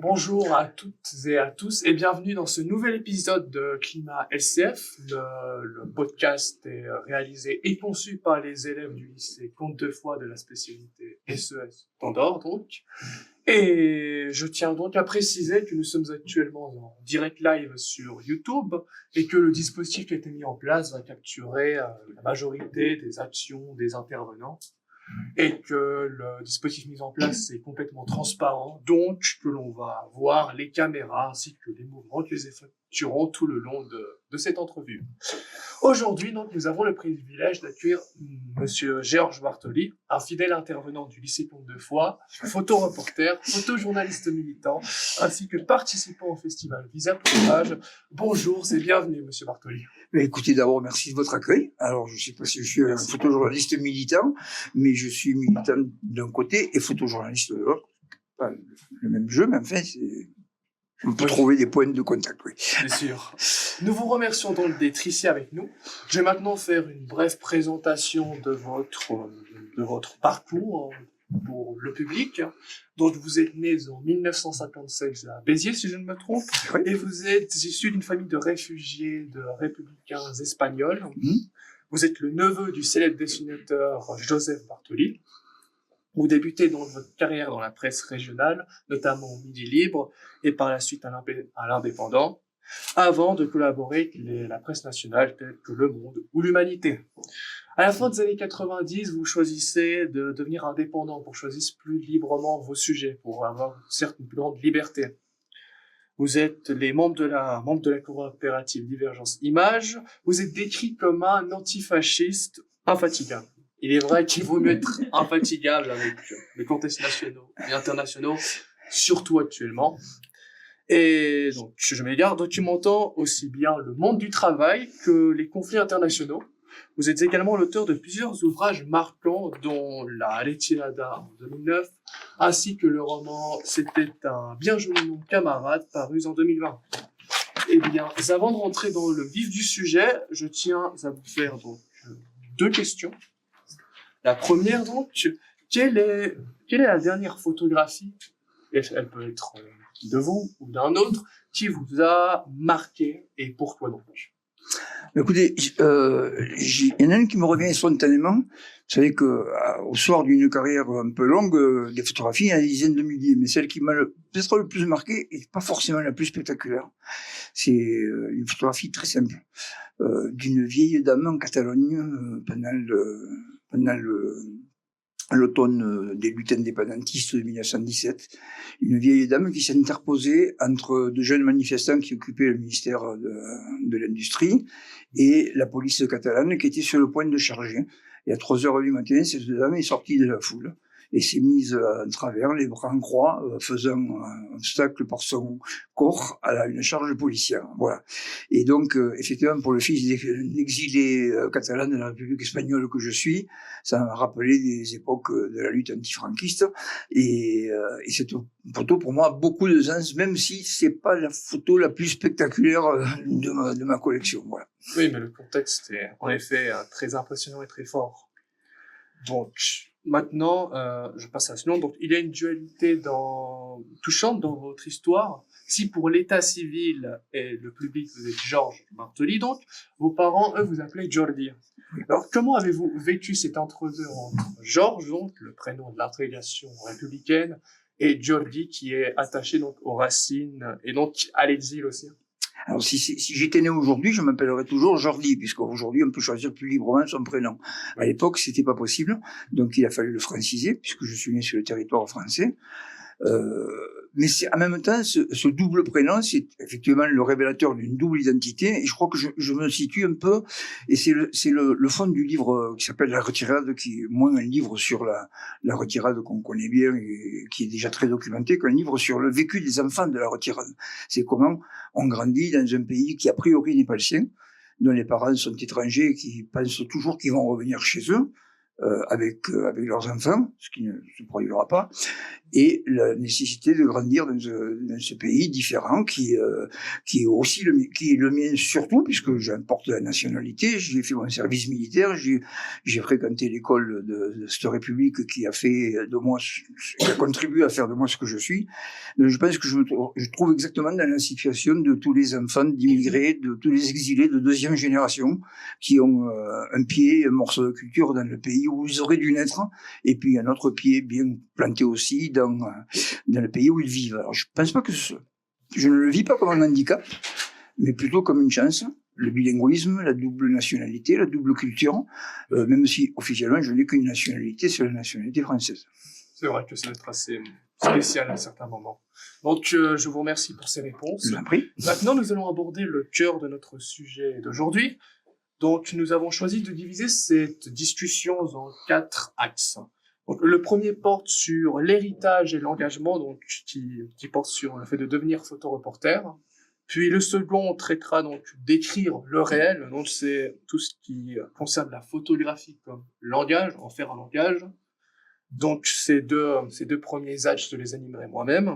Bonjour à toutes et à tous et bienvenue dans ce nouvel épisode de Climat LCF. Le podcast est réalisé et conçu par les élèves du lycée Comte-de-Foix de la spécialité SES d'Andorre donc. Et je tiens donc à préciser que nous sommes actuellement en direct live sur YouTube et que le dispositif qui a été mis en place va capturer la majorité des actions des intervenants. Et que le dispositif mis en place est complètement transparent, donc que l'on va voir les caméras ainsi que les mouvements que les effectueront tout le long de cette entrevue. Aujourd'hui, donc, nous avons le privilège d'accueillir Monsieur Georges Bartoli, un fidèle intervenant du lycée Comte-de-Foix, photoreporter, photojournaliste militant, ainsi que participant au festival Visa pour l'Image. Bonjour et bienvenue, Monsieur Bartoli. Écoutez, d'abord, merci de votre accueil. Alors, je ne sais pas si je suis un photojournaliste militant, mais je suis militant d'un côté et photojournaliste de l'autre. Pas le même jeu, mais enfin, on peut trouver des points de contact, oui. Bien sûr. Nous vous remercions donc d'être ici avec nous. Je vais maintenant faire une brève présentation de votre parcours pour le public. Donc, vous êtes né en 1957 à Béziers, si je ne me trompe, Oui. et vous êtes issu d'une famille de réfugiés de républicains espagnols. Vous êtes le neveu du célèbre dessinateur Joseph Bartoli. Vous débutez donc votre carrière dans la presse régionale, notamment au Midi Libre, et par la suite à l'Indépendant, avant de collaborer avec la presse nationale telle que Le Monde ou l'Humanité. À la fin des années 90, vous choisissez de devenir indépendant pour choisir plus librement vos sujets, pour avoir certes une plus grande liberté. Vous êtes les membres de la coopérative Divergence Images. Vous êtes décrit comme un antifasciste infatigable. Il est vrai qu'il vaut mieux être infatigable avec les contextes nationaux et internationaux, surtout actuellement. Et donc, je m'égare, documentant aussi bien le monde du travail que les conflits internationaux. Vous êtes également l'auteur de plusieurs ouvrages marquants, dont La Retirada en 2009, ainsi que le roman C'était un bien joli nom camarade, paru en 2020. Eh bien, avant de rentrer dans le vif du sujet, je tiens à vous faire donc deux questions. La première donc, quelle est la dernière photographie, elle peut être de vous ou d'un autre, qui vous a marqué et pourquoi donc? Écoutez, il y en a une qui me revient spontanément. Vous savez que au soir d'une carrière un peu longue, des photographies, il y en a des dizaines de milliers, mais celle qui m'a peut-être le plus marqué et pas forcément la plus spectaculaire. C'est une photographie très simple d'une vieille dame en Catalogne pendant l'automne des luttes indépendantistes de 1917, une vieille dame qui s'est interposée entre deux jeunes manifestants qui occupaient le ministère de l'Industrie et la police catalane qui était sur le point de charger. Et à 3h du matin, cette dame est sortie de la foule et s'est mise en travers, les bras en croix, faisant un obstacle par son corps à une charge policière. Voilà. Et donc, effectivement, pour le fils d'exilé catalan de la République espagnole que je suis, ça m'a rappelé des époques de la lutte antifranquiste. Et cette photo, pour moi, a beaucoup de sens, même si c'est pas la photo la plus spectaculaire de ma collection. Voilà. Oui, mais le contexte est en effet très impressionnant et très fort. Donc, maintenant, je passe à la suivante. Donc, il y a une dualité touchante dans votre histoire. Si pour l'état civil et le public, vous êtes Georges Bartoli, donc, vos parents, eux, vous appelaient Jordi. Alors, comment avez-vous vécu cet entre-deux entre Georges, donc, le prénom de l'intrégation républicaine, et Jordi, qui est attaché donc aux racines et donc à l'exil aussi? Alors, si j'étais né aujourd'hui, je m'appellerais toujours Jordi, puisqu'aujourd'hui, on peut choisir plus librement son prénom. À l'époque, c'était pas possible. Donc, il a fallu le franciser, puisque je suis né sur le territoire français. Mais en même temps, ce double prénom, c'est effectivement le révélateur d'une double identité. Et je crois que je me situe un peu, et c'est le fond du livre qui s'appelle La Retirade, qui est moins un livre sur la retirade qu'on connaît bien et qui est déjà très documenté, qu'un livre sur le vécu des enfants de la retirade. C'est comment on grandit dans un pays qui a priori n'est pas le sien, dont les parents sont étrangers et qui pensent toujours qu'ils vont revenir chez eux. avec leurs enfants, ce qui ne se produira pas, et la nécessité de grandir dans ce pays différent qui est aussi qui est le mien surtout, puisque j'importe la nationalité, j'ai fait mon service militaire, j'ai fréquenté l'école de cette République qui a fait de moi, qui a contribué à faire de moi ce que je suis. Donc je pense que je trouve exactement dans la situation de tous les enfants d'immigrés, de tous les exilés de deuxième génération qui ont un pied, un morceau de culture dans le pays où ils auraient dû naître, et puis un autre pied bien planté aussi dans le pays où ils vivent. Alors je pense pas que je ne le vis pas comme un handicap, mais plutôt comme une chance. Le bilinguisme, la double nationalité, la double culture, même si officiellement je n'ai qu'une nationalité, c'est la nationalité française. C'est vrai que ça va être assez spécial à certains moments. Donc, je vous remercie pour ces réponses. Je vous en prie. Maintenant, nous allons aborder le cœur de notre sujet d'aujourd'hui. Donc, nous avons choisi de diviser cette discussion en 4 axes. Donc, le premier porte sur l'héritage et l'engagement, donc qui porte sur le fait de devenir photoreporter. Puis le second traitera donc d'écrire le réel, donc c'est tout ce qui concerne la photographie comme langage, en faire un langage. Donc ces deux premiers axes, je les animerai moi-même.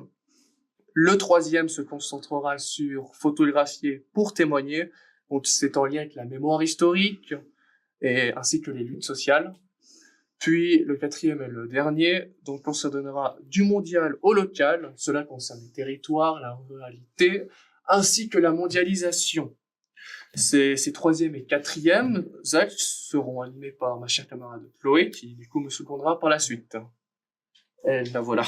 Le troisième se concentrera sur photographier pour témoigner, donc c'est en lien avec la mémoire historique et ainsi que les luttes sociales. Puis le quatrième et le dernier, donc on se donnera du mondial au local, cela concerne les territoires, la ruralité, ainsi que la mondialisation. Ces troisième et quatrième axes seront animés par ma chère camarade Chloé, qui du coup me secondera par la suite. Et ben voilà.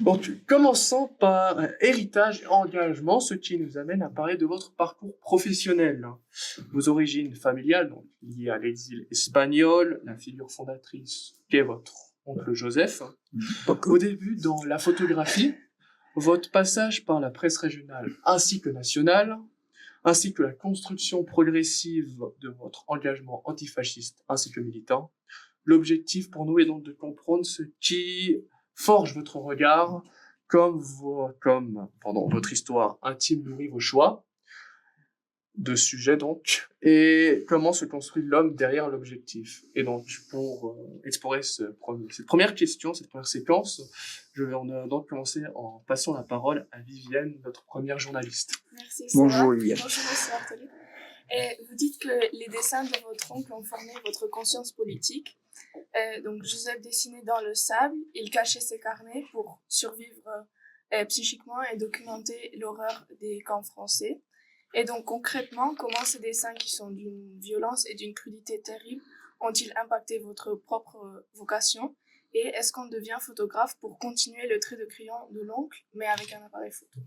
Donc, commençons par héritage et engagement, ce qui nous amène à parler de votre parcours professionnel. Vos origines familiales, donc liées à l'exil espagnol, la figure fondatrice qu'est votre oncle Joseph. Au début, dans la photographie, votre passage par la presse régionale ainsi que nationale, ainsi que la construction progressive de votre engagement antifasciste ainsi que militant. L'objectif pour nous est donc de comprendre ce qui forge votre regard, comme votre histoire intime nourrit vos choix de sujet donc, et comment se construit l'homme derrière l'objectif. Et donc, pour explorer cette première question, cette première séquence, je vais donc commencer en passant la parole à Vivienne, notre première journaliste. Merci. Bonjour Vivienne. Bonjour Monsieur Bartoli. Et vous dites que les dessins de votre oncle ont formé votre conscience politique. Donc Joseph dessinait dans le sable, il cachait ses carnets pour survivre psychiquement et documenter l'horreur des camps français. Et donc concrètement, comment ces dessins qui sont d'une violence et d'une crudité terrible ont-ils impacté votre propre vocation? Et est-ce qu'on devient photographe pour continuer le trait de crayon de l'oncle, mais avec un appareil photo?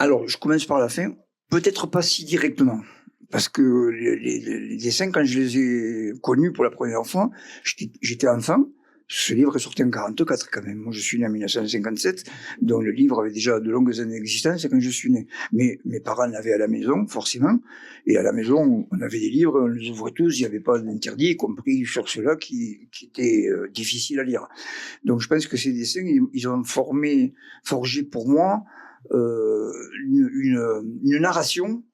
Alors, je commence par la fin. Peut-être pas si directement. Parce que les dessins, quand je les ai connus pour la première fois, j'étais enfant. Ce livre est sorti en 1944 quand même. Moi, je suis né en 1957, donc le livre avait déjà de longues années d'existence quand je suis né. Mais mes parents l'avaient à la maison, forcément. Et à la maison, on avait des livres, on les ouvrait tous, il n'y avait pas d'interdit, y compris sur ceux-là qui étaient difficiles à lire. Donc je pense que ces dessins, ils ont forgé pour moi une narration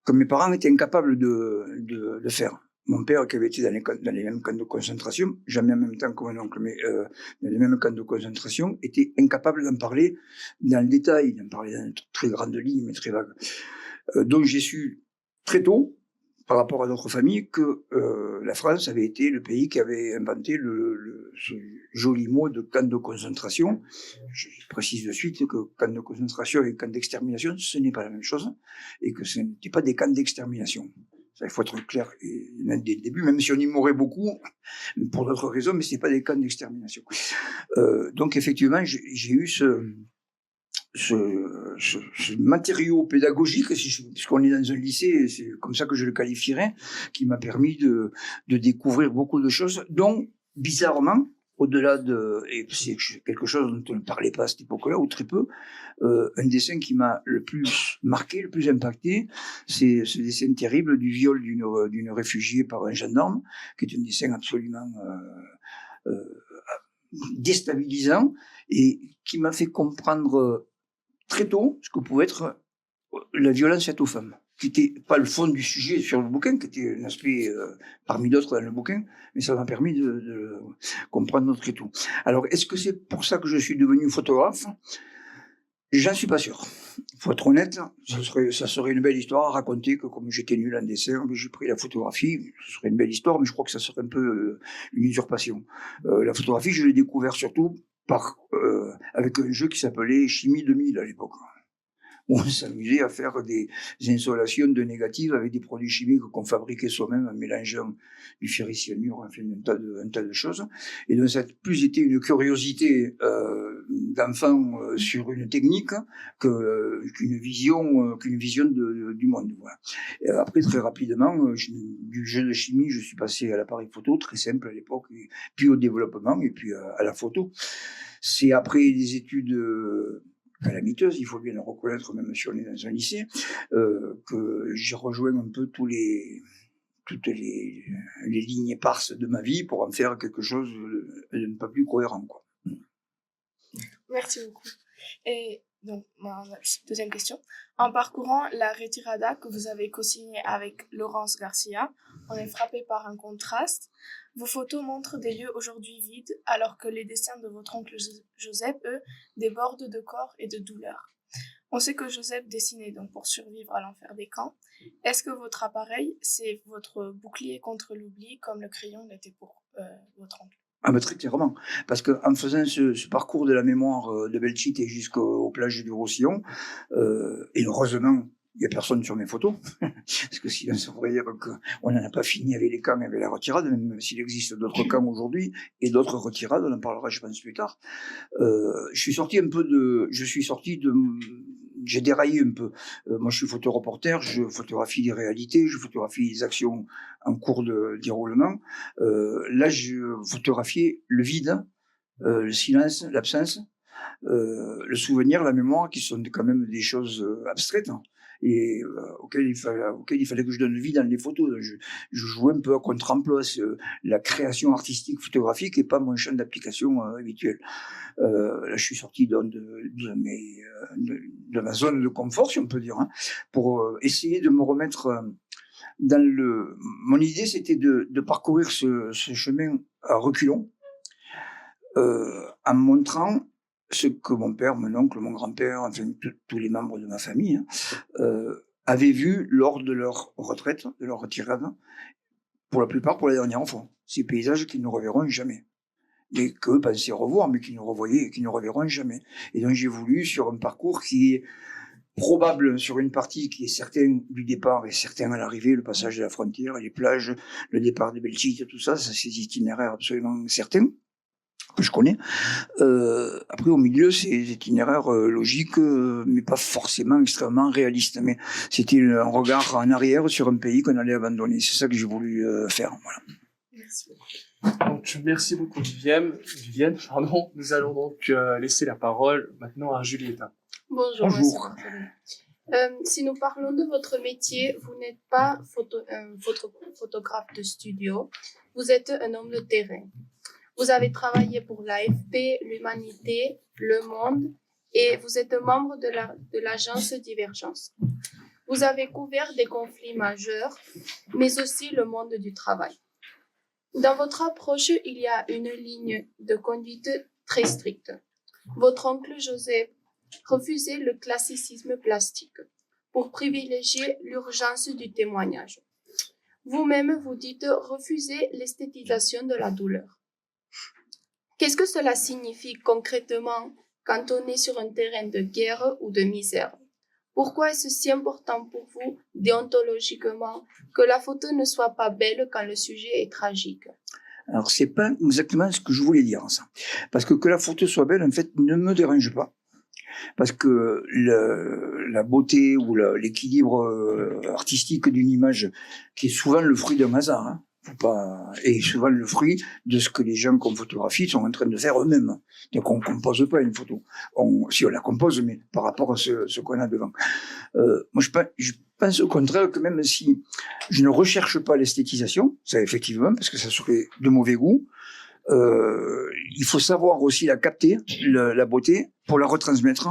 que mes parents étaient incapables de faire. Mon père, qui avait été dans les mêmes camps de concentration, jamais en même temps que mon oncle, mais dans les mêmes camps de concentration, était incapable d'en parler dans le détail. Il en parlait dans une très grande ligne, mais très vague. Donc j'ai su très tôt, par rapport à d'autres familles, que la France avait été le pays qui avait inventé ce joli mot de camp de concentration. Je précise de suite que camp de concentration et camp d'extermination, ce n'est pas la même chose, et que ce n'était pas des camps d'extermination. Ça, il faut être clair et net dès le début, même si on y mourait beaucoup, pour d'autres raisons, mais ce n'est pas des camps d'extermination. Donc effectivement, j'ai eu ce matériau pédagogique, puisqu'on est dans un lycée, c'est comme ça que je le qualifierais, qui m'a permis de découvrir beaucoup de choses, dont, bizarrement, au-delà et c'est quelque chose dont on ne parlait pas à cette époque-là, ou très peu, un dessin qui m'a le plus marqué, le plus impacté, c'est ce dessin terrible du viol d'une réfugiée par un gendarme, qui est un dessin absolument déstabilisant, et qui m'a fait comprendre très tôt ce que pouvait être la violence faite aux femmes, qui n'était pas le fond du sujet sur le bouquin, qui était un aspect parmi d'autres dans le bouquin, mais ça m'a permis de comprendre notre et tout. Alors, est-ce que c'est pour ça que je suis devenu photographe? J'en suis pas sûr. Faut être honnête, ça serait une belle histoire à raconter que comme j'étais nul en dessin, j'ai pris la photographie. Ce serait une belle histoire, mais je crois que ça serait un peu une usurpation. La photographie, je l'ai découvert surtout avec un jeu qui s'appelait Chimie 2000 à l'époque. On s'amusait à faire des insolations de négatives avec des produits chimiques qu'on fabriquait soi-même en mélangeant du ferricyanure, enfin un tas de choses. Et donc ça a plus été une curiosité d'enfant sur une technique qu'une vision du monde. Voilà. Et après, très rapidement, du jeu de chimie, je suis passé à l'appareil photo, très simple à l'époque, puis au développement, et puis à la photo. C'est après des études calamiteuse, il faut bien le reconnaître, même si on est dans un lycée, que j'ai rejoint un peu toutes les lignes éparses de ma vie pour en faire quelque chose de ne pas plus cohérent, quoi. Merci beaucoup. Et donc, ma deuxième question. En parcourant la Retirada que vous avez co-signée avec Laurence Garcia, on est frappé par un contraste. Vos photos montrent des lieux aujourd'hui vides, alors que les dessins de votre oncle Joseph, eux, débordent de corps et de douleur. On sait que Joseph dessinait donc pour survivre à l'enfer des camps. Est-ce que votre appareil, c'est votre bouclier contre l'oubli, comme le crayon l'était pour votre oncle? Ah ben très clairement, parce qu'en faisant ce parcours de la mémoire de Belchite et jusqu'aux plages du Roussillon, et heureusement, il n'y a personne sur mes photos, parce que sinon ça voudrait dire qu'on n'en a pas fini avec les camps et avec la retirade, même s'il existe d'autres camps aujourd'hui et d'autres retirades, on en parlera je pense plus tard. J'ai déraillé un peu. Moi, je suis photoreporter, je photographie les réalités, je photographie les actions en cours de déroulement. Là, je photographiais le vide, le silence, l'absence, le souvenir, la mémoire, qui sont quand même des choses abstraites, hein, et auxquelles il fallait que je donne vie dans les photos. Je jouais un peu à contre-emploi. La création artistique photographique n'est pas mon champ d'application habituel. Là, je suis sorti de ma zone de confort, si on peut dire, hein, pour essayer de me remettre mon idée, c'était de parcourir ce chemin à reculons, en montrant ce que mon père, mon oncle, mon grand-père, enfin tous les membres de ma famille avaient vu lors de leur retraite, de leur retirade, pour la plupart pour la dernière fois. Ces paysages qu'ils ne reverront jamais. Et qu'eux pensaient revoir, mais qu'ils ne revoyaient et qu'ils ne reverront jamais. Et donc j'ai voulu, sur un parcours qui est probable sur une partie qui est certain du départ et certain à l'arrivée, le passage de la frontière, les plages, le départ de Belchite, tout ça, c'est des itinéraires absolument certains que je connais. Après, au milieu, c'est des itinéraires logiques, mais pas forcément extrêmement réalistes. Mais c'était un regard en arrière sur un pays qu'on allait abandonner. C'est ça que j'ai voulu faire. Voilà. Merci beaucoup. Donc, merci beaucoup, Vivienne. Nous allons donc laisser la parole maintenant à Julietta. Bonjour. Bonjour. Si nous parlons de votre métier, vous n'êtes pas photographe de studio, vous êtes un homme de terrain. Vous avez travaillé pour l'AFP, l'Humanité, Le Monde et vous êtes membre de l'agence Divergence. Vous avez couvert des conflits majeurs, mais aussi le monde du travail. Dans votre approche, il y a une ligne de conduite très stricte. Votre oncle Joseph refusait le classicisme plastique pour privilégier l'urgence du témoignage. Vous-même, vous dites refuser l'esthétisation de la douleur. Qu'est-ce que cela signifie concrètement quand on est sur un terrain de guerre ou de misère? Pourquoi est-ce si important pour vous, déontologiquement, que la photo ne soit pas belle quand le sujet est tragique? Alors, c'est pas exactement ce que je voulais dire, ça. Parce que la photo soit belle, en fait, ne me dérange pas. Parce que la beauté ou l'équilibre artistique d'une image, qui est souvent le fruit d'un hasard, hein, est souvent le fruit de ce que les gens qu'on photographie sont en train de faire eux-mêmes. Donc on compose pas une photo. Si on la compose, mais par rapport à ce qu'on a devant. Moi, je pense au contraire que même si je ne recherche pas l'esthétisation, ça effectivement, parce que ça serait de mauvais goût, il faut savoir aussi la capter, la beauté, pour la retransmettre,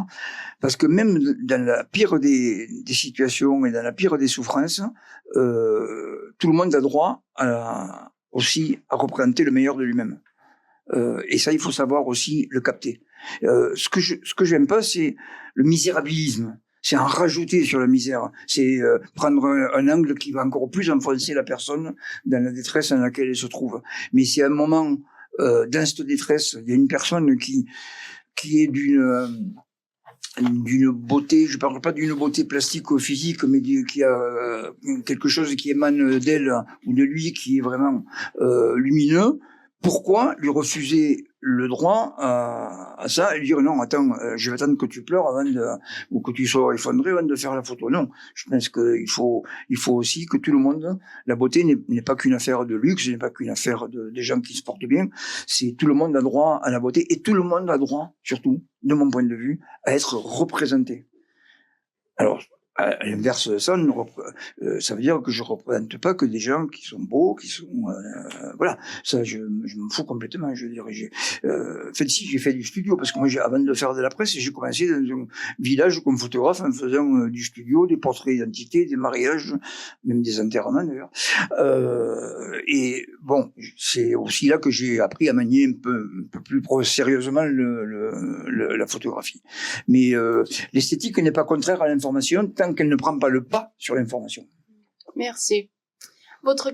parce que même dans la pire des situations et dans la pire des souffrances, tout le monde a droit aussi à représenter le meilleur de lui-même. Et ça, il faut savoir aussi le capter. Ce que j'aime pas, c'est le misérabilisme. C'est en rajouter sur la misère. C'est prendre un angle qui va encore plus enfoncer la personne dans la détresse dans laquelle elle se trouve. Mais si à un moment, dans cette détresse, il y a une personne qui est d'une beauté, je parle pas d'une beauté plastique ou physique, mais qui a quelque chose qui émane d'elle ou de lui qui est vraiment lumineux, pourquoi lui refuser le droit à ça et lui dire non, attends, je vais attendre que tu pleures ou que tu sois effondré avant de faire la photo. Non, je pense qu'il faut aussi que tout le monde, la beauté n'est pas qu'une affaire de luxe, n'est pas qu'une affaire des gens qui se portent bien. C'est tout le monde a droit à la beauté et tout le monde a droit, surtout, de mon point de vue, à être représenté. Alors, à l'inverse de ça, ça veut dire que je représente pas que des gens qui sont beaux, qui sont voilà. Ça, je m'en fous complètement. Je veux dire, si j'ai fait du studio parce que moi, avant de faire de la presse, j'ai commencé dans un village comme photographe en faisant du studio, des portraits d'identité, des mariages, même des enterrements d'ailleurs. Et bon, c'est aussi là que j'ai appris à manier un peu plus sérieusement la photographie. Mais l'esthétique n'est pas contraire à l'information tant qu'elle ne prend pas le pas sur l'information. Merci. Votre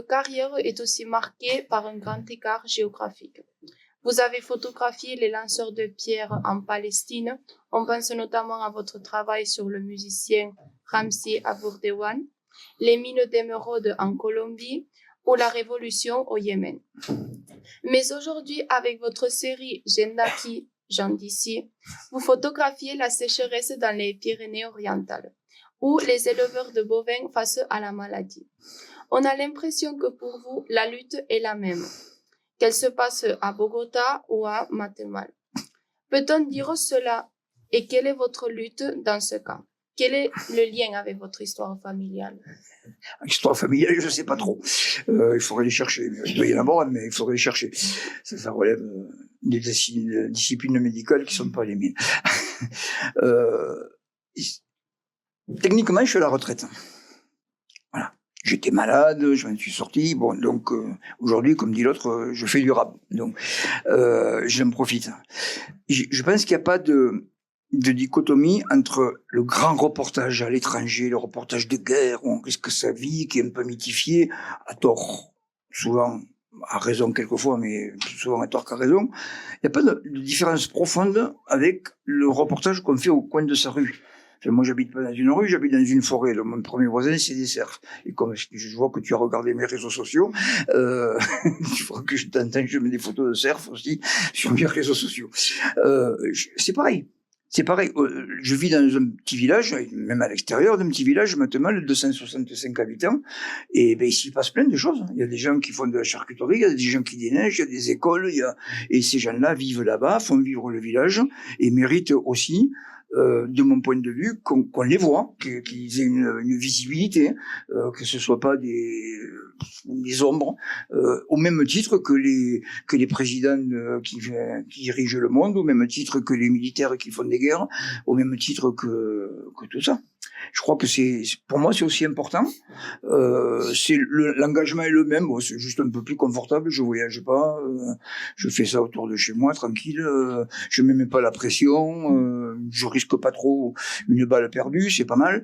carrière est aussi marquée par un grand écart géographique. Vous avez photographié les lanceurs de pierres en Palestine. On pense notamment à votre travail sur le musicien Ramzi Abourdewan, les mines d'émeraude en Colombie ou la révolution au Yémen. Mais aujourd'hui, avec votre série Gendaki, Gens d'ici, vous photographiez la sécheresse dans les Pyrénées-Orientales, ou les éleveurs de bovins face à la maladie. On a l'impression que pour vous, la lutte est la même, qu'elle se passe à Bogota ou à Matemal. Peut-on dire cela? Et quelle est votre lutte dans ce cas? Quel est le lien avec votre histoire familiale? Histoire familiale, je sais pas trop. Il faudrait les chercher. Il doit y en avoir, mais il faudrait les chercher. Ça relève des disciplines médicales qui sont pas les miennes. Techniquement, je suis à la retraite. Voilà. J'étais malade, je m'en suis sorti. Bon, donc aujourd'hui, comme dit l'autre, je fais du rap. Donc, j'en profite. Je pense qu'il n'y a pas de dichotomie entre le grand reportage à l'étranger, le reportage de guerre, où on risque sa vie, qui est un peu mythifié, à tort, souvent à raison quelquefois, mais plus souvent à tort qu'à raison. Il n'y a pas de différence profonde avec le reportage qu'on fait au coin de sa rue. Moi, j'habite pas dans une rue, j'habite dans une forêt. Donc, mon premier voisin, c'est des cerfs. Et comme je vois que tu as regardé mes réseaux sociaux, tu vois que je t'entends, je mets des photos de cerfs aussi sur mes réseaux sociaux. C'est pareil. C'est pareil. Je vis dans un petit village, même à l'extérieur d'un petit village, maintenant, de 265 habitants. Et ben, ici, il passe plein de choses. Il y a des gens qui font de la charcuterie, il y a des gens qui déneigent, il y a des écoles, et ces gens-là vivent là-bas, font vivre le village, et méritent aussi, de mon point de vue, qu'on les voit, qu'ils aient une visibilité, que ce soit pas des ombres, au même titre que les présidents qui dirigent le monde, au même titre que les militaires qui font des guerres, au même titre que tout ça. Je crois que pour moi, c'est aussi important. L'engagement est le même. Bon, c'est juste un peu plus confortable. Je voyage pas. Je fais ça autour de chez moi, tranquille. Je me mets pas la pression. Je risque pas trop une balle perdue. C'est pas mal.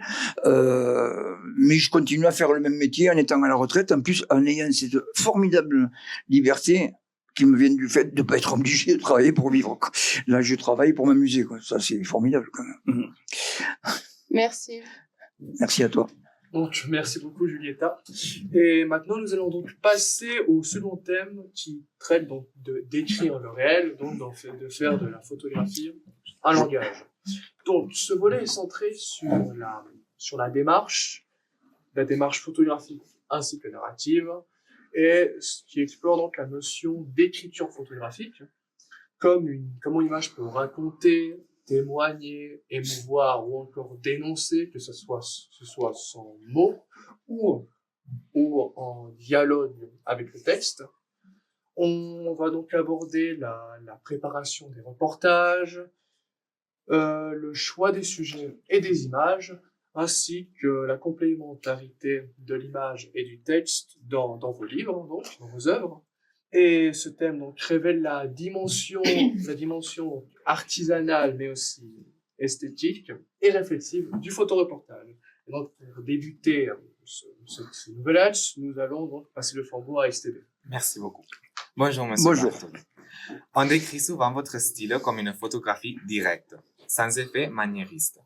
Mais je continue à faire le même métier en étant à la retraite. En plus, en ayant cette formidable liberté qui me vient du fait de pas être obligé de travailler pour vivre, quoi. Là, je travaille pour m'amuser, quoi. Ça, c'est formidable, quand même. Merci. Merci à toi. Donc, merci beaucoup, Julieta. Et maintenant, nous allons donc passer au second thème qui traite donc d'écrire le réel, donc de faire de la photographie un langage. Donc, ce volet est centré sur la démarche photographique ainsi que narrative, et qui explore donc la notion d'écriture photographique, comment une image peut raconter, témoigner, émouvoir ou encore dénoncer, que ce soit sans mots ou en dialogue avec le texte. On va donc aborder la préparation des reportages, le choix des sujets et des images, ainsi que la complémentarité de l'image et du texte dans vos livres, donc, dans vos œuvres. Et ce thème donc révèle la dimension artisanale, mais aussi esthétique et réflexive du photoreportage. Et donc, pour débuter ce nouvel âge, nous allons donc passer le flambeau à STB. Merci beaucoup. Bonjour, monsieur Bonjour. Bartoli. On décrit souvent votre style comme une photographie directe, sans effet maniériste.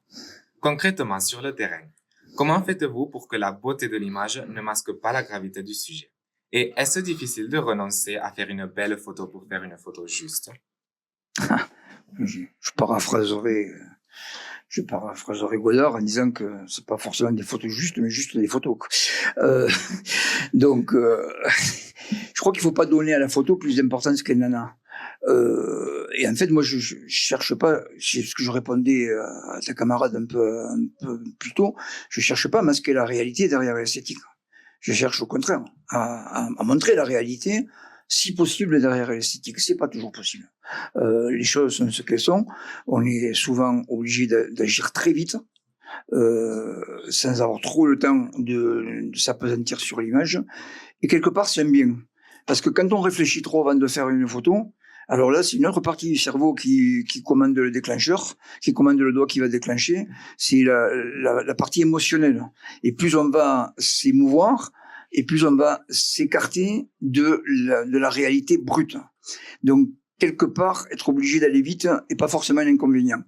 Concrètement, sur le terrain, comment faites-vous pour que la beauté de l'image ne masque pas la gravité du sujet? Et est-ce difficile de renoncer à faire une belle photo pour faire une photo juste? Je paraphraserai Godard en disant que c'est pas forcément des photos justes, mais juste des photos. Donc, je crois qu'il faut pas donner à la photo plus d'importance qu'elle n'en a. Et en fait, moi, je cherche pas, c'est ce que je répondais à ta camarade un peu plus tôt, je cherche pas à masquer la réalité derrière l'esthétique. Je cherche au contraire à montrer la réalité, si possible, derrière l'esthétique. C'est pas toujours possible. Les choses sont ce qu'elles sont. On est souvent obligé d'agir très vite, sans avoir trop le temps de s'appesantir sur l'image. Et quelque part, c'est un bien. Parce que quand on réfléchit trop avant de faire une photo, alors là, c'est une autre partie du cerveau qui commande le déclencheur, qui commande le doigt qui va déclencher. C'est la partie émotionnelle. Et plus on va s'émouvoir, et plus on va s'écarter de la réalité brute. Donc, quelque part, être obligé d'aller vite est pas forcément un inconvénient.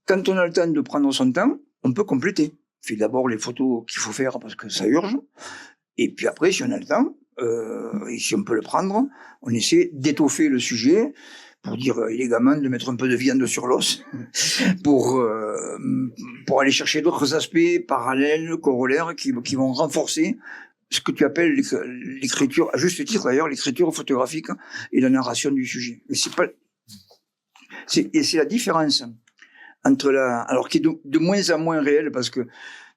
Quand on a le temps de prendre son temps, on peut compléter. On fait d'abord les photos qu'il faut faire parce que ça urge. Et puis après, si on a le temps, et si on peut le prendre, on essaie d'étoffer le sujet, pour dire élégamment de mettre un peu de viande sur l'os, pour aller chercher d'autres aspects parallèles, corollaires, qui vont renforcer ce que tu appelles l'écriture, à juste titre d'ailleurs, l'écriture photographique et la narration du sujet. Mais c'est la différence entre alors qui est de moins en moins réelle, parce que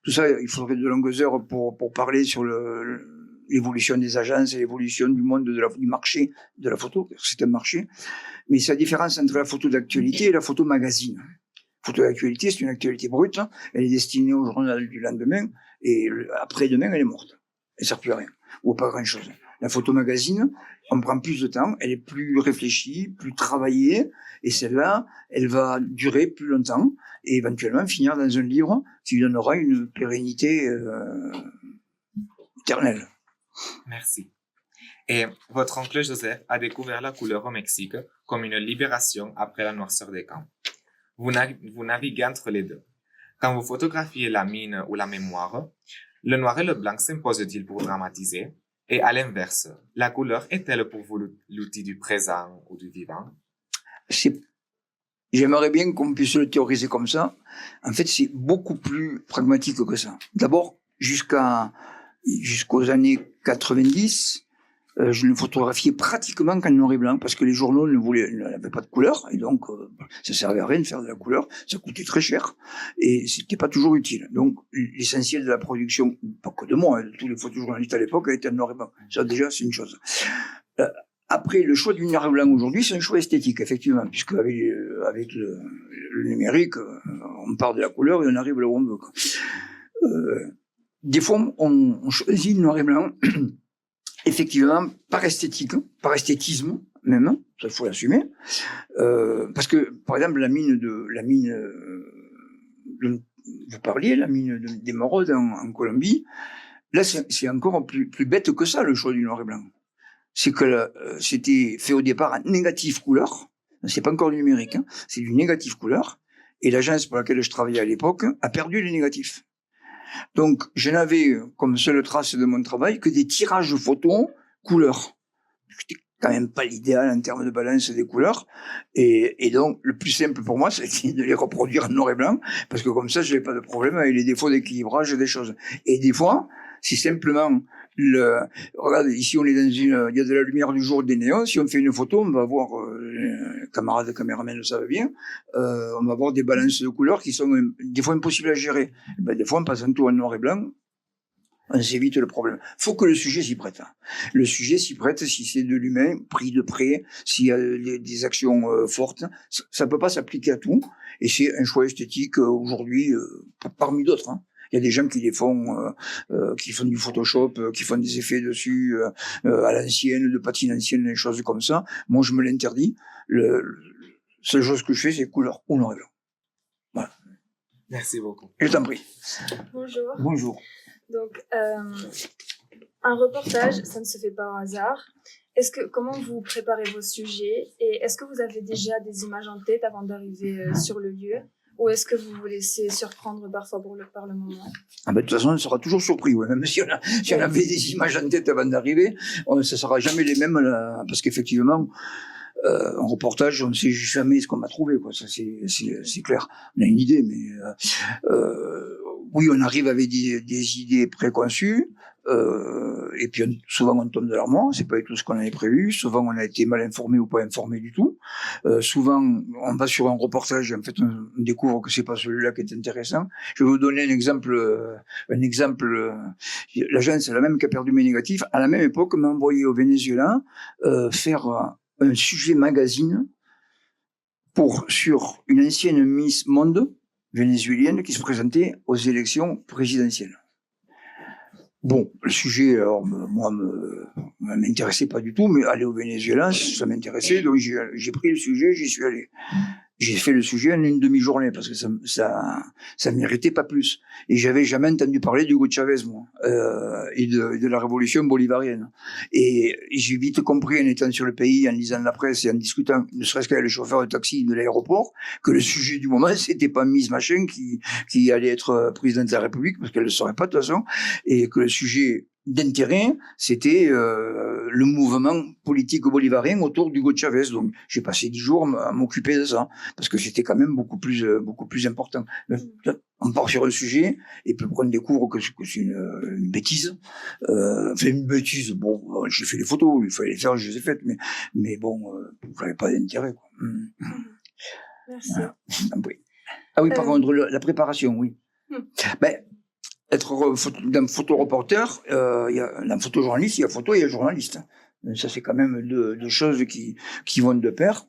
tout ça, il faudrait de longues heures pour parler sur l'évolution des agences et l'évolution du monde du marché de la photo, parce que c'est un marché. Mais c'est la différence entre la photo d'actualité et la photo magazine. La photo d'actualité, c'est une actualité brute, elle est destinée au journal du lendemain, et après-demain, elle est morte. Elle sert plus à rien, ou pas grand-chose. La photo magazine, on prend plus de temps, elle est plus réfléchie, plus travaillée, et celle-là, elle va durer plus longtemps, et éventuellement finir dans un livre qui lui donnera une pérennité éternelle. Merci. Et votre oncle Joseph a découvert la couleur au Mexique comme une libération après la noirceur des camps. Vous naviguez entre les deux. Quand vous photographiez la mine ou la mémoire, le noir et le blanc s'imposent-ils pour dramatiser? Et à l'inverse, la couleur est-elle pour vous l'outil du présent ou du vivant? J'aimerais bien qu'on puisse le théoriser comme ça. En fait, c'est beaucoup plus pragmatique que ça. D'abord, jusqu'aux années 90, je ne photographiais pratiquement qu'en noir et blanc, parce que les journaux n'avaient pas de couleur, et donc ça servait à rien de faire de la couleur, ça coûtait très cher, et c'était pas toujours utile. Donc l'essentiel de la production, pas que de moi, de tous les photojournalistes à l'époque, était en noir et blanc. Ça déjà, c'est une chose. Après, le choix du noir et blanc aujourd'hui, c'est un choix esthétique, effectivement, puisque avec le numérique, on part de la couleur et on arrive là où on veut. Des fois, on choisit le noir et blanc, effectivement, par esthétique, par esthétisme même, ça il faut l'assumer, parce que, par exemple, la mine vous parliez, la mine d'émeraude en Colombie, là, c'est encore plus bête que ça, le choix du noir et blanc. C'est que c'était fait au départ en négatif couleur, c'est pas encore du numérique, hein, c'est du négatif couleur, et l'agence pour laquelle je travaillais à l'époque a perdu les négatifs. Donc, je n'avais comme seule trace de mon travail que des tirages photos couleurs. C'était quand même pas l'idéal en termes de balance des couleurs. Et donc, le plus simple pour moi, c'était de les reproduire en noir et blanc, parce que comme ça, je n'avais pas de problème avec les défauts d'équilibrage des choses. Et des fois, c'est simplement regarde, ici on est il y a de la lumière du jour, des néons, si on fait une photo, on va voir, camarades caméramens le savent bien, on va avoir des balances de couleurs qui sont des fois impossibles à gérer. Ben, des fois on passe un tout en noir et blanc, on s'évite le problème. Faut que le sujet s'y prête. Le sujet s'y prête si c'est de l'humain, pris de près, s'il y a des actions fortes. Ça peut pas s'appliquer à tout. Et c'est un choix esthétique aujourd'hui parmi d'autres. Il y a des gens qui les font, qui font du Photoshop, qui font des effets dessus à l'ancienne, de patine ancienne, des choses comme ça. Moi, je me l'interdis. Seule chose que je fais, c'est couleur ou noir et blanc. Voilà. Merci beaucoup. Je t'en prie. Bonjour. Bonjour. Donc, un reportage, ça ne se fait pas au hasard. Comment vous préparez vos sujets et est-ce que vous avez déjà des images en tête avant d'arriver sur le lieu ou est-ce que vous vous laissez surprendre parfois par le moment? De toute façon, on sera toujours surpris. Ouais. Même si on avait des images en tête avant d'arriver, ça ne sera jamais les mêmes parce qu'effectivement, en reportage, on ne sait jamais ce qu'on va trouver. Quoi. Ça, c'est clair. On a une idée, mais oui, on arrive avec des idées préconçues. Et puis souvent on tombe de l'armoire, c'est pas du tout ce qu'on avait prévu. Souvent on a été mal informé ou pas informé du tout. Souvent on va sur un reportage et en fait on découvre que c'est pas celui-là qui est intéressant. Je vais vous donner un exemple. L'agence, la même qui a perdu mes négatifs, à la même époque m'a envoyé au Venezuela faire un sujet magazine sur une ancienne Miss Monde vénézuélienne qui se présentait aux élections présidentielles. Bon, le sujet, alors, moi, m'intéressait pas du tout, mais aller au Venezuela, ça m'intéressait, donc j'ai pris le sujet, j'y suis allé. J'ai fait le sujet en une demi-journée, parce que ça méritait pas plus. Et j'avais jamais entendu parler d'Hugo Chavez, moi, et de la révolution bolivarienne. Et j'ai vite compris, en étant sur le pays, en lisant la presse et en discutant, ne serait-ce qu'avec le chauffeur de taxi de l'aéroport, que le sujet du moment, c'était pas Miss Machin qui allait être présidente de la République, parce qu'elle le saurait pas de toute façon, et que le sujet d'intérêt, c'était le mouvement politique bolivarien autour d'Hugo Chavez. Donc, j'ai passé 10 jours à m'occuper de ça, parce que c'était quand même beaucoup plus important. On part sur un sujet, et puis on découvre que c'est une bêtise. Une bêtise, bon, j'ai fait les photos, il fallait les faire, je les ai faites, mais bon, j'avais pas d'intérêt, quoi. Merci. Voilà. Ah oui, par contre, la préparation, oui. Être d'un photoreporter, d'un photojournaliste, il y a photo et il y a journaliste. Ça, c'est quand même deux choses qui vont de pair.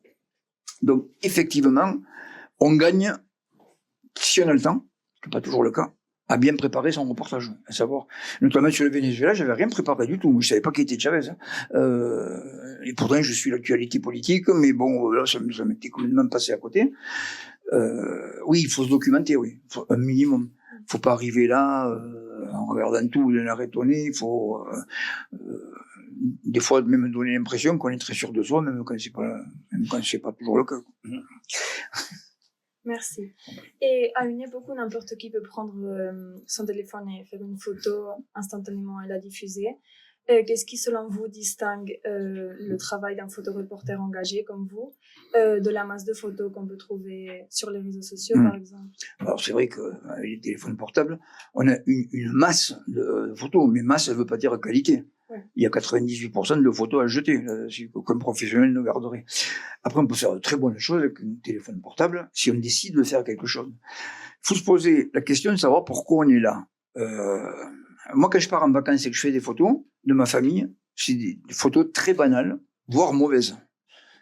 Donc, effectivement, on gagne, si on a le temps, ce n'est pas toujours le cas, à bien préparer son reportage. À savoir, notamment sur le Venezuela, j'avais rien préparé du tout. Je savais pas qui était Chavez. Et pourtant, je suis l'actualité politique, mais bon, là, ça m'était complètement passé à côté. Oui, il faut se documenter, oui. Un minimum. Faut pas arriver là en regardant tout d'un air étonné. Il faut des fois même donner l'impression qu'on est très sûr de soi, même quand c'est pas toujours le cas. Merci. Et à une époque où n'importe qui peut prendre son téléphone et faire une photo instantanément et la diffuser, qu'est-ce qui, selon vous, distingue le travail d'un photoreporter engagé comme vous de la masse de photos qu'on peut trouver sur les réseaux sociaux, par exemple? Alors, c'est vrai qu'avec les téléphones portables, on a une masse de photos, mais masse, ça ne veut pas dire qualité. Ouais. Il y a 98% de photos à jeter, si aucun professionnel ne garderait. Après, on peut faire de très bonnes choses avec un téléphone portable si on décide de faire quelque chose. Il faut se poser la question de savoir pourquoi on est là. Moi, quand je pars en vacances et que je fais des photos de ma famille, c'est des photos très banales, voire mauvaises.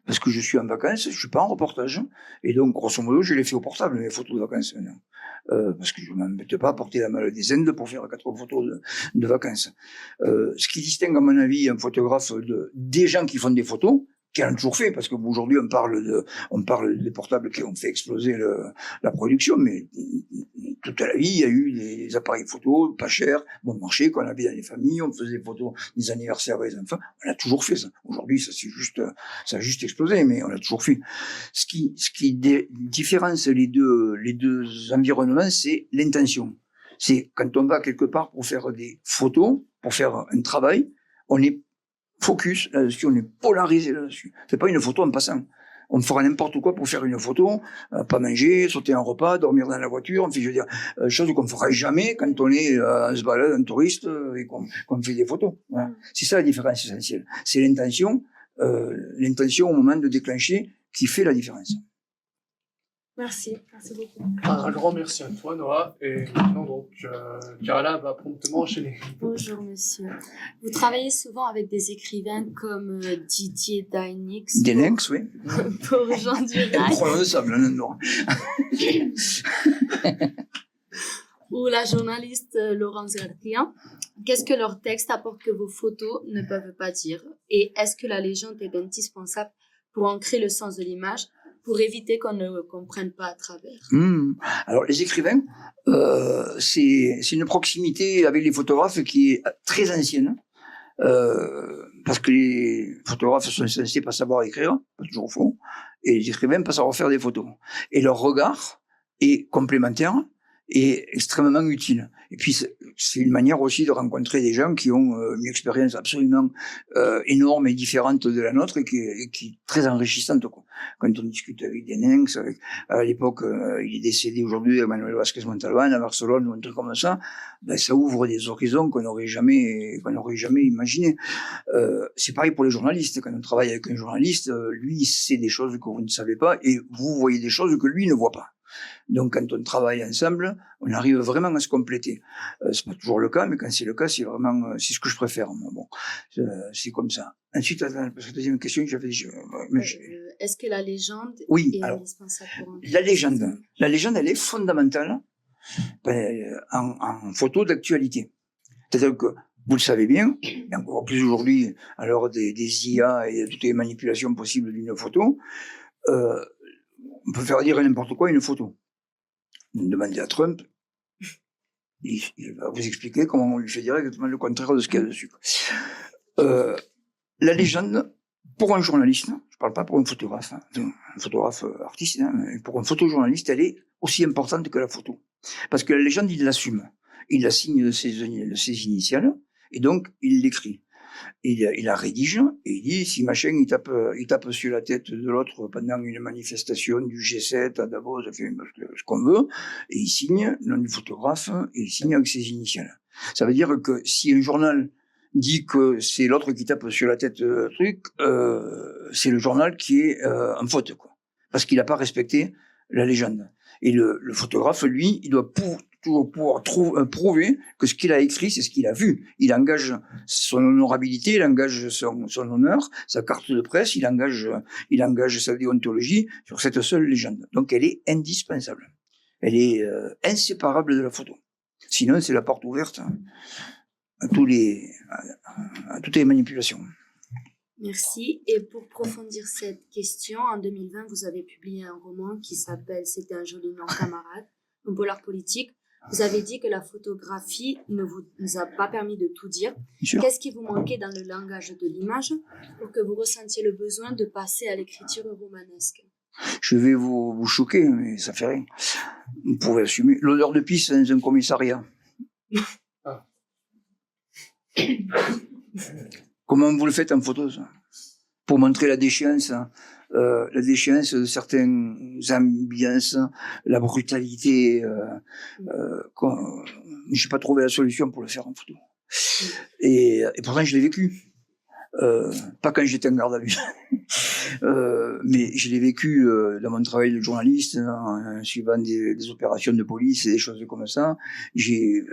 Parce que je suis en vacances, je suis pas en reportage. Et donc, grosso modo, je les fais au portable, mes photos de vacances. Parce que je m'embête pas à porter la malle des Indes pour faire 4 photos de vacances. Ce qui distingue, à mon avis, un photographe des gens qui font des photos, qui en ont toujours fait, parce qu'aujourd'hui, on parle des portables qui ont fait exploser la production, mais toute la vie, il y a eu des appareils photo pas chers, bon marché, qu'on avait dans les familles, on faisait des photos des anniversaires des enfants, on a toujours fait ça. Aujourd'hui, ça a juste explosé, mais on a toujours fait. Ce qui différencie les deux environnements, c'est l'intention. C'est quand on va quelque part pour faire des photos, pour faire un travail, on est focus là-dessus, on est polarisé là-dessus. C'est pas une photo en passant. On fera n'importe quoi pour faire une photo, pas manger, sauter un repas, dormir dans la voiture, enfin, je veux dire, chose qu'on fera jamais quand on est on se balade en touriste et qu'on fait des photos. Voilà. C'est ça la différence essentielle. C'est l'intention au moment de déclencher qui fait la différence. Merci beaucoup. Un grand merci à toi, Noah. Et maintenant, donc, Carla va promptement enchaîner. Bonjour monsieur. Vous travaillez souvent avec des écrivains comme Didier Dainix Denenx, oui. pour Jean Durac Imprononçable, hein, non. ou la journaliste Laurence Garcia. Qu'est-ce que leurs textes apportent que vos photos ne peuvent pas dire? Et est-ce que la légende est indispensable pour ancrer le sens de l'image, pour éviter qu'on ne comprenne pas à travers? Alors, les écrivains, c'est une proximité avec les photographes qui est très ancienne. Parce que les photographes sont censés pas savoir écrire, pas toujours faux, et les écrivains pas savoir faire des photos. Et leur regard est complémentaire et extrêmement utile. Et puis, c'est une manière aussi de rencontrer des gens qui ont une expérience absolument énorme et différente de la nôtre et qui est très enrichissante, quoi. Quand on discute avec des Nenx, à l'époque, il est décédé aujourd'hui, Manuel Vázquez Montalbán, à Barcelone, ou un truc comme ça, ben, ça ouvre des horizons qu'on n'aurait jamais imaginé. C'est pareil pour les journalistes. Quand on travaille avec un journaliste, lui, il sait des choses que vous ne savez pas et vous voyez des choses que lui ne voit pas. Donc, quand on travaille ensemble, on arrive vraiment à se compléter. C'est pas toujours le cas, mais quand c'est le cas, c'est vraiment, c'est ce que je préfère. Moi. Bon, c'est comme ça. Ensuite, la deuxième question, Est-ce que la légende oui, est alors, indispensable pour un... la légende, elle est fondamentale en photo d'actualité. C'est-à-dire que, vous le savez bien, et encore plus aujourd'hui, à l'heure des IA et de toutes les manipulations possibles d'une photo, on peut faire dire n'importe quoi une photo. Demandez à Trump, il va vous expliquer comment on lui fait dire exactement le contraire de ce qu'il y a dessus. La légende, pour un journaliste, je parle pas pour un photographe, un photographe artiste, mais pour un photojournaliste, elle est aussi importante que la photo. Parce que la légende, il l'assume. Il la signe de ses initiales, et donc il l'écrit. Il la rédige et il dit si machin il tape sur la tête de l'autre pendant une manifestation du G7 à Davos, ce qu'on veut, et il signe le nom du photographe et il signe avec ses initiales. Ça veut dire que si un journal dit que c'est l'autre qui tape sur la tête de truc, c'est le journal qui est en faute, quoi, parce qu'il n'a pas respecté la légende. Et le photographe, lui, il doit toujours pouvoir prouver que ce qu'il a écrit, c'est ce qu'il a vu. Il engage son honorabilité, il engage son honneur, sa carte de presse, il engage sa déontologie sur cette seule légende. Donc elle est indispensable. Elle est inséparable de la photo. Sinon, c'est la porte ouverte à toutes les manipulations. Merci. Et pour approfondir cette question, en 2020, vous avez publié un roman qui s'appelle « C'était un joli nom, camarade », un polar politique. Vous avez dit que la photographie ne vous a pas permis de tout dire. Qu'est-ce qui vous manquait dans le langage de l'image pour que vous ressentiez le besoin de passer à l'écriture romanesque? Je vais vous choquer, mais ça fait rien. Vous pouvez assumer. L'odeur de pisse dans un commissariat. Comment vous le faites en photo, ça? Pour montrer la déchéance de certaines ambiances, la brutalité. J'ai pas trouvé la solution pour le faire en photo. Et pourtant, je l'ai vécu. Pas quand j'étais en garde à vue, mais je l'ai vécu dans mon travail de journaliste, en suivant des opérations de police et des choses comme ça. J'ai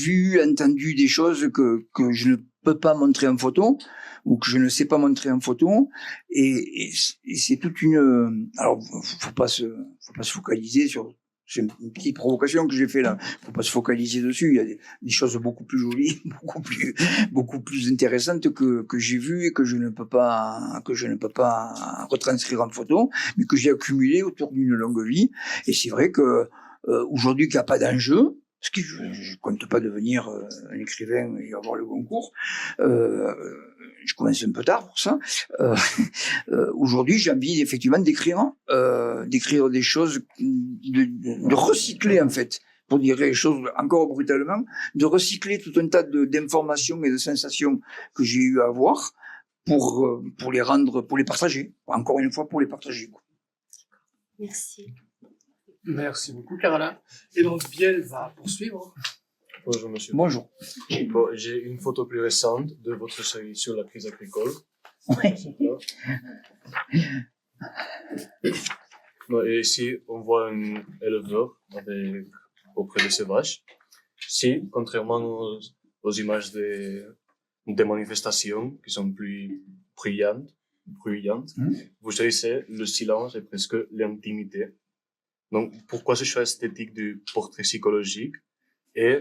vu, entendu des choses que je ne peux pas montrer en photo, ou que je ne sais pas montrer en photo, et c'est toute une... Alors, faut pas se focaliser sur... C'est une petite provocation que j'ai fait là. Faut pas se focaliser dessus. Il y a des choses beaucoup plus jolies, beaucoup plus intéressantes que j'ai vues et que je ne peux pas retranscrire en photo, mais que j'ai accumulées autour d'une longue vie. Et c'est vrai que aujourd'hui, qu'il n'y a pas d'enjeu, parce que je compte pas devenir un écrivain et avoir le concours. Je commence un peu tard pour ça. Aujourd'hui, j'ai envie effectivement d'écrire des choses, de recycler en fait, pour dire les choses encore brutalement, de recycler tout un tas d'informations et de sensations que j'ai eu à avoir pour les partager. Encore une fois, pour les partager. Merci. Merci beaucoup, Carla. Et donc, Biel va poursuivre. Bonjour, monsieur. Bonjour. Bon, j'ai une photo plus récente de votre série sur la crise agricole. Ouais. Non, et si on voit un éleveur auprès de ses vaches, si, contrairement aux images des manifestations qui sont plus bruyantes, vous choisissez le silence et presque l'intimité. Donc, pourquoi ce choix esthétique du portrait psychologique? Et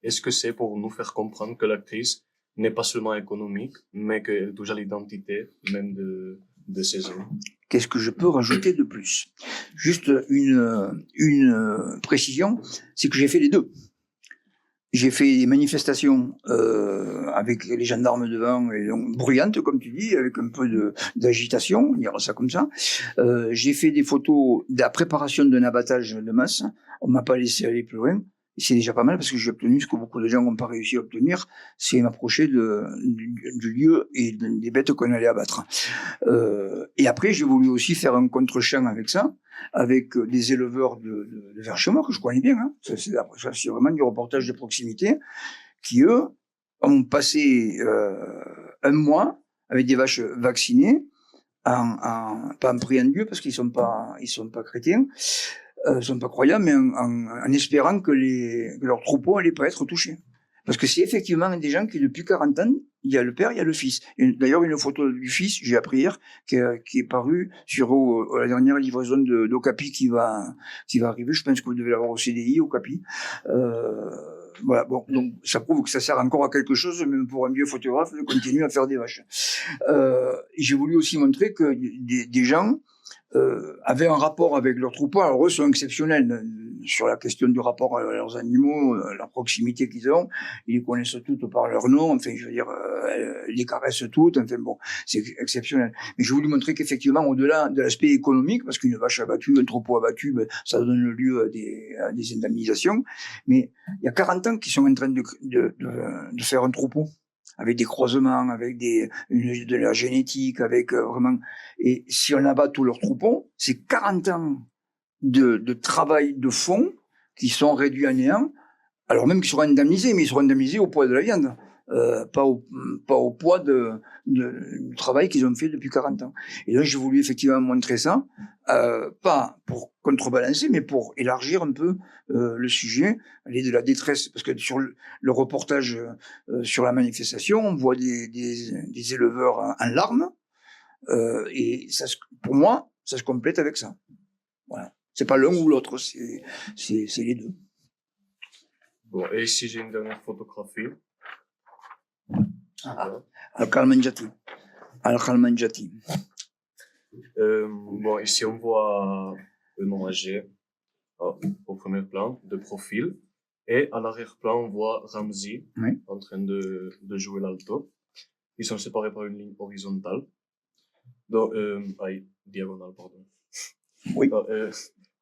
est-ce que c'est pour nous faire comprendre que l'actrice n'est pas seulement économique, mais qu'elle touche à l'identité même de ses hommes? Qu'est-ce que je peux rajouter de plus? Juste une précision, c'est que j'ai fait les deux. J'ai fait des manifestations avec les gendarmes devant, et donc bruyantes, comme tu dis, avec un peu d'agitation, on dira ça comme ça. J'ai fait des photos de la préparation d'un abattage de masse. On m'a pas laissé aller plus loin. C'est déjà pas mal parce que j'ai obtenu ce que beaucoup de gens n'ont pas réussi à obtenir, c'est m'approcher du lieu et des bêtes qu'on allait abattre. Et après, j'ai voulu aussi faire un contre-champ avec ça, avec des éleveurs de Verchemont que je connais bien. Hein. C'est vraiment du reportage de proximité qui, eux, ont passé un mois avec des vaches vaccinées, pas en priant Dieu parce qu'ils sont pas chrétiens. Sont pas croyants, mais en espérant que leur troupeau allait pas être touché. Parce que c'est effectivement des gens qui, depuis 40 ans, il y a le père, il y a le fils. D'ailleurs, une photo du fils, j'ai appris hier, qui est parue sur la dernière livraison d'Ocapi qui va arriver. Je pense que vous devez l'avoir au CDI, Ocapi. Voilà, bon, donc ça prouve que ça sert encore à quelque chose, même pour un vieux photographe, de continuer à faire des vaches. J'ai voulu aussi montrer que des gens avaient un rapport avec leurs troupeaux. Alors eux sont exceptionnels sur la question du rapport à leurs animaux, la proximité qu'ils ont. Ils les connaissent toutes par leur nom. Enfin, je veux dire, ils les caressent toutes. Enfin bon, c'est exceptionnel. Mais je voulais montrer qu'effectivement, au-delà de l'aspect économique, parce qu'une vache abattue, un troupeau abattu, ben, ça donne lieu à des indemnisations. Mais il y a 40 ans qu'ils sont en train de faire un troupeau, avec des croisements, avec de la génétique, avec vraiment. Et si on abat tous leurs troupeaux, c'est 40 ans de travail de fond qui sont réduits à néant, alors même qu'ils seront indemnisés, mais ils seront indemnisés au poids de la viande, pas au poids du travail qu'ils ont fait depuis 40 ans. Et donc j'ai voulu effectivement montrer ça, pas pour contrebalancer, mais pour élargir un peu le sujet, aller de la détresse, parce que sur le reportage sur la manifestation, on voit des éleveurs en larmes, et ça, pour moi, ça se complète avec ça. Voilà. C'est pas l'un ou l'autre, c'est les deux. Bon, et ici j'ai une dernière photographie. Al-Khalmanjati. Bon, ici on voit un homme âgé au premier plan, de profil. Et à l'arrière-plan, on voit Ramzi en train de jouer l'alto. Ils sont séparés par une ligne horizontale. Donc, diagonale, pardon. Oui. Donc,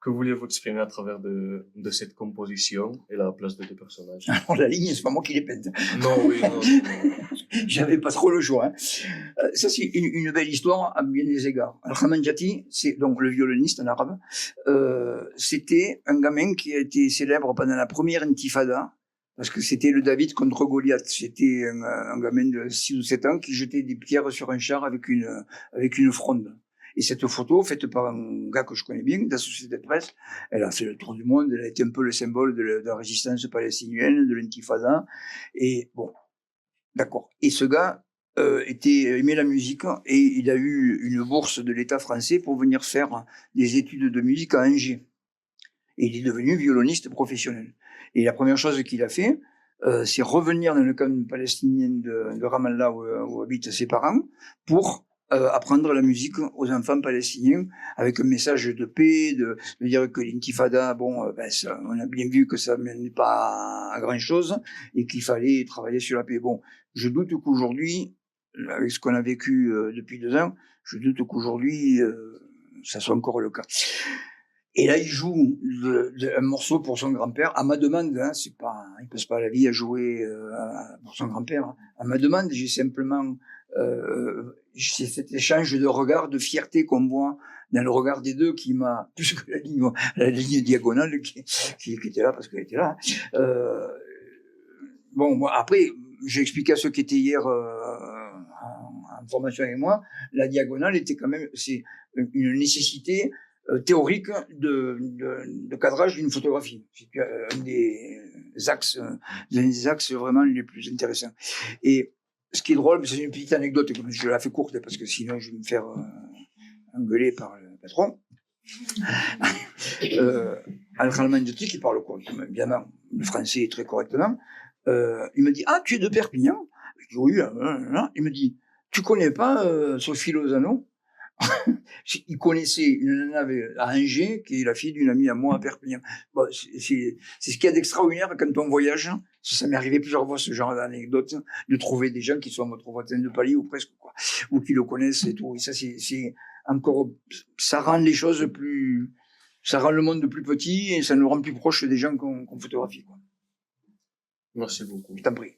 que vouliez-vous exprimer à travers de cette composition et la place de deux personnages? Alors, la ligne, c'est pas moi qui les pète. Non, oui, non. J'avais pas trop le choix. Hein. Ça, c'est une belle histoire à bien des égards. Al-Khalmanjati, c'est donc le violoniste en arabe. C'était un gamin qui a été célèbre pendant la première intifada, parce que c'était le David contre Goliath. C'était un gamin de 6 ou 7 ans qui jetait des pierres sur un char avec une fronde. Et cette photo, faite par un gars que je connais bien, de la société de presse, elle a fait le tour du monde, elle a été un peu le symbole de la résistance palestinienne, de l'intifada. Et bon, d'accord. Et ce gars aimait la musique et il a eu une bourse de l'État français pour venir faire des études de musique à Angers. Et il est devenu violoniste professionnel. Et la première chose qu'il a fait, c'est revenir dans le camp palestinien de Ramallah où habitent ses parents pour apprendre la musique aux enfants palestiniens avec un message de paix, de dire que l'intifada, on a bien vu que ça ne menait pas à grand chose et qu'il fallait travailler sur la paix. Bon, je doute qu'aujourd'hui, avec ce qu'on a vécu depuis 2 ans, je doute qu'aujourd'hui, ça soit encore le cas. Et là, il joue un morceau pour son grand-père, à ma demande, hein, il passe pas la vie à jouer pour son grand-père. Hein. À ma demande, j'ai simplement c'est cet échange de regard, de fierté qu'on voit dans le regard des deux qui m'a, plus que la ligne diagonale qui était là parce qu'elle était là. Bon, moi, après, j'ai expliqué à ceux qui étaient hier en formation avec moi, la diagonale était quand même, c'est une nécessité théorique de cadrage d'une photographie. C'est un des axes vraiment les plus intéressants. Et ce qui est drôle, c'est une petite anecdote, je la fais courte parce que sinon je vais me faire engueuler par le patron. Alejandro Manzotti, qui parle évidemment le français très correctement, il me dit « Ah, tu es de Perpignan ?» Je dis « Oui. » Il me dit « Tu connais pas Sophie Lozano ?» Il connaissait une nana à Angers, qui est la fille d'une amie à moi à Perpignan. Bon, c'est ce qu'il y a d'extraordinaire quand on voyage. Ça m'est arrivé plusieurs fois, ce genre d'anecdote, de trouver des gens qui sont à votre voisin de palier ou presque, quoi, ou qui le connaissent et tout. Et ça, c'est encore, ça rend les choses ça rend le monde plus petit et ça nous rend plus proches des gens qu'on photographie, quoi. Merci beaucoup. Je t'en prie.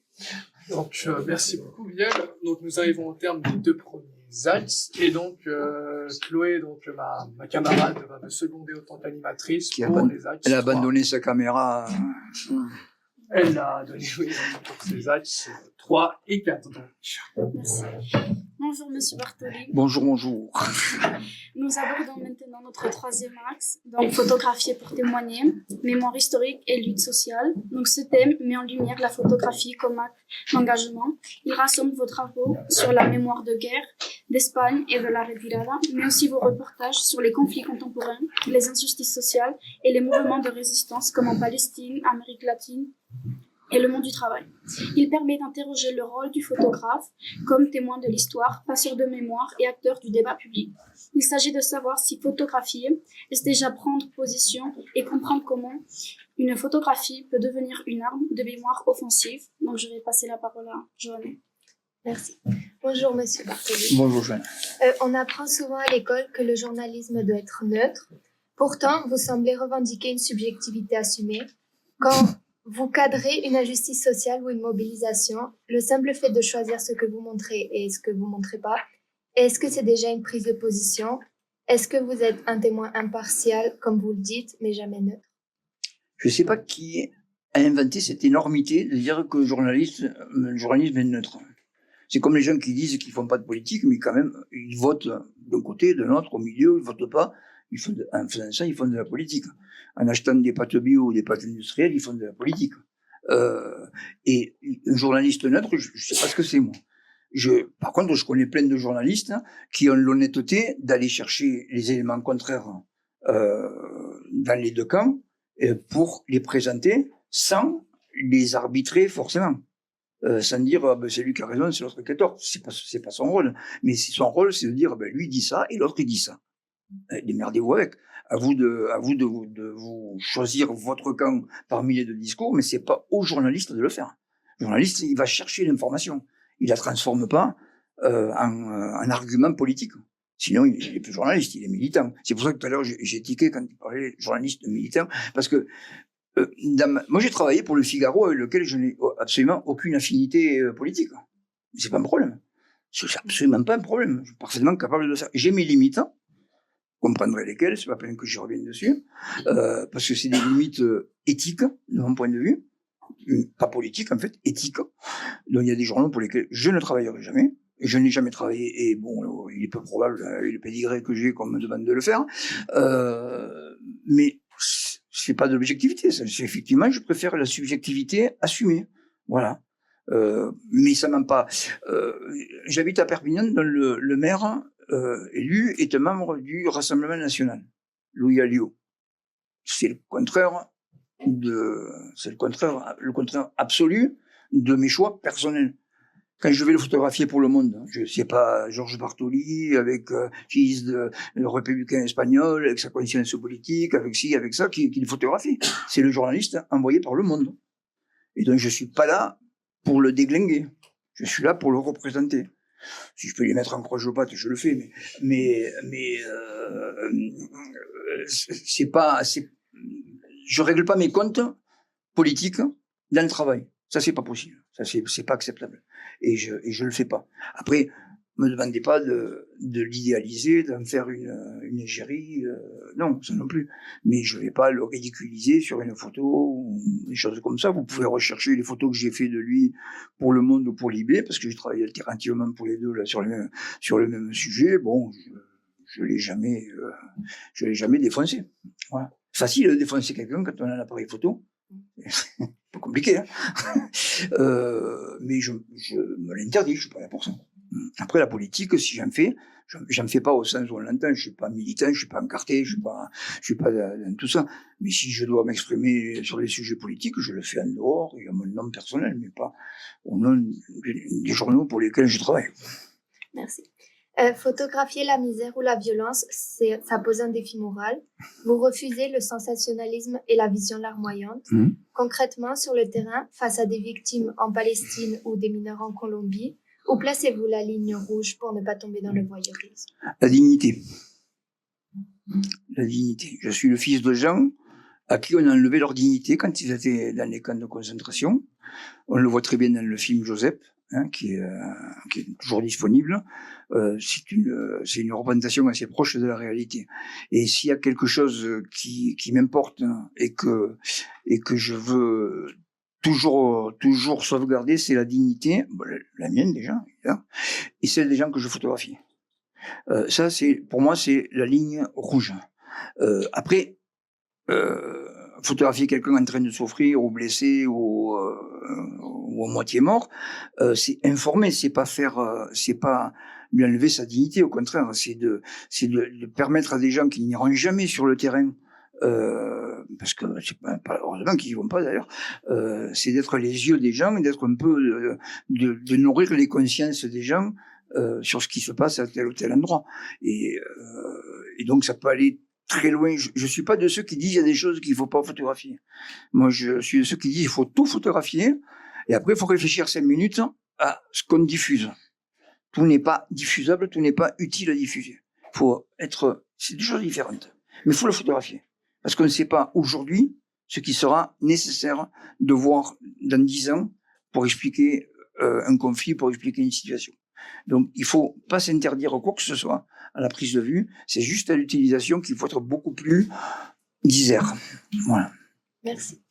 Donc, merci beaucoup, Vielle. Donc, nous arrivons au terme des 2 premiers axes. Et donc, Chloé, donc, ma camarade, va me seconder autant qu'animatrice pour les axes. Elle a 3. abandonné sa caméra. Elle a donné pour ces axes 3 et 4. Donc. Merci. Bonjour, Monsieur Bartoli. Bonjour. Nous abordons maintenant notre 3e axe, donc photographier pour témoigner, mémoire historique et lutte sociale. Donc ce thème met en lumière la photographie comme acte d'engagement. Il rassemble vos travaux sur la mémoire de guerre d'Espagne et de la retirada, mais aussi vos reportages sur les conflits contemporains, les injustices sociales et les mouvements de résistance comme en Palestine, Amérique latine et le monde du travail. Il permet d'interroger le rôle du photographe comme témoin de l'histoire, passeur de mémoire et acteur du débat public. Il s'agit de savoir si photographier est déjà prendre position et comprendre comment une photographie peut devenir une arme de mémoire offensive. Donc je vais passer la parole à Joanne. Merci. Bonjour, Monsieur Bartoli. Bonjour, Joanne. On apprend souvent à l'école que le journalisme doit être neutre. Pourtant, vous semblez revendiquer une subjectivité assumée. Quand vous cadrez une injustice sociale ou une mobilisation, le simple fait de choisir ce que vous montrez et ce que vous montrez pas, est-ce que c'est déjà une prise de position? Est-ce que vous êtes un témoin impartial, comme vous le dites, mais jamais neutre? Je ne sais pas qui a inventé cette énormité de dire que le journalisme est neutre. C'est comme les gens qui disent qu'ils font pas de politique, mais quand même, ils votent d'un côté, de l'autre, au milieu, ils votent pas. En faisant ça, ils font de la politique. En achetant des pâtes bio ou des pâtes industrielles, ils font de la politique. Et un journaliste neutre, je sais pas ce que c'est, moi. Par contre, je connais plein de journalistes qui ont l'honnêteté d'aller chercher les éléments contraires dans les 2 camps pour les présenter sans les arbitrer forcément. Sans dire c'est lui qui a raison, c'est l'autre qui a tort. C'est pas son rôle. Mais son rôle, c'est de dire lui dit ça et l'autre il dit ça. Démerdez-vous avec. À vous de vous choisir votre camp parmi les 2 discours, mais c'est pas au journaliste de le faire. Le journaliste, il va chercher l'information. Il la transforme pas en argument politique. Sinon, il est plus journaliste, il est militant. C'est pour ça que tout à l'heure, j'ai tiqué quand il parlait journaliste militant, parce que moi, j'ai travaillé pour le Figaro, avec lequel je n'ai absolument aucune affinité politique. C'est pas un problème. C'est absolument pas un problème. Je suis parfaitement capable de ça. J'ai mes limites. Vous comprendrez lesquelles, c'est pas peine que j'y revienne dessus, parce que c'est des limites éthiques, de mon point de vue, pas politique en fait, éthique. Donc il y a des journaux pour lesquels je ne travaillerai jamais, et je n'ai jamais travaillé, et bon, il est peu probable, le pédigré que j'ai qu'on me demande de le faire, mais c'est pas de l'objectivité, c'est effectivement, je préfère la subjectivité assumée, voilà. Mais ça m'en pas. J'habite à Perpignan, dans le maire élu est un membre du Rassemblement national, Louis Alliot. C'est le contraire absolu de mes choix personnels. Quand je vais le photographier pour Le Monde, je sais pas Georges Bartoli avec fils de républicain espagnol, avec sa conscience politique, avec ci, avec ça, qui le photographie. C'est le journaliste envoyé par Le Monde. Et donc je suis pas là pour le déglinguer. Je suis là pour le représenter. Si je peux les mettre en croche-patte, je le fais, mais je règle pas mes comptes politiques dans le travail. Ça, c'est pas possible. Ça, c'est pas acceptable. Et je le fais pas. Après, me demandez pas de l'idéaliser, d'en faire une égérie, non, ça non plus. Mais je vais pas le ridiculiser sur une photo ou des choses comme ça. Vous pouvez rechercher les photos que j'ai fait de lui pour Le Monde ou pour Libé, parce que j'ai travaillé alternativement pour les 2 là sur le même sujet. Bon, je l'ai jamais défoncé. Voilà. Facile de défoncer quelqu'un quand on a un appareil photo. Pas compliqué, hein. Mais je me l'interdis, je suis pas là pour ça. Après, la politique, si j'en fais pas au sens où on l'entend, je suis pas militant, je suis pas encarté, je suis pas dans tout ça. Mais si je dois m'exprimer sur les sujets politiques, je le fais en dehors et à mon nom personnel, mais pas au nom des journaux pour lesquels je travaille. Merci. Photographier la misère ou la violence, ça pose un défi moral. Vous refusez le sensationnalisme et la vision larmoyante. Concrètement, sur le terrain, face à des victimes en Palestine ou des mineurs en Colombie, où placez-vous la ligne rouge pour ne pas tomber dans le voyeurisme? La dignité. La dignité. Je suis le fils de gens à qui on a enlevé leur dignité quand ils étaient dans les camps de concentration. On le voit très bien dans le film Joseph, hein, qui est toujours disponible. C'est une représentation assez proche de la réalité. Et s'il y a quelque chose qui m'importe, hein, et que je veux toujours sauvegarder, c'est la dignité, la mienne déjà, hein, et celle des gens que je photographie. Ça, pour moi, c'est la ligne rouge. Après, photographier quelqu'un en train de souffrir ou blessé ou à moitié mort, c'est informer, c'est pas lui enlever sa dignité, au contraire, c'est de permettre à des gens qui n'iront jamais sur le terrain, parce que c'est pas heureusement qu'ils y vont pas d'ailleurs, c'est d'être les yeux des gens, d'être un peu de nourrir les consciences des gens sur ce qui se passe à tel ou tel endroit, et donc ça peut aller très loin. Je suis pas de ceux qui disent il y a des choses qu'il faut pas photographier. Moi, je suis de ceux qui disent il faut tout photographier, et après il faut réfléchir 5 minutes à ce qu'on diffuse. Tout n'est pas diffusable, tout n'est pas utile à diffuser. C'est des choses différentes. Mais il faut le photographier. Parce qu'on ne sait pas aujourd'hui ce qui sera nécessaire de voir dans 10 ans pour expliquer un conflit, pour expliquer une situation. Donc, il faut pas s'interdire quoi que ce soit à la prise de vue. C'est juste à l'utilisation qu'il faut être beaucoup plus disert. Voilà. Merci.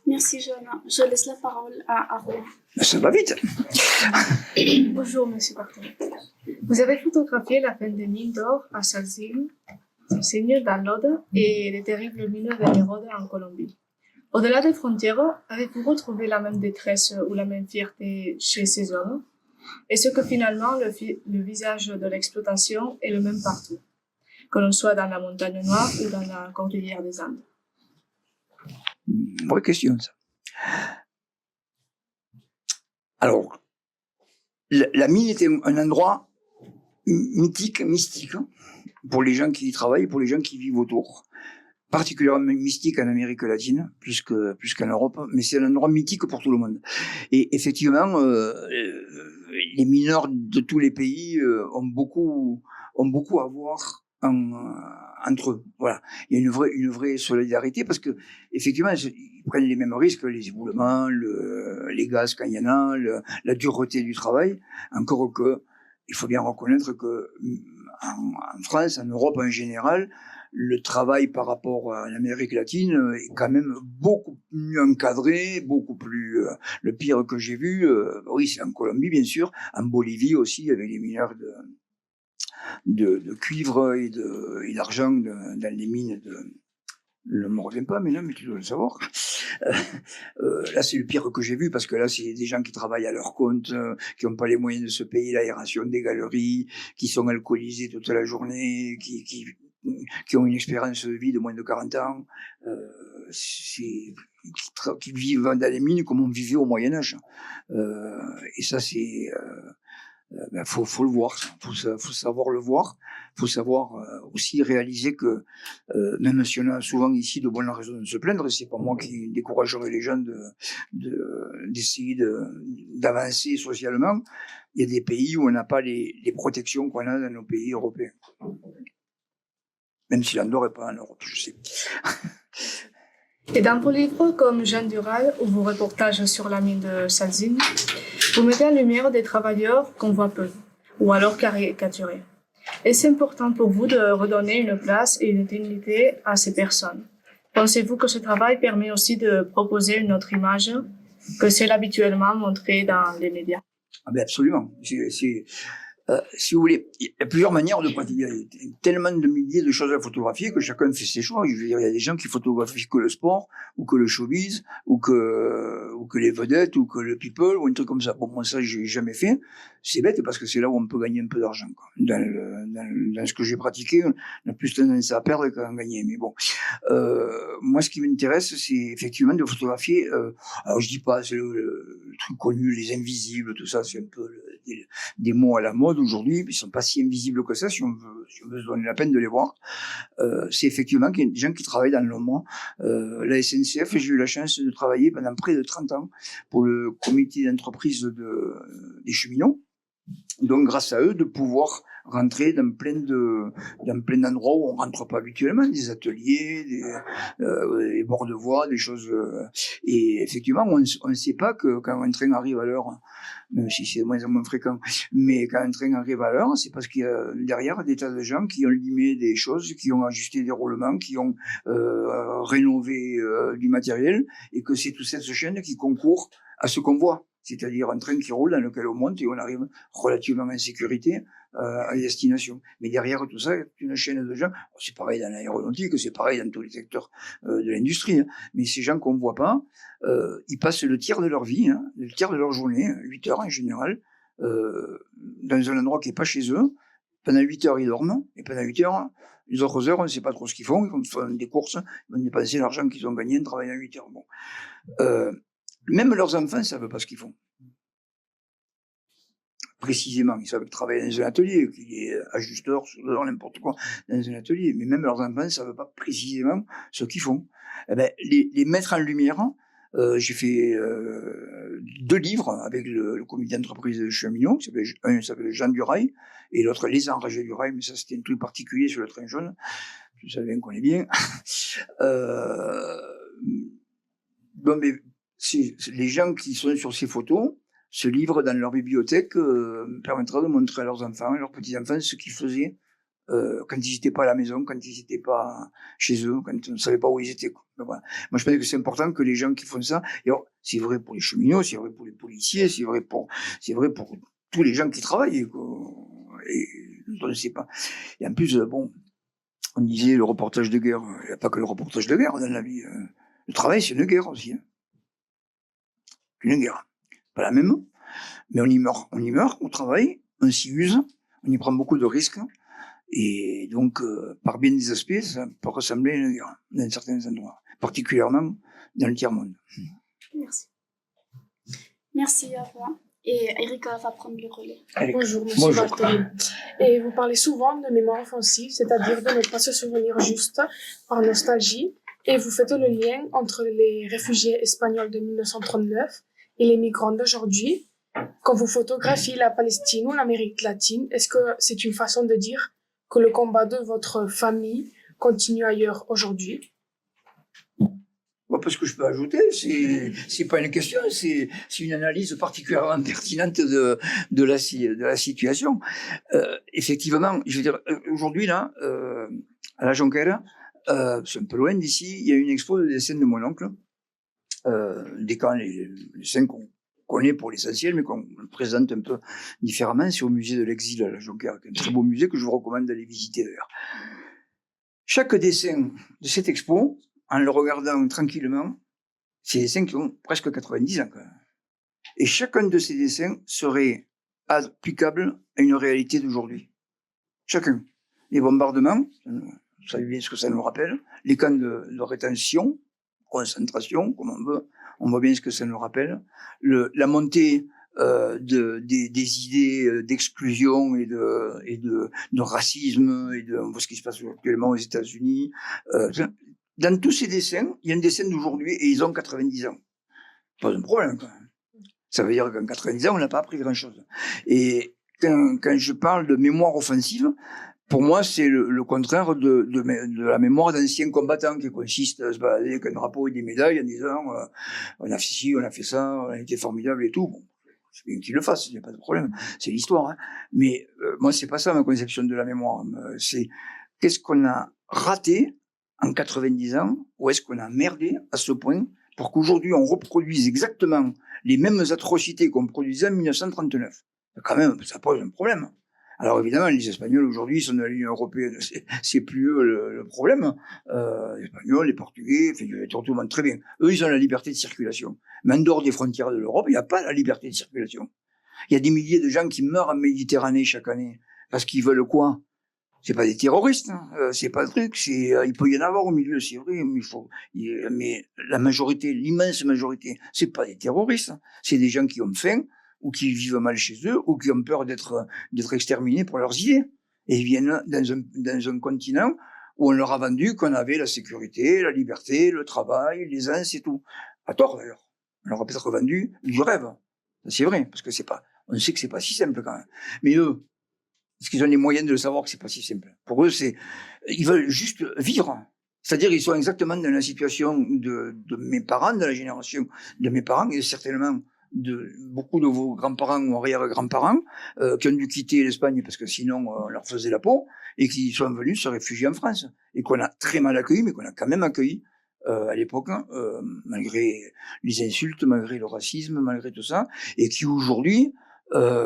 Merci, Johanna. Je laisse la parole à Arnaud. Ça va vite. Bonjour, Monsieur Bartoli. Vous avez photographié la fin des mines d'or à Salsigne, dans l'Aude, et les terribles mines de l'Hérode en Colombie. Au-delà des frontières, avez-vous retrouvé la même détresse ou la même fierté chez ces hommes? Est-ce que finalement le visage de l'exploitation est le même partout, que l'on soit dans la montagne noire ou dans la cordillère des Andes? Vraie question, ça. Alors, la mine était un endroit mythique, mystique, hein, pour les gens qui y travaillent, pour les gens qui vivent autour. Particulièrement mystique en Amérique latine, plus qu'en Europe, mais c'est un endroit mythique pour tout le monde. Et effectivement, les mineurs de tous les pays ont beaucoup à voir entre eux. Voilà. Il y a une vraie solidarité parce que, effectivement, ils prennent les mêmes risques, les éboulements, les gaz quand il y en a, la dureté du travail. Encore que, il faut bien reconnaître que, en France, en Europe en général, le travail par rapport à l'Amérique latine est quand même beaucoup mieux encadré, beaucoup plus... le pire que j'ai vu, oui, c'est en Colombie, bien sûr, en Bolivie aussi, avec les mineurs de cuivre et d'argent dans les mines je ne me reviens pas, mais là, mais tu dois le savoir. Là, c'est le pire que j'ai vu, parce que là, c'est des gens qui travaillent à leur compte, qui n'ont pas les moyens de se payer l'aération des galeries, qui sont alcoolisés toute la journée, qui ont une expérience de vie de moins de 40 ans, qui vivent dans les mines comme on vivait au Moyen-Âge. Et ça, c'est... faut le voir, faut savoir le voir, faut savoir aussi réaliser que même si on a souvent ici de bonnes raisons de se plaindre, et c'est pas moi qui découragerai les gens d'essayer d'avancer socialement, il y a des pays où on n'a pas les protections qu'on a dans nos pays européens. Même si l'Andorre n'est pas en Europe, je sais. Et dans vos livres comme Jeanne Dural ou vos reportages sur la mine de Salsigne, vous mettez en lumière des travailleurs qu'on voit peu, ou alors caricaturés. Est-ce important pour vous de redonner une place et une dignité à ces personnes? Pensez-vous que ce travail permet aussi de proposer une autre image que celle habituellement montrée dans les médias? Ah ben absolument. Si vous voulez, il y a plusieurs manières de pratiquer. Il y a tellement de milliers de choses à photographier que chacun fait ses choix. Je veux dire, il y a des gens qui photographient que le sport, ou que le showbiz, ou que les vedettes, ou que le people, ou un truc comme ça. Bon, moi, ça, j'ai jamais fait. C'est bête parce que c'est là où on peut gagner un peu d'argent, quoi. Dans ce que j'ai pratiqué, on a plus tendance à perdre qu'à en gagner. Mais bon. Moi, ce qui m'intéresse, c'est effectivement de photographier, alors je dis pas, c'est le truc connu, les invisibles, tout ça, c'est un peu des mots à la mode aujourd'hui, ils sont pas si invisibles que ça, si on veut se donner la peine de les voir. C'est effectivement qu'il y a des gens qui travaillent dans l'ombre. La SNCF, j'ai eu la chance de travailler pendant près de 30 ans pour le comité d'entreprise des cheminots. Donc, grâce à eux, de pouvoir rentrer dans plein d'endroits où on rentre pas habituellement, des ateliers, des bords de voie, des choses. Et effectivement, on ne sait pas que quand un train arrive à l'heure, même si c'est de moins en moins fréquent, mais quand un train arrive à l'heure, c'est parce qu'il y a derrière des tas de gens qui ont limé des choses, qui ont ajusté des roulements, qui ont rénové du matériel, et que c'est toute cette chaîne qui concourt à ce qu'on voit. C'est-à-dire un train qui roule dans lequel on monte et on arrive relativement en sécurité à destination. Mais derrière tout ça, il y a une chaîne de gens. C'est pareil dans l'aéronautique, c'est pareil dans tous les secteurs de l'industrie. Hein. Mais ces gens qu'on ne voit pas, ils passent le tiers de leur vie, hein, le tiers de leur journée, 8 heures en général, dans un endroit qui n'est pas chez eux. Pendant 8 heures, ils dorment, et pendant 8 heures, les autres heures, on ne sait pas trop ce qu'ils font. Ils font des courses, ils vont dépenser l'argent qu'ils ont gagné en travaillant 8 heures. Bon. Même leurs enfants ne savent pas ce qu'ils font. Précisément, ils savent travailler dans un atelier, qu'il y ait ajusteur, soudeur, n'importe quoi, dans un atelier. Mais même leurs enfants ne savent pas précisément ce qu'ils font. Eh ben, les mettre en lumière, j'ai fait 2 livres avec le comité d'entreprise de cheminots. Un s'appelle Jean du Rail, et l'autre Les Enragés du Rail, mais ça c'était un truc particulier sur le train jaune. Vous savez, on connaît bien. Bon, mais les gens qui sont sur ces photos, ce livre dans leur bibliothèque permettra de montrer à leurs enfants, à leurs petits-enfants, ce qu'ils faisaient quand ils n'étaient pas à la maison, quand ils n'étaient pas chez eux, quand on ne savait pas où ils étaient. Ben voilà. Moi, je pense que c'est important que les gens qui font ça, et alors, c'est vrai pour les cheminots, c'est vrai pour les policiers, c'est vrai pour tous les gens qui travaillent, quoi. Et on ne sait pas. Et en plus, bon, on disait le reportage de guerre, il n'y a pas que le reportage de guerre dans la vie. Le travail, c'est une guerre aussi. Hein. Une guerre. Pas la même, mais on y meurt au travail, on s'y use, on y prend beaucoup de risques, et donc, par bien des aspects, ça peut ressembler à une guerre, dans certains endroits, particulièrement dans le tiers-monde. Merci. Merci à vous. Et Erika va prendre le relais. Allez. Bonjour, monsieur Bartoli. Et vous parlez souvent de mémoire offensive, c'est-à-dire de ne pas se souvenir juste par nostalgie, et vous faites le lien entre les réfugiés espagnols de 1939 et les migrants d'aujourd'hui. Quand vous photographiez la Palestine ou l'Amérique latine, est-ce que c'est une façon de dire que le combat de votre famille continue ailleurs aujourd'hui? Bon, parce que je peux ajouter, c'est pas une question, c'est une analyse particulièrement pertinente de la situation. Effectivement, je veux dire, aujourd'hui là, à la Jonquera, c'est un peu loin d'ici, il y a une expo de dessins de mon oncle, des camps, les dessins qu'on connaît pour l'essentiel, mais qu'on présente un peu différemment. C'est au musée de l'exil à la Jonquera, un très beau musée que je vous recommande d'aller visiter d'ailleurs. Chaque dessin de cette expo, en le regardant tranquillement, c'est des dessins qui ont presque 90 ans quand même. Et chacun de ces dessins serait applicable à une réalité d'aujourd'hui. Chacun. Les bombardements, vous savez bien ce que ça nous rappelle, les camps de rétention, concentration, comme on veut, on voit bien ce que ça nous rappelle, la montée des idées d'exclusion et de racisme, et on voit ce qui se passe actuellement aux États-Unis. Dans tous ces dessins, il y a un dessin d'aujourd'hui et ils ont 90 ans. Pas un problème quand même. Ça veut dire qu'en 90 ans, on n'a pas appris grand-chose. Et quand je parle de mémoire offensive, pour moi, c'est le contraire de la mémoire d'anciens combattants qui consiste à se balader avec un drapeau et des médailles en disant on a fait ci, on a fait ça, on a été formidable et tout. Bon, c'est bien qu'ils le fassent, il n'y a pas de problème, c'est l'histoire. Hein. Mais moi, c'est pas ça ma conception de la mémoire. C'est qu'est-ce qu'on a raté en 90 ans, ou est-ce qu'on a merdé à ce point pour qu'aujourd'hui on reproduise exactement les mêmes atrocités qu'on produisait en 1939. Quand même, ça pose un problème. Alors évidemment, les Espagnols aujourd'hui sont dans l'Union européenne, c'est plus eux le problème. Les Espagnols, les Portugais, tout le monde très bien. Eux, ils ont la liberté de circulation. Mais en dehors des frontières de l'Europe, il n'y a pas la liberté de circulation. Il y a des milliers de gens qui meurent en Méditerranée chaque année parce qu'ils veulent quoi? C'est pas des terroristes, hein. C'est pas le truc. Il peut y en avoir au milieu, c'est vrai, mais la majorité, l'immense majorité, c'est pas des terroristes. Hein. C'est des gens qui ont faim ou qui vivent mal chez eux ou qui ont peur d'être exterminés pour leurs idées. Et ils viennent dans un continent où on leur a vendu qu'on avait la sécurité, la liberté, le travail, l'aisance et tout. À tort d'ailleurs. On leur a peut-être vendu du rêve. C'est vrai, parce que on sait que c'est pas si simple quand même. Mais eux, est-ce qu'ils ont les moyens de le savoir que c'est pas si simple? Pour eux, ils veulent juste vivre. C'est-à-dire, ils sont exactement dans la situation de mes parents, de la génération de mes parents, et certainement de beaucoup de vos grands-parents ou arrière-grands-parents, qui ont dû quitter l'Espagne parce que sinon, on leur faisait la peau, et qui sont venus se réfugier en France. Et qu'on a très mal accueilli, mais qu'on a quand même accueilli, à l'époque, malgré les insultes, malgré le racisme, malgré tout ça, et qui aujourd'hui,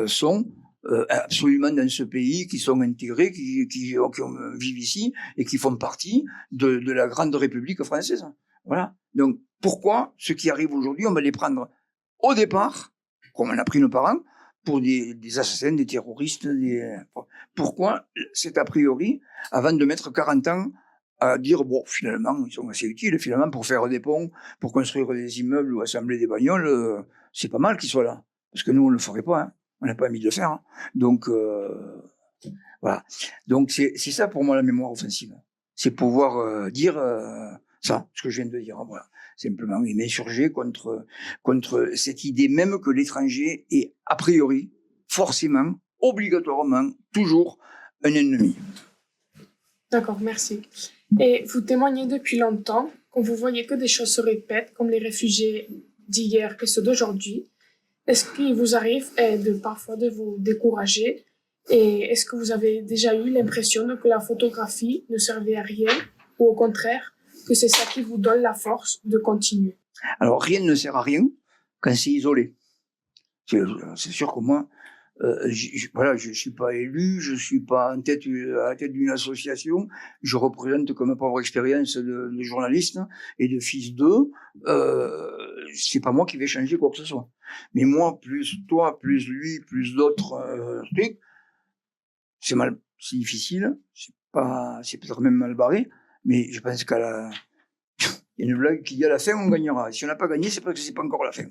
sont absolument dans ce pays, qui sont intégrés, qui vivent ici et qui font partie de la grande République française. Voilà. Donc, pourquoi ceux qui arrivent aujourd'hui, on va les prendre au départ, comme on a pris nos parents, pour des assassins, des terroristes, pourquoi c'est a priori, avant de mettre 40 ans à dire, bon, finalement, ils sont assez utiles, finalement, pour faire des ponts, pour construire des immeubles ou assembler des bagnoles, c'est pas mal qu'ils soient là. Parce que nous, on le ferait pas, hein. On n'a pas envie de le faire. Hein. Donc, voilà. Donc, c'est ça pour moi la mémoire offensive. C'est pouvoir dire ça, ce que je viens de dire. Hein, voilà. Simplement, et m'insurger contre cette idée même que l'étranger est a priori, forcément, obligatoirement, toujours un ennemi. D'accord, merci. Et vous témoignez depuis longtemps, quand vous voyez que des choses se répètent, comme les réfugiés d'hier et ceux d'aujourd'hui. Est-ce qu'il vous arrive parfois de vous décourager? Et est-ce que vous avez déjà eu l'impression que la photographie ne servait à rien, ou au contraire, que c'est ça qui vous donne la force de continuer? Alors, rien ne sert à rien quand c'est isolé. C'est sûr que moi, je suis pas élu, je suis pas à la tête d'une association, je représente comme ma propre expérience de journaliste et de fils d'eux, c'est pas moi qui vais changer quoi que ce soit. Mais moi, plus toi, plus lui, plus d'autres trucs, c'est difficile, c'est peut-être même mal barré, mais je pense il y a une blague qui dit à la fin on gagnera. Si on n'a pas gagné, c'est parce que c'est pas encore la fin.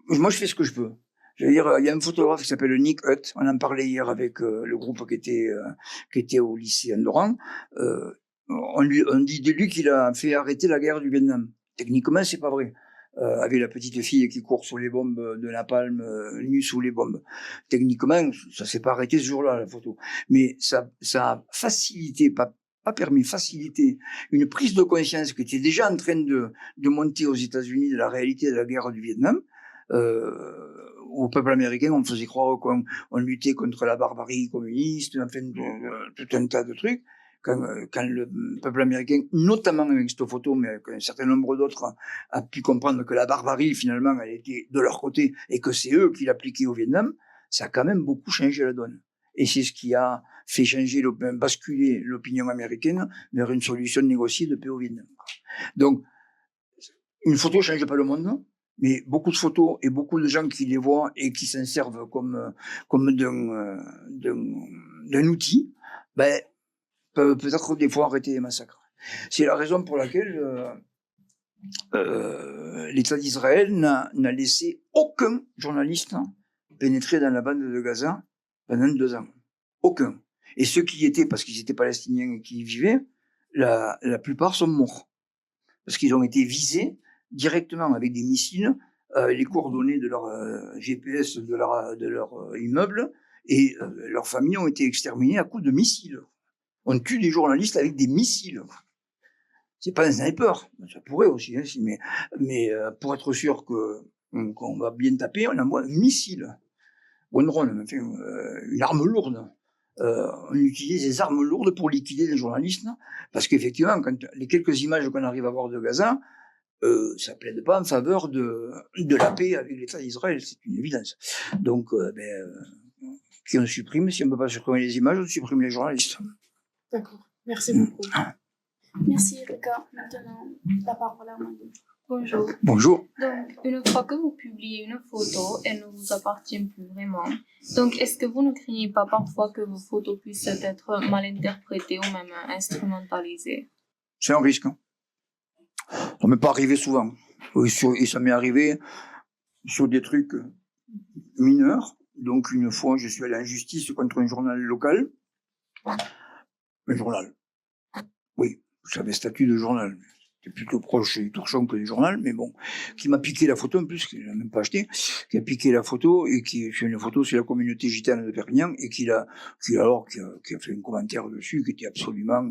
Moi, je fais ce que je peux. Je veux dire, il y a un photographe qui s'appelle Nick Hutt. On en parlait hier avec le groupe qui était au lycée Andoran. On dit de lui qu'il a fait arrêter la guerre du Vietnam. Techniquement, c'est pas vrai. Avec la petite fille qui court sous les bombes de napalm, nue sous les bombes. Techniquement, ça s'est pas arrêté ce jour-là, la photo. Mais ça a facilité, pas permis, facilité une prise de conscience qui était déjà en train de monter aux États-Unis de la réalité de la guerre du Vietnam. Au peuple américain, on faisait croire qu'on luttait contre la barbarie communiste, enfin, tout un tas de trucs. Quand le peuple américain, notamment avec cette photo, mais qu'un certain nombre d'autres, a pu comprendre que la barbarie, finalement, elle était de leur côté et que c'est eux qui l'appliquaient au Vietnam, ça a quand même beaucoup changé la donne. Et c'est ce qui a fait basculer l'opinion américaine vers une solution négociée de paix au Vietnam. Donc, une photo change pas le monde, mais beaucoup de photos et beaucoup de gens qui les voient et qui s'en servent comme d'un outil, peuvent peut-être des fois arrêter les massacres. C'est la raison pour laquelle l'État d'Israël n'a laissé aucun journaliste pénétrer dans la bande de Gaza pendant 2 ans. Aucun. Et ceux qui y étaient, parce qu'ils étaient palestiniens et qui y vivaient, la plupart sont morts. Parce qu'ils ont été visés directement avec des missiles, les coordonnées de leur GPS de leur immeuble, et leurs familles ont été exterminées à coups de missiles. On tue des journalistes avec des missiles. C'est pas un sniper, ça pourrait aussi, hein, mais pour être sûr qu'on va bien taper, on envoie un missile ou un drone, enfin, une arme lourde. On utilise des armes lourdes pour liquider les journalistes, parce qu'effectivement, quand les quelques images qu'on arrive à voir de Gaza, ça plaide pas en faveur de la paix avec l'État d'Israël, c'est une évidence. Donc, qui on supprime, si on ne peut pas supprimer les images, on supprime les journalistes. D'accord, merci beaucoup. Merci Erika. Maintenant, la parole à Marie. Bonjour. Bonjour. Donc, une fois que vous publiez une photo, elle ne vous appartient plus vraiment. Donc, est-ce que vous ne craignez pas parfois que vos photos puissent être mal interprétées ou même instrumentalisées? C'est un risque. Ça m'est pas arrivé souvent. Et ça m'est arrivé sur des trucs mineurs. Donc, une fois, je suis allé en justice contre un journal local. Un journal. Oui, j'avais statut de journal. C'était plutôt proche du torchon que du journal, mais bon, qui m'a piqué la photo en plus, qu'il n'a même pas acheté, qui a piqué la photo et qui fait une photo sur la communauté gitane de Perpignan et qui a fait un commentaire dessus qui était absolument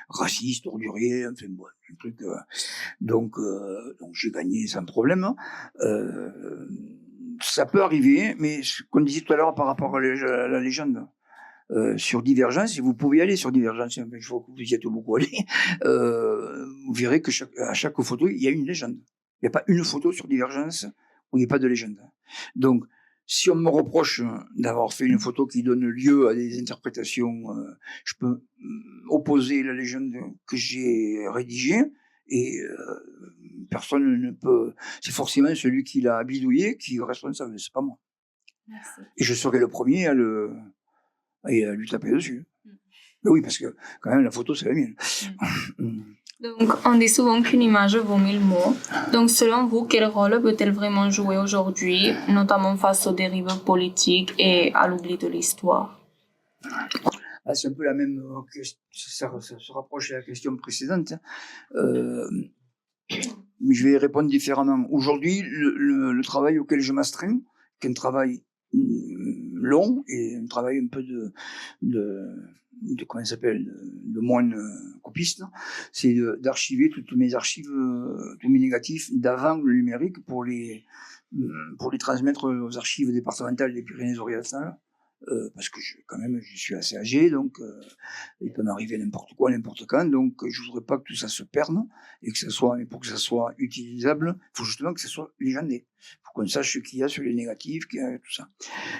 raciste, ordurier, enfin bon, un truc. Donc j'ai gagné sans problème. Ça peut arriver, mais comme disait tout à l'heure par rapport à la légende. Sur Divergence, et vous pouvez aller sur Divergence, je vois que vous y êtes beaucoup allé, vous verrez que à chaque photo, il y a une légende. Il n'y a pas une photo sur Divergence où il n'y a pas de légende. Donc, si on me reproche d'avoir fait une photo qui donne lieu à des interprétations, je peux opposer la légende que j'ai rédigée, et personne ne peut... C'est forcément celui qui l'a bidouillé qui est responsable, c'est pas moi. Merci. Et je serai le premier à lui taper dessus. Mais oui, parce que quand même la photo c'est la mienne. Donc, on dit souvent qu'une image vaut 1000 mots. Donc, selon vous, quel rôle peut-elle vraiment jouer aujourd'hui, notamment face aux dérives politiques et à l'oubli de l'histoire? C'est un peu la même question, ça se rapproche de la question précédente. Mais je vais répondre différemment. Aujourd'hui, le travail auquel je m'astreins, qui est un travail long et un travail un peu de comment ça s'appelle, de moine copiste, c'est d'archiver toutes mes archives, tous mes négatifs d'avant le numérique pour les transmettre aux archives départementales des Pyrénées-Orientales. Parce que quand même je suis assez âgé, donc il peut m'arriver n'importe quoi, n'importe quand, donc je voudrais pas que tout ça se perde et que ça soit, mais pour que ça soit utilisable, il faut justement que ça soit légendé, pour qu'on sache ce qu'il y a sur les négatifs, qu'il y a tout ça.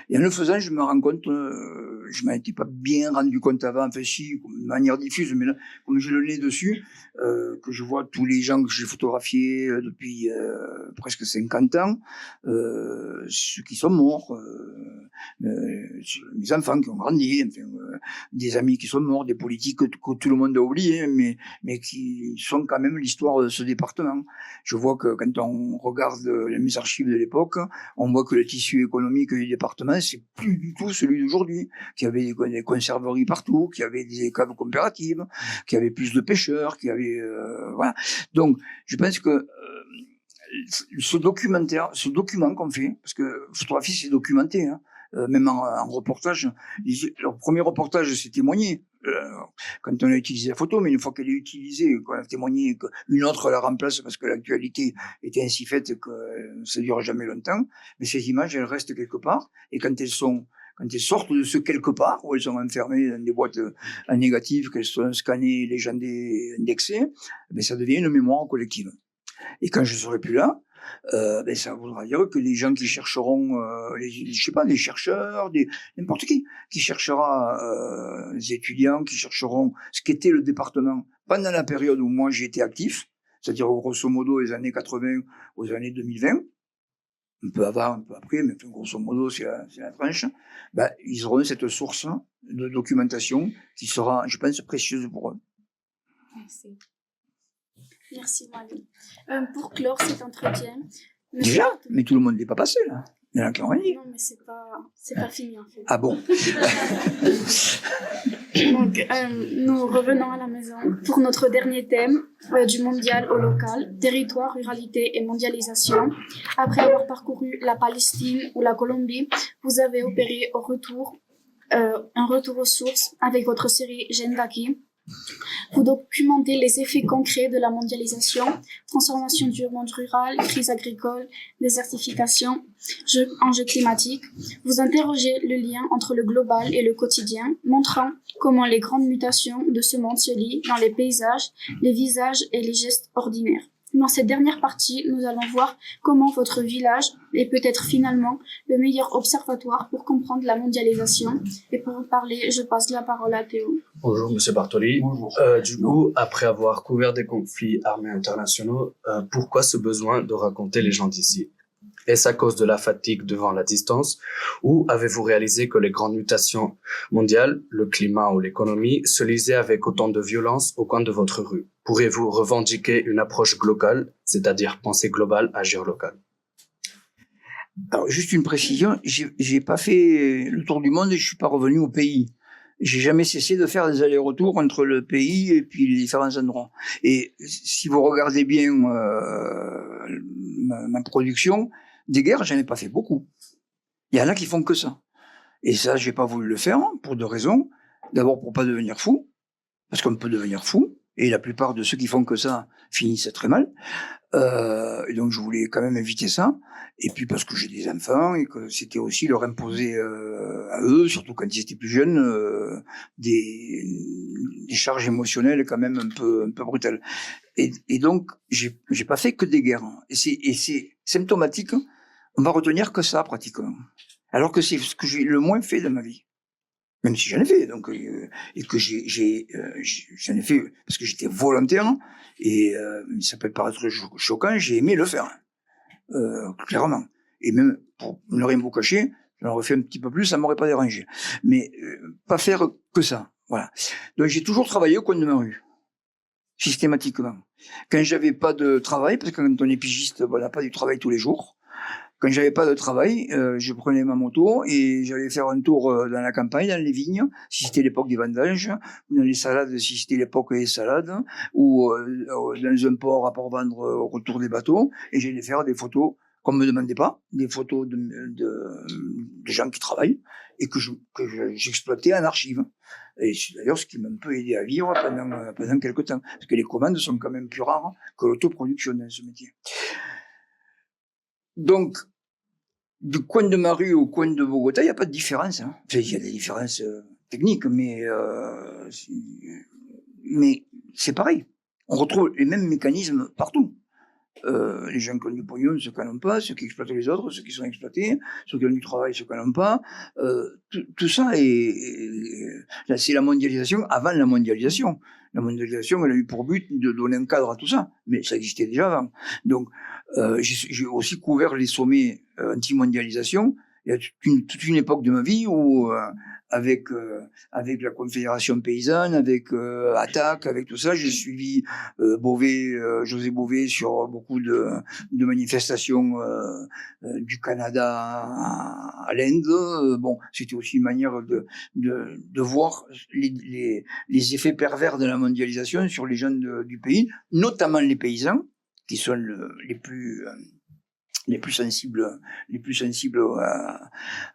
Et en le faisant, je me rends compte, je m'en étais pas bien rendu compte avant, enfin si, de manière diffuse, mais là, comme je le nez dessus, que je vois tous les gens que j'ai photographiés depuis presque 50 ans, ceux qui sont morts, mes enfants qui ont grandi, enfin, des amis qui sont morts, des politiques que tout le monde a oubliés, mais qui sont quand même l'histoire de ce département. Je vois que quand on regarde mes archives de l'époque, on voit que le tissu économique du département, c'est plus du tout celui d'aujourd'hui, qu'il y avait des conserveries partout, qu'il y avait des caves coopératives, qu'il y avait plus de pêcheurs, qu'il y avait... voilà. Donc, je pense que ce document qu'on fait, parce que photographie, c'est documenté, hein, même en reportage. Le premier reportage, c'est témoigné. Quand on a utilisé la photo, mais une fois qu'elle est utilisée, qu'on a témoigné, qu'une autre la remplace parce que l'actualité était ainsi faite que ça ne dure jamais longtemps, mais ces images, elles restent quelque part, et quand elles sortent de ce quelque part, où elles sont enfermées dans des boîtes en négatif, qu'elles sont scannées, légendées, indexées, ben ça devient une mémoire collective. Et quand je ne serai plus là, ben ça voudra dire que les gens qui chercheront, je sais pas, des chercheurs, n'importe qui cherchera, des étudiants qui chercheront ce qu'était le département pendant la période où moi j'ai été actif, c'est-à-dire grosso modo les années 80 aux années 2020, un peu avant, un peu après, mais grosso modo c'est la tranche, ben, ils auront cette source de documentation qui sera, je pense, précieuse pour eux. Merci. Merci Marie. Pour clore cet entretien... Déjà, mais tout le monde n'est pas passé là. Il y en a qui ont rien dit. Non, mais c'est pas fini en fait. Ah bon? Donc, nous revenons à la maison pour notre dernier thème du mondial au local, territoire, ruralité et mondialisation. Après avoir parcouru la Palestine ou la Colombie, vous avez opéré un retour aux sources avec votre série Gendaki. Vous documentez les effets concrets de la mondialisation, transformation du monde rural, crise agricole, désertification, enjeux climatiques. Vous interrogez le lien entre le global et le quotidien, montrant comment les grandes mutations de ce monde se lient dans les paysages, les visages et les gestes ordinaires. Dans cette dernière partie, nous allons voir comment votre village est peut-être finalement le meilleur observatoire pour comprendre la mondialisation. Et pour en parler, je passe la parole à Théo. Bonjour, Monsieur Bartoli. Bonjour. Du coup, après avoir couvert des conflits armés internationaux, pourquoi ce besoin de raconter les gens d'ici? Est-ce à cause de la fatigue devant la distance ou avez-vous réalisé que les grandes mutations mondiales, le climat ou l'économie, se lisaient avec autant de violence au coin de votre rue? Pourriez-vous revendiquer une approche globale, c'est-à-dire penser global, agir local? Alors, juste une précision, j'ai pas fait le tour du monde et je suis pas revenu au pays. J'ai jamais cessé de faire des allers-retours entre le pays et puis les différents endroits. Et si vous regardez bien ma production, des guerres, j'en ai pas fait beaucoup. Il y en a qui font que ça. Et ça, j'ai pas voulu le faire pour deux raisons. D'abord, pour pas devenir fou, parce qu'on peut devenir fou, et la plupart de ceux qui font que ça finissent très mal. Et donc, je voulais quand même éviter ça. Et puis parce que j'ai des enfants et que c'était aussi leur imposer à eux, surtout quand ils étaient plus jeunes, des charges émotionnelles quand même un peu brutales. Et donc, j'ai pas fait que des guerres. Et c'est symptomatique. On va retenir que ça pratiquement. Alors que c'est ce que j'ai le moins fait de ma vie. Même si j'en ai fait, donc et que j'en ai fait parce que j'étais volontaire et ça peut paraître choquant, j'ai aimé le faire clairement. Et même pour ne rien vous cacher, j'en aurais fait un petit peu plus, ça m'aurait pas dérangé. Mais pas faire que ça, voilà. Donc j'ai toujours travaillé au coin de ma rue, systématiquement. Quand j'avais pas de travail, parce que quand on est pigiste, on n'a pas du travail tous les jours. Quand j'avais pas de travail, je prenais ma moto et j'allais faire un tour dans la campagne, dans les vignes, si c'était l'époque des vendanges, ou dans les salades, si c'était l'époque des salades, ou dans un port à Port-Vendre au retour des bateaux, et j'allais faire des photos qu'on me demandait pas, des photos de gens qui travaillent, et que j'exploitais en archive. Et c'est d'ailleurs ce qui m'a un peu aidé à vivre pendant quelques temps, parce que les commandes sont quand même plus rares que l'autoproduction dans ce métier. Donc, du coin de ma rue au coin de Bogota, il n'y a pas de différence. Hein. Enfin, il y a des différences techniques, mais c'est pareil. On retrouve les mêmes mécanismes partout. Les gens qui ont du pognon, ceux qui n'en ont pas, ceux qui exploitent les autres, ceux qui sont exploités, ceux qui ont du travail, ceux qui n'en ont pas. Tout ça, c'est la mondialisation avant la mondialisation. La mondialisation, elle a eu pour but de donner un cadre à tout ça, mais ça existait déjà avant. Donc, j'ai aussi couvert les sommets anti-mondialisation. Il y a toute une époque de ma vie où, avec la Confédération paysanne, avec Attaque, avec tout ça, j'ai suivi José Bové sur beaucoup de manifestations du Canada à l'Inde. Bon, c'était aussi une manière de voir les effets pervers de la mondialisation sur les jeunes du pays, notamment les paysans, qui sont les plus sensibles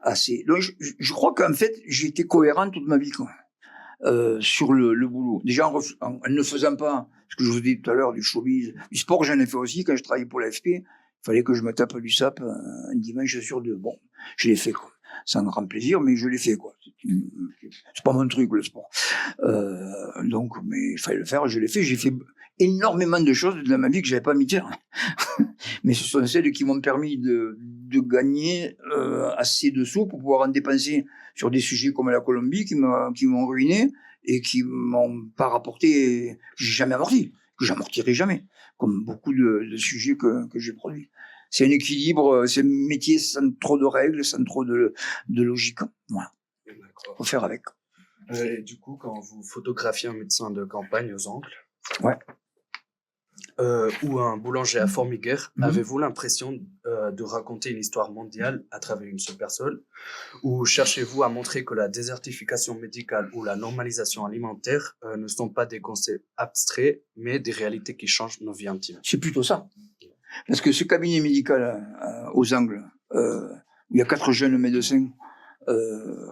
à ces. Donc je crois qu'en fait j'ai été cohérent toute ma vie quoi, sur le boulot. Déjà en ne faisant pas ce que je vous dis tout à l'heure du showbiz, du sport, j'en ai fait aussi quand je travaillais pour l'AFP. Il fallait que je me tape du sap un dimanche sur deux. Bon, je l'ai fait quoi, sans grand plaisir, mais je l'ai fait quoi. C'est pas mon truc le sport. Donc, mais il fallait le faire. Je l'ai fait. J'ai fait énormément de choses dans ma vie que j'avais pas mis de faire. Mais ce sont celles qui m'ont permis de gagner assez de sous pour pouvoir en dépenser sur des sujets comme la Colombie qui m'ont ruiné et qui m'ont pas rapporté, j'ai jamais amorti, que j'amortirai jamais, comme beaucoup de sujets que j'ai produits. C'est un équilibre, c'est un métier sans trop de règles, sans trop de logique. Voilà. Faut faire avec. Et du coup, quand vous photographiez un médecin de campagne aux Ancles, ouais. Ou un boulanger à Formiguère, avez-vous l'impression de raconter une histoire mondiale à travers une seule personne, ou cherchez-vous à montrer que la désertification médicale ou la normalisation alimentaire ne sont pas des concepts abstraits, mais des réalités qui changent nos vies intimes? C'est plutôt ça. Parce que ce cabinet médical aux Angles, où il y a 4 jeunes médecins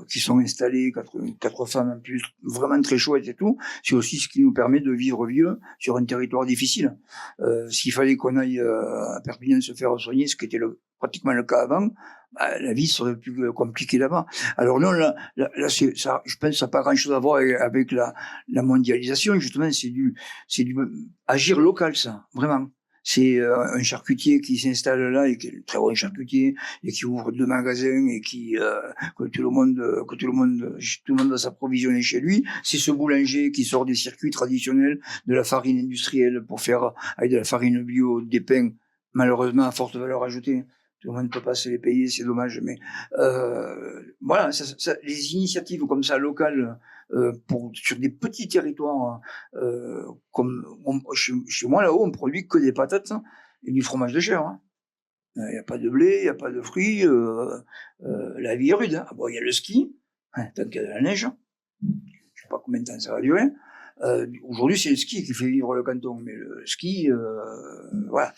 qui sont installés, quatre femmes en plus, vraiment très chouettes et tout, c'est aussi ce qui nous permet de vivre vieux sur un territoire difficile. S'il fallait qu'on aille à Perpignan se faire soigner, ce qui était pratiquement le cas avant, la vie serait plus compliquée là-bas. Alors non, là c'est ça, je pense que ça n'a pas grand-chose à voir avec la mondialisation, justement, c'est du agir local, ça, vraiment. C'est un charcutier qui s'installe là et qui est un très bon charcutier et qui ouvre 2 magasins et que tout le monde va s'approvisionner chez lui. C'est ce boulanger qui sort des circuits traditionnels, de la farine industrielle pour faire avec de la farine bio, des pains malheureusement à forte valeur ajoutée. Tout le monde ne peut pas se les payer, c'est dommage. Mais voilà, les initiatives comme ça locales sur des petits territoires, chez moi là-haut, on produit que des patates et du fromage de chèvre. Hein. Il n'y a pas de blé, il n'y a pas de fruits. La vie est rude. Hein. Bon, il y a le ski, tant qu'il y a de la neige. Je ne sais pas combien de temps ça va durer. Aujourd'hui, c'est le ski qui fait vivre le canton, mais le ski, voilà.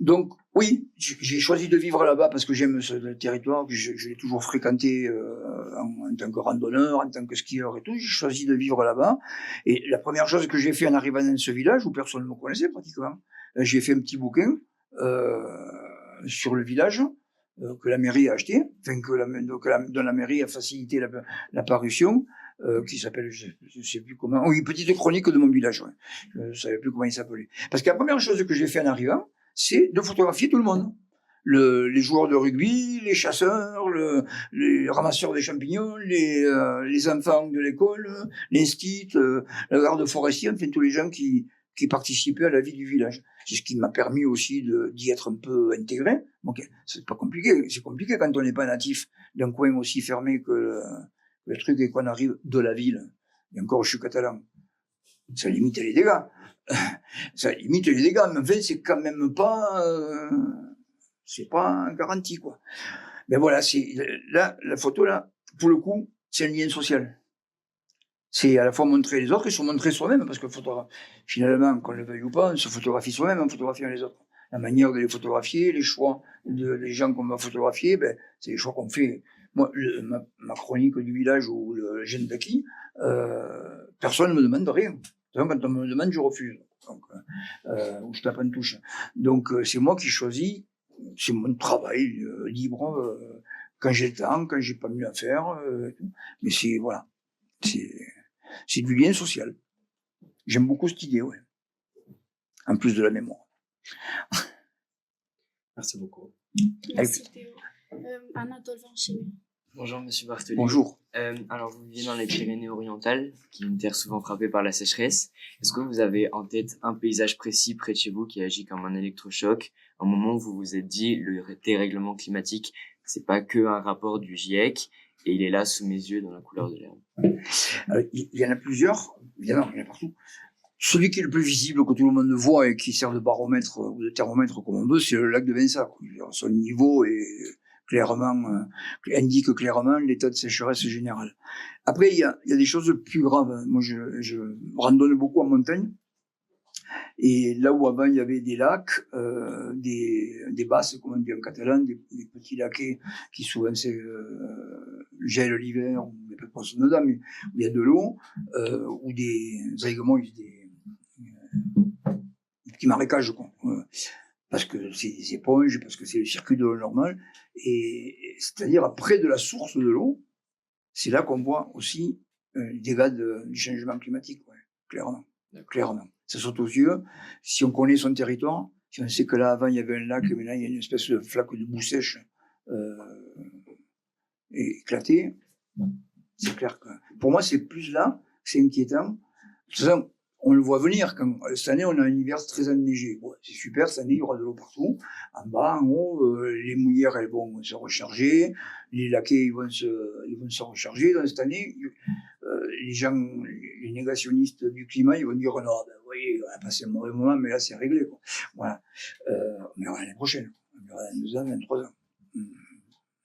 Donc, oui, j'ai choisi de vivre là-bas parce que j'aime ce territoire, que je l'ai toujours fréquenté en tant que randonneur, en tant que skieur et tout. J'ai choisi de vivre là-bas. Et la première chose que j'ai fait en arrivant dans ce village, où personne ne me connaissait pratiquement, j'ai fait un petit bouquin sur le village que la mairie a acheté, enfin dont la mairie a facilité la parution, qui s'appelle, je sais plus comment, oui, Petite chronique de mon village. Ouais. Je ne savais plus comment il s'appelait. Parce que la première chose que j'ai fait en arrivant, c'est de photographier tout le monde. Les joueurs de rugby, les chasseurs, les ramasseurs des champignons, les enfants de l'école, l'instit, la garde forestière, enfin tous les gens qui participaient à la vie du village. C'est ce qui m'a permis aussi d'y être un peu intégré. Donc, c'est pas compliqué. C'est compliqué quand on n'est pas natif d'un coin aussi fermé que le truc et qu'on arrive de la ville. Et encore, je suis catalan. Ça limite les dégâts. Ça limite les dégâts, mais en fait, c'est quand même pas, c'est pas garanti, quoi. Mais voilà, là, la photo, là, pour le coup, c'est un lien social. C'est à la fois montrer les autres et se montrer soi-même, parce que finalement, qu'on le veuille ou pas, on se photographie soi-même en photographiant les autres. La manière de les photographier, les choix des gens qu'on va photographier, c'est les choix qu'on fait. Moi, ma chronique du village ou le jeune d'acquis, personne ne me demande rien. Quand on me demande, je refuse. Donc, ou je tape en touche. Donc, c'est moi qui choisis, c'est mon travail libre, quand j'ai le temps, quand j'ai pas mieux à faire. Mais voilà. C'est du lien social. J'aime beaucoup cette idée, ouais. En plus de la mémoire. Merci beaucoup. Merci Théo. Anatole va enchaîner. Bonjour Monsieur Bartoli. Bonjour. Alors vous vivez dans les Pyrénées-Orientales, qui est une terre souvent frappée par la sécheresse. Est-ce que vous avez en tête un paysage précis près de chez vous qui agit comme un électrochoc, un moment où vous vous êtes dit le dérèglement climatique, c'est pas que un rapport du GIEC et il est là sous mes yeux dans la couleur de l'herbe? Il y en a plusieurs, évidemment, il y en a partout. Celui qui est le plus visible, que tout le monde voit et qui sert de baromètre ou de thermomètre comme on veut, c'est le lac de Vinça. Son niveau indique clairement l'état de sécheresse générale. Après, il y a des choses plus graves. Moi, je randonne beaucoup en montagne. Et là où avant il y avait des lacs, des basses, comme on dit en catalan, des petits laquets qui souvent gèlent l'hiver, ou il n'y a pas de poisson dedans, mais où il y a de l'eau, ou des petits marécages, quoi. Parce que c'est des éponges, parce que c'est le circuit de l'eau normal. Et c'est-à-dire, près de la source de l'eau, c'est là qu'on voit aussi les dégâts du changement climatique, ouais, clairement. Ça saute aux yeux. Si on connaît son territoire, si on sait que là, avant, il y avait un lac, et maintenant, il y a une espèce de flaque de boue sèche éclatée, c'est clair que... Pour moi, c'est plus là, c'est inquiétant. De toute façon, on le voit venir. Cette année, on a un hiver très enneigé. Bon, c'est super, cette année, il y aura de l'eau partout. En bas, en haut, les mouillères, elles vont se recharger. Les laquais, ils vont se recharger. Dans cette année, les négationnistes du climat, ils vont dire, non, vous voyez, on a passé un mauvais moment, mais là, c'est réglé, quoi. Voilà. On verra l'année prochaine. On verra dans 2 ans, dans 3 ans.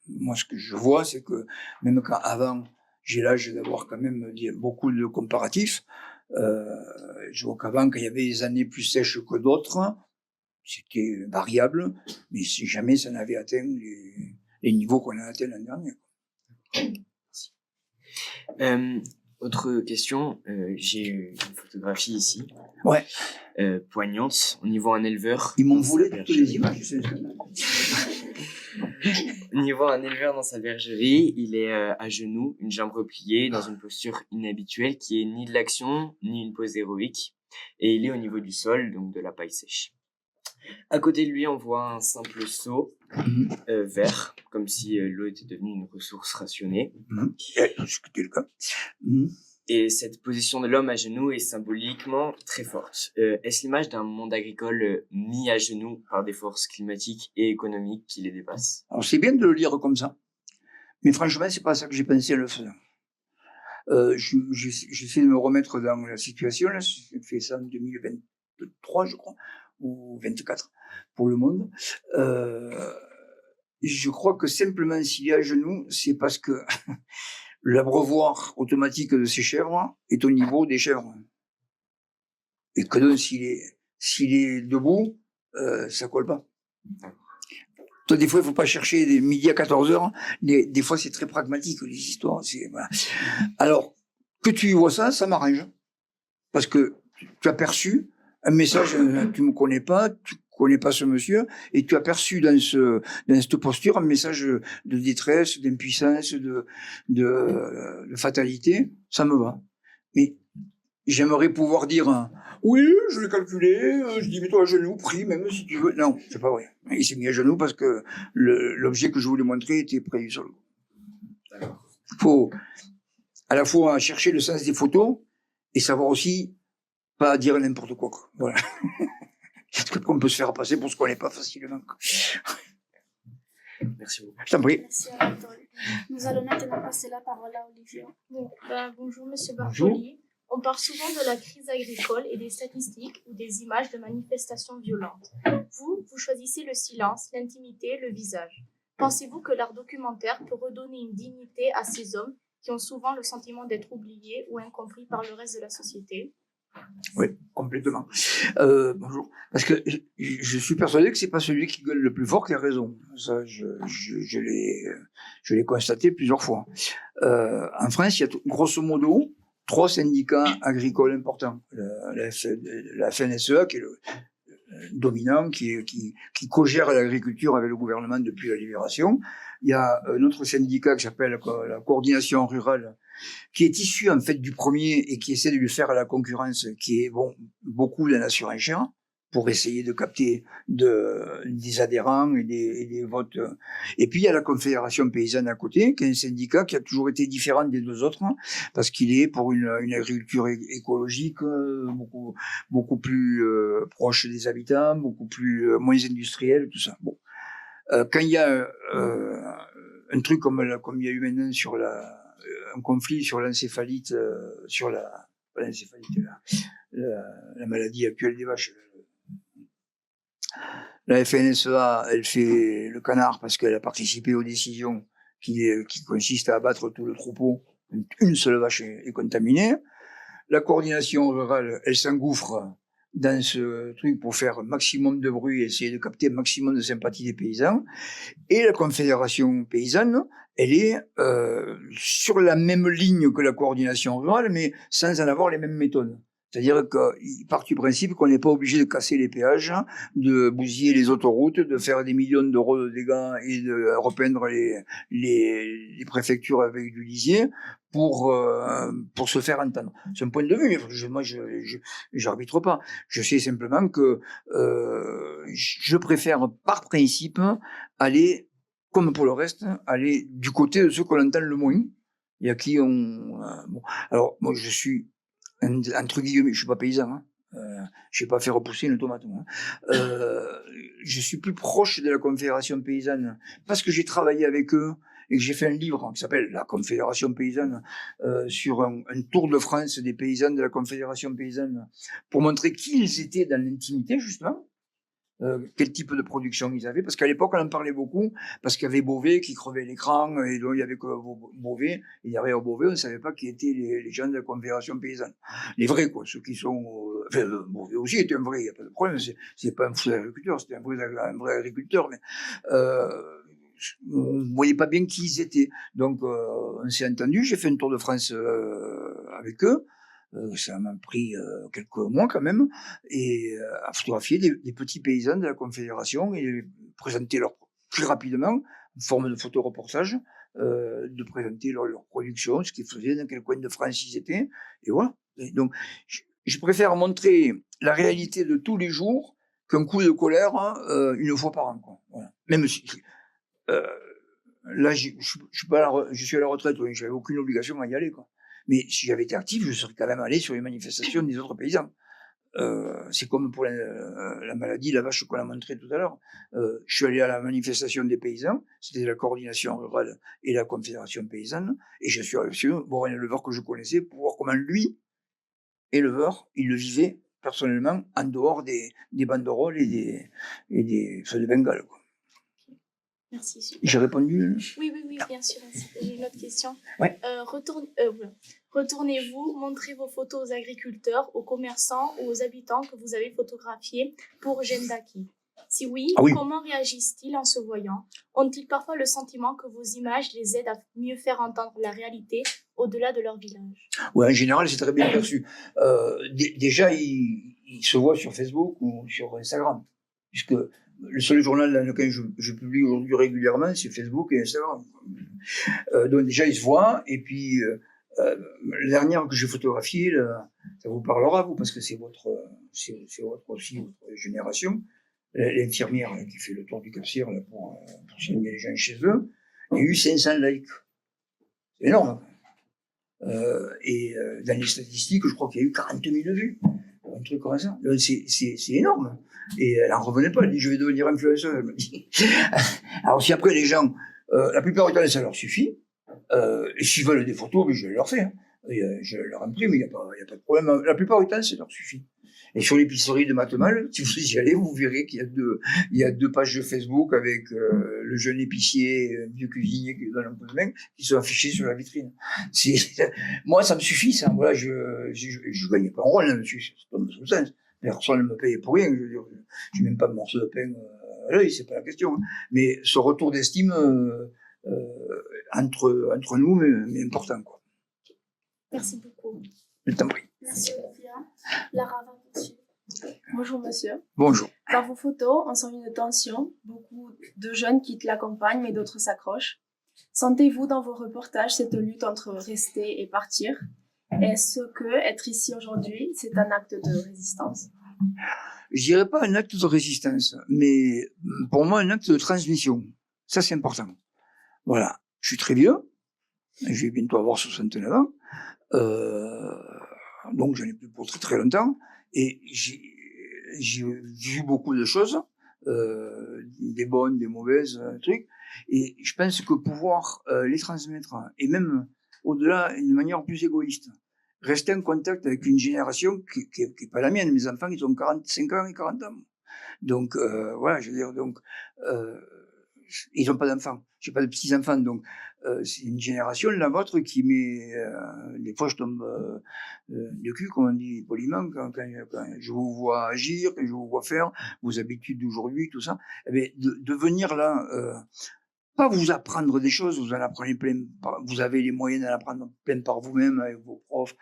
Moi, ce que je vois, c'est que même quand avant, j'ai l'âge d'avoir quand même beaucoup de comparatifs, je vois qu'avant, quand il y avait des années plus sèches que d'autres, c'était variable, mais si jamais ça n'avait atteint les niveaux qu'on a atteints l'an dernier. Autre question, j'ai une photographie ici. Ouais. Poignante. On y voit un éleveur. Ils m'ont volé toutes les images. On y voit un éleveur dans sa bergerie. Il est à genoux, une jambe repliée, dans une posture inhabituelle qui est ni de l'action, ni une pose héroïque. Et il est au niveau du sol, donc de la paille sèche. À côté de lui, on voit un simple seau vert, comme si l'eau était devenue une ressource rationnée. C'était le cas. Et cette position de l'homme à genoux est symboliquement très forte. Est-ce l'image d'un monde agricole mis à genoux par des forces climatiques et économiques qui les dépassent? Alors c'est bien de le lire comme ça, mais franchement, c'est pas ça que j'ai pensé en le faisant. J'essaie de me remettre dans la situation, là, j'ai fait ça en 2023, je crois, ou 24, pour le monde. Je crois que simplement s'il est à genoux, c'est parce que l'abreuvoir automatique de ces chèvres est au niveau des chèvres. Et que donc, s'il est debout, ça colle pas. Toi, des fois, il faut pas chercher des midi à 14h. Des fois, c'est très pragmatique, les histoires. Voilà. Alors, que tu vois ça, ça m'arrange. Parce que tu as perçu un message, tu me connais pas, tu connais pas ce monsieur, et tu as perçu dans cette posture un message de détresse, d'impuissance, de fatalité. Ça me va. Mais j'aimerais pouvoir dire, oui, je l'ai calculé, je dis mets-toi à genoux, prie même si tu veux. Non, c'est pas vrai. Il s'est mis à genoux parce que l'objet que je voulais montrer était prévu sur le coup. Il faut à la fois chercher le sens des photos et savoir aussi pas dire n'importe quoi. Voilà. Parce qu'on peut se faire passer pour ce qu'on n'est pas facilement. Merci beaucoup. Je t'en prie. Merci Anatole. Nous allons maintenant passer la parole à Olivia. Bonjour Monsieur Bartoli. On parle souvent de la crise agricole et des statistiques ou des images de manifestations violentes. Vous choisissez le silence, l'intimité, le visage. Pensez-vous que l'art documentaire peut redonner une dignité à ces hommes qui ont souvent le sentiment d'être oubliés ou incompris par le reste de la société? Oui, complètement. Bonjour. Parce que je suis persuadé que c'est pas celui qui gueule le plus fort qui a raison. Ça, je l'ai constaté plusieurs fois. En France, il y a grosso modo 3 syndicats agricoles importants. La FNSEA, qui est le dominant, qui co-gère l'agriculture avec le gouvernement depuis la libération. Il y a un autre syndicat qui s'appelle la coordination rurale, qui est issu en fait du premier et qui essaie de lui faire la concurrence, qui est beaucoup de la surenchère pour essayer de capter des adhérents et des votes. Et puis il y a la Confédération paysanne à côté, qui est un syndicat qui a toujours été différent des deux autres, parce qu'il est pour une agriculture écologique beaucoup plus proche des habitants, beaucoup plus moins industrielle, tout ça. Bon, quand il y a un truc comme il y a eu maintenant sur un conflit sur l'encéphalite, sur la maladie actuelle des vaches. La FNSEA, elle fait le canard parce qu'elle a participé aux décisions qui consistent à abattre tout le troupeau. Une seule vache est contaminée. La coordination rurale, elle s'engouffre dans ce truc pour faire un maximum de bruit, essayer de capter un maximum de sympathie des paysans. Et la Confédération paysanne, elle est sur la même ligne que la coordination rurale, mais sans en avoir les mêmes méthodes. C'est-à-dire qu'ils partent du principe qu'on n'est pas obligé de casser les péages, de bousiller les autoroutes, de faire des millions d'euros de dégâts et de repeindre les préfectures avec du lisier pour se faire entendre. C'est un point de vue, moi j'arbitre pas. Je sais simplement que je préfère par principe aller, comme pour le reste, aller du côté de ceux qu'on entend le moins, et à qui alors moi je suis entre guillemets, je suis pas paysan, je sais pas faire repousser une tomate. Je suis plus proche de la Confédération paysanne parce que j'ai travaillé avec eux et que j'ai fait un livre qui s'appelle La Confédération paysanne sur un tour de France des paysans de la Confédération paysanne pour montrer qui ils étaient dans l'intimité justement. Quel type de production ils avaient, parce qu'à l'époque on en parlait beaucoup, parce qu'il y avait Beauvais qui crevait l'écran, et donc il y avait que Beauvais, et derrière Beauvais on ne savait pas qui étaient les gens de la Confédération paysanne. Les vrais quoi, ceux qui sont... Beauvais aussi était un vrai, il n'y a pas de problème, c'est pas un fou agriculteur, c'était un vrai agriculteur, mais on ne voyait pas bien qui ils étaient. Donc on s'est entendu, j'ai fait un tour de France avec eux. Ça m'a pris quelques mois quand même, et à photographier des petits paysans de la Confédération et présenter très rapidement, en forme de photoreportage, de présenter leur production, ce qu'ils faisaient, dans quel coin de France ils étaient, et voilà. Et donc, je préfère montrer la réalité de tous les jours qu'un coup de colère une fois par an, quoi. Voilà. Même si là, je suis à la retraite, oui, j'avais aucune obligation à y aller, quoi. Mais si j'avais été actif, je serais quand même allé sur les manifestations des autres paysans. C'est comme pour la maladie, la vache qu'on a montré tout à l'heure. Je suis allé à la manifestation des paysans, c'était la coordination rurale et la confédération paysanne, et je suis allé voir un éleveur que je connaissais pour voir comment lui, éleveur, il le vivait personnellement en dehors des banderoles et des feux de Bengale, quoi. Merci. Super. J'ai répondu? Oui, bien sûr. J'ai une autre question. Ouais. Retournez-vous montrer vos photos aux agriculteurs, aux commerçants ou aux habitants que vous avez photographiés pour Jendaki? Si oui, comment réagissent-ils en se voyant? Ont-ils parfois le sentiment que vos images les aident à mieux faire entendre la réalité au-delà de leur village? Ouais, en général, c'est très bien perçu. Déjà, ils se voient sur Facebook ou sur Instagram, puisque le seul journal dans lequel je publie aujourd'hui régulièrement, c'est Facebook et Instagram. Donc déjà, ils se voient, et puis la dernière que j'ai photographiée, ça vous parlera, vous, parce que c'est aussi votre génération, l'infirmière qui fait le tour du Cap-Cyr pour soigner les gens chez eux, il y a eu 500 likes. C'est énorme. Et dans les statistiques, je crois qu'il y a eu 40 000 vues. Un truc comme ça. C'est énorme. Et elle n'en revenait pas. Elle dit, je vais devenir influenceuse. Elle me dit. Alors, si après les gens, la plupart du temps, ça leur suffit. Et s'ils veulent des photos, je leur fais. Hein. Je leur imprime, il n'y a pas de problème. La plupart du temps, ça leur suffit. Et sur l'épicerie de Matemal, si vous y allez, vous verrez qu'il y a deux pages de Facebook avec le jeune épicier, vieux cuisinier qui donne un peu de main, qui sont affichés sur la vitrine. Moi, ça me suffit, ça. Voilà, je gagne pas un rôle là-dessus. C'est pas mon sens. Personne ne me paye pour rien. Je veux dire, j'ai même pas de morceau de pain à l'œil, c'est pas la question. Hein. Mais ce retour d'estime entre nous, mais important, quoi. Merci beaucoup. Je t'en prie. Merci, Olivia. Lara va poursuivre. Bonjour monsieur. Bonjour. Dans vos photos, on sent une tension. Beaucoup de jeunes quittent la campagne, mais d'autres s'accrochent. Sentez-vous dans vos reportages cette lutte entre rester et partir? Est-ce que être ici aujourd'hui, c'est un acte de résistance? Je dirais pas un acte de résistance, mais pour moi un acte de transmission. Ça, c'est important. Voilà. Je suis très vieux. Je vais bientôt avoir 69 ans. Donc j'en ai plus pour très très longtemps. Et j'ai vu beaucoup de choses, des bonnes, des mauvaises trucs. Et je pense que pouvoir les transmettre, et même au-delà, d'une manière plus égoïste, rester en contact avec une génération qui est pas la mienne. Mes enfants, ils ont 45 ans et 40 ans. Donc voilà, je veux dire, donc ils n'ont pas d'enfants. J'ai pas de petits-enfants, donc c'est une génération, la vôtre, qui met... des fois, je tombe de cul, comme on dit poliment, quand je vous vois agir, quand je vous vois faire, vos habitudes d'aujourd'hui, tout ça. Eh bien, de venir là, pas vous apprendre des choses, vous en apprenez plein, vous avez les moyens d'en apprendre plein par vous-même, avec vos profs,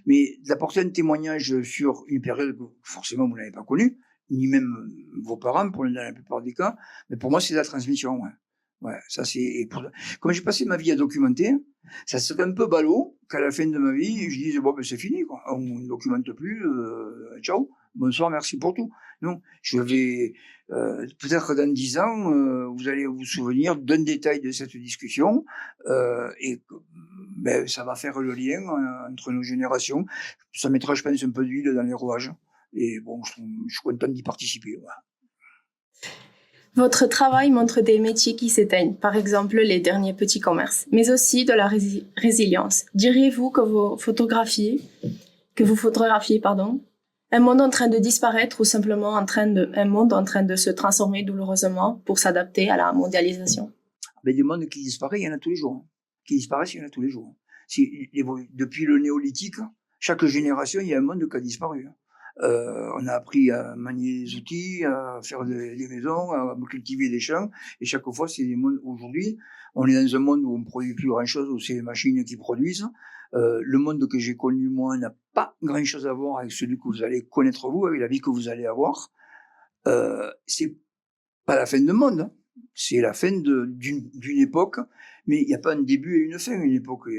mais d'apporter un témoignage sur une période que forcément vous n'avez pas connue, ni même vos parents, dans la plupart des cas, mais pour moi, c'est la transmission, ouais. Ouais, ça c'est. Comme j'ai passé ma vie à documenter, ça serait un peu ballot qu'à la fin de ma vie, je dise bon ben c'est fini quoi, on ne documente plus, ciao, bonsoir, merci pour tout. Non, je vais peut-être dans 10 ans, vous allez vous souvenir d'un détail de cette discussion et ben ça va faire le lien entre nos générations. Ça mettra, je pense, un peu d'huile dans les rouages. Et bon, je suis content d'y participer. Voilà. Votre travail montre des métiers qui s'éteignent, par exemple les derniers petits commerces, mais aussi de la résilience. Diriez-vous que vous photographiez, un monde en train de disparaître ou simplement un monde en train de se transformer douloureusement pour s'adapter à la mondialisation? Mais des mondes qui disparaissent, il y en a tous les jours. Qui disparaissent, il y en a tous les jours. Depuis le néolithique, chaque génération, il y a un monde qui a disparu. On a appris à manier des outils, à faire des maisons, à cultiver des champs, et chaque fois, c'est des mondes. Aujourd'hui, on est dans un monde où on ne produit plus grand-chose, où c'est les machines qui produisent. Le monde que j'ai connu, moi, n'a pas grand-chose à voir avec celui que vous allez connaître, vous, avec la vie que vous allez avoir. C'est pas la fin du monde, hein. C'est la fin d'une époque, mais il n'y a pas un début et une fin, une époque.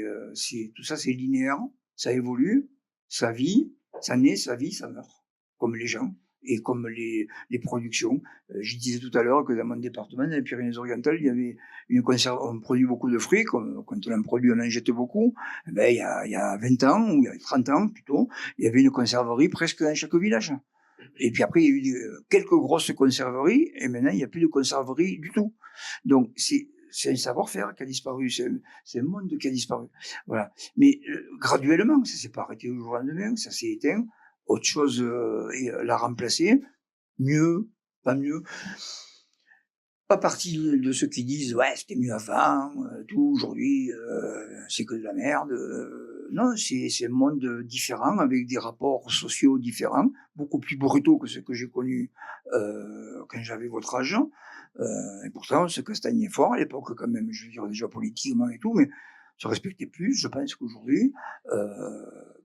Tout ça, c'est linéaire, ça évolue, ça vit, ça naît, ça vit, ça meurt, comme les gens. et comme les productions. Je disais tout à l'heure que dans mon département, dans les Pyrénées-Orientales, il y avait on produit beaucoup de fruits, quand on en produit, on en jette beaucoup. Ben, il y a 20 ans, ou il y a 30 ans plutôt, il y avait une conserverie presque dans chaque village. Et puis après, il y a eu quelques grosses conserveries, et maintenant, il n'y a plus de conserverie du tout. Donc, c'est un savoir-faire qui a disparu, c'est un monde qui a disparu. Voilà. Mais graduellement, ça s'est pas arrêté au jour au lendemain, ça s'est éteint. Autre chose l'a remplacé. Mieux, pas mieux. Pas partie de ceux qui disent ouais c'était mieux avant, tout aujourd'hui c'est que de la merde. Non, c'est un monde différent avec des rapports sociaux différents, beaucoup plus brutaux que ceux que j'ai connus quand j'avais votre âge. Et pourtant, on se castagnait fort à l'époque quand même, je veux dire déjà politiquement et tout, mais se respectait plus. Je pense qu'aujourd'hui,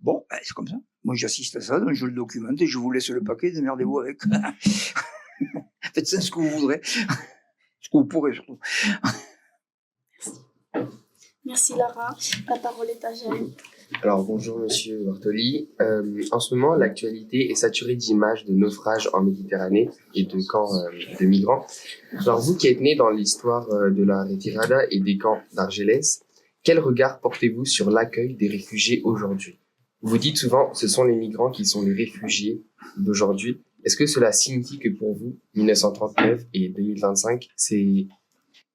bon, ben, c'est comme ça. Moi, j'assiste à ça, donc je le documente et je vous laisse le paquet, démerdez-vous avec. Faites ça ce que vous voudrez. Ce que vous pourrez surtout. Merci Lara. La parole est à Jérémy. Alors bonjour Monsieur Bartoli. En ce moment, l'actualité est saturée d'images de naufrages en Méditerranée et de camps de migrants. Alors vous qui êtes né dans l'histoire de la Retirada et des camps d'Argelès, quel regard portez-vous sur l'accueil des réfugiés aujourd'hui? Vous dites souvent ce sont les migrants qui sont les réfugiés d'aujourd'hui. Est-ce que cela signifie que pour vous, 1939 et 2025, c'est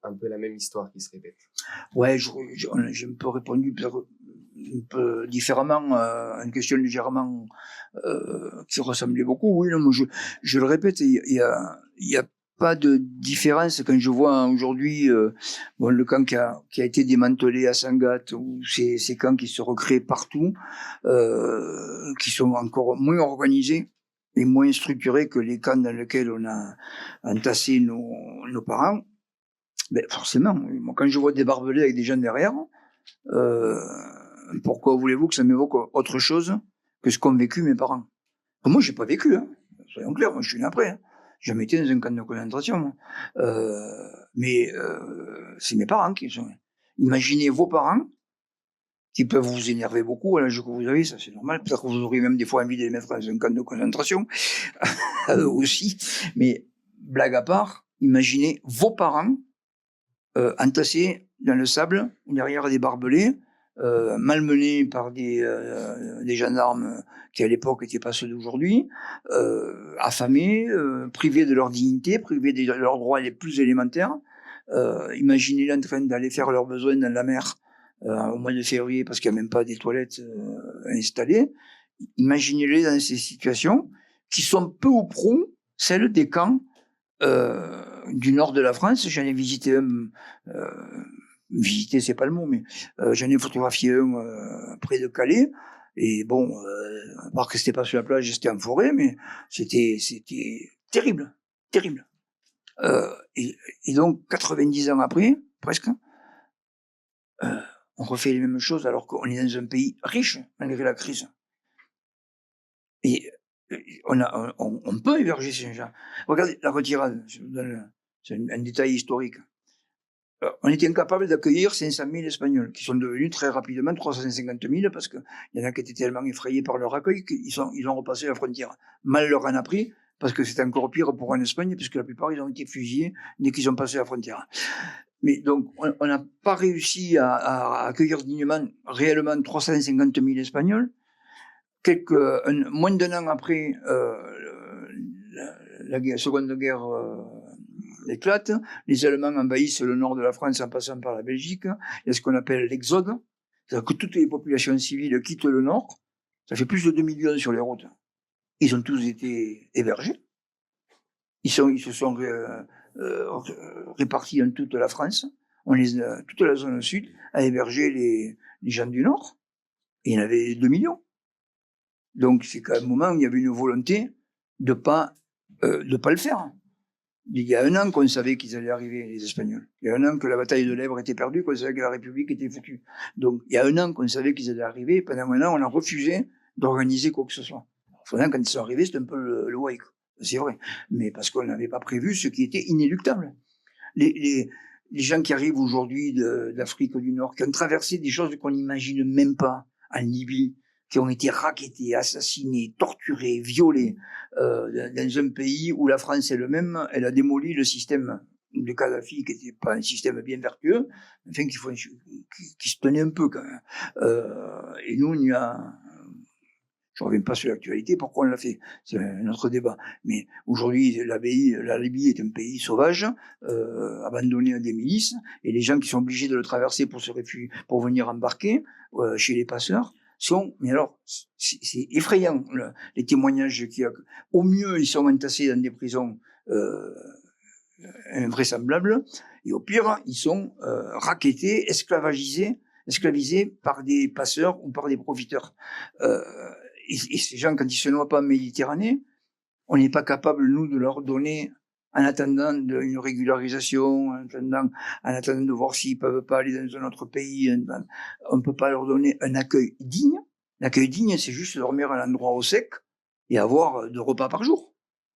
un peu la même histoire qui se répète? Ouais, j'ai un peu répondu un peu différemment à une question légèrement qui ressemblait beaucoup. Oui, non, moi je le répète, il y a pas de différence quand je vois aujourd'hui bon, le camp qui a été démantelé à Sangatte, ou ces camps qui se recréent partout, qui sont encore moins organisés et moins structurés que les camps dans lesquels on a entassé nos parents. Ben forcément, moi, quand je vois des barbelés avec des gens derrière, pourquoi voulez-vous que ça m'évoque autre chose que ce qu'ont vécu mes parents? Moi, j'ai pas vécu, hein. Soyons clairs, moi je suis né après. Hein. J'ai jamais été dans un camp de concentration, moi. Mais c'est mes parents qui sont. Imaginez vos parents qui peuvent vous énerver beaucoup à l'âge que vous avez, ça c'est normal. Peut-être que vous auriez même des fois envie de les mettre dans un camp de concentration, aussi. Mais blague à part, imaginez vos parents entassés dans le sable, derrière des barbelés, malmenés par des gendarmes qui à l'époque n'étaient pas ceux d'aujourd'hui, affamés, privés de leur dignité, privés de leurs droits les plus élémentaires. Imaginez-les en train d'aller faire leurs besoins dans la mer au mois de février parce qu'il n'y a même pas des toilettes installées. Imaginez-les dans ces situations qui sont peu ou prou celles des camps du nord de la France. J'en ai visité un, visité c'est pas le mot, mais j'en ai photographié un près de Calais. Et bon, à part que c'était pas sur la plage, c'était en forêt, mais c'était terrible, terrible. Et donc 90 ans après, presque, on refait les mêmes choses alors qu'on est dans un pays riche malgré la crise. Et on peut héberger ces gens. Regardez la retirade, c'est un détail historique. On était incapable d'accueillir 500 000 Espagnols, qui sont devenus très rapidement 350 000, parce qu'il y en a qui étaient tellement effrayés par leur accueil qu'ils ont repassé la frontière. Mal leur en a pris, parce que c'était encore pire pour en Espagne, puisque la plupart, ils ont été fusillés dès qu'ils ont passé la frontière. Mais donc, on n'a pas réussi à accueillir dignement, réellement, 350 000 Espagnols. Moins d'un an après la Seconde Guerre éclate, les Allemands envahissent le nord de la France en passant par la Belgique. Il y a ce qu'on appelle l'exode, c'est-à-dire que toutes les populations civiles quittent le nord. Ça fait plus de 2 millions sur les routes. Ils ont tous été hébergés. Ils se sont répartis dans toute la France. Toute la zone sud a hébergé les gens du nord. Et il y en avait 2 millions. Donc c'est qu'à un moment où il y avait une volonté de pas le faire. Il y a un an qu'on savait qu'ils allaient arriver, les Espagnols. Il y a un an que la bataille de l'Èbre était perdue, qu'on savait que la République était foutue. Donc il y a un an qu'on savait qu'ils allaient arriver, et pendant un an on a refusé d'organiser quoi que ce soit. Quand ils sont arrivés, c'était un peu le wake, c'est vrai. Mais parce qu'on n'avait pas prévu ce qui était inéluctable. Les gens qui arrivent aujourd'hui d'Afrique du Nord, qui ont traversé des choses qu'on n'imagine même pas, en Libye, qui ont été rackettés, assassinés, torturés, violés, dans un pays où la France elle-même, elle a démoli le système de Kadhafi, qui n'était pas un système bien vertueux, enfin qui se tenait un peu quand même. Et nous, il y a... Je ne reviens pas sur l'actualité, pourquoi on l'a fait, c'est un autre débat. Mais aujourd'hui, la Libye est un pays sauvage, abandonné à des milices, et les gens qui sont obligés de le traverser pour venir embarquer chez les passeurs sont... Mais alors, c'est effrayant, les témoignages qu'il y a. Au mieux, ils sont entassés dans des prisons invraisemblables, et au pire, ils sont rackettés, esclavisés par des passeurs ou par des profiteurs. Et ces gens, quand ils se noient pas en Méditerranée, on n'est pas capable, nous, de leur donner, en attendant une régularisation, en attendant de voir s'ils peuvent pas aller dans un autre pays, on ne peut pas leur donner un accueil digne. L'accueil digne, c'est juste dormir à un endroit au sec et avoir 2 repas par jour.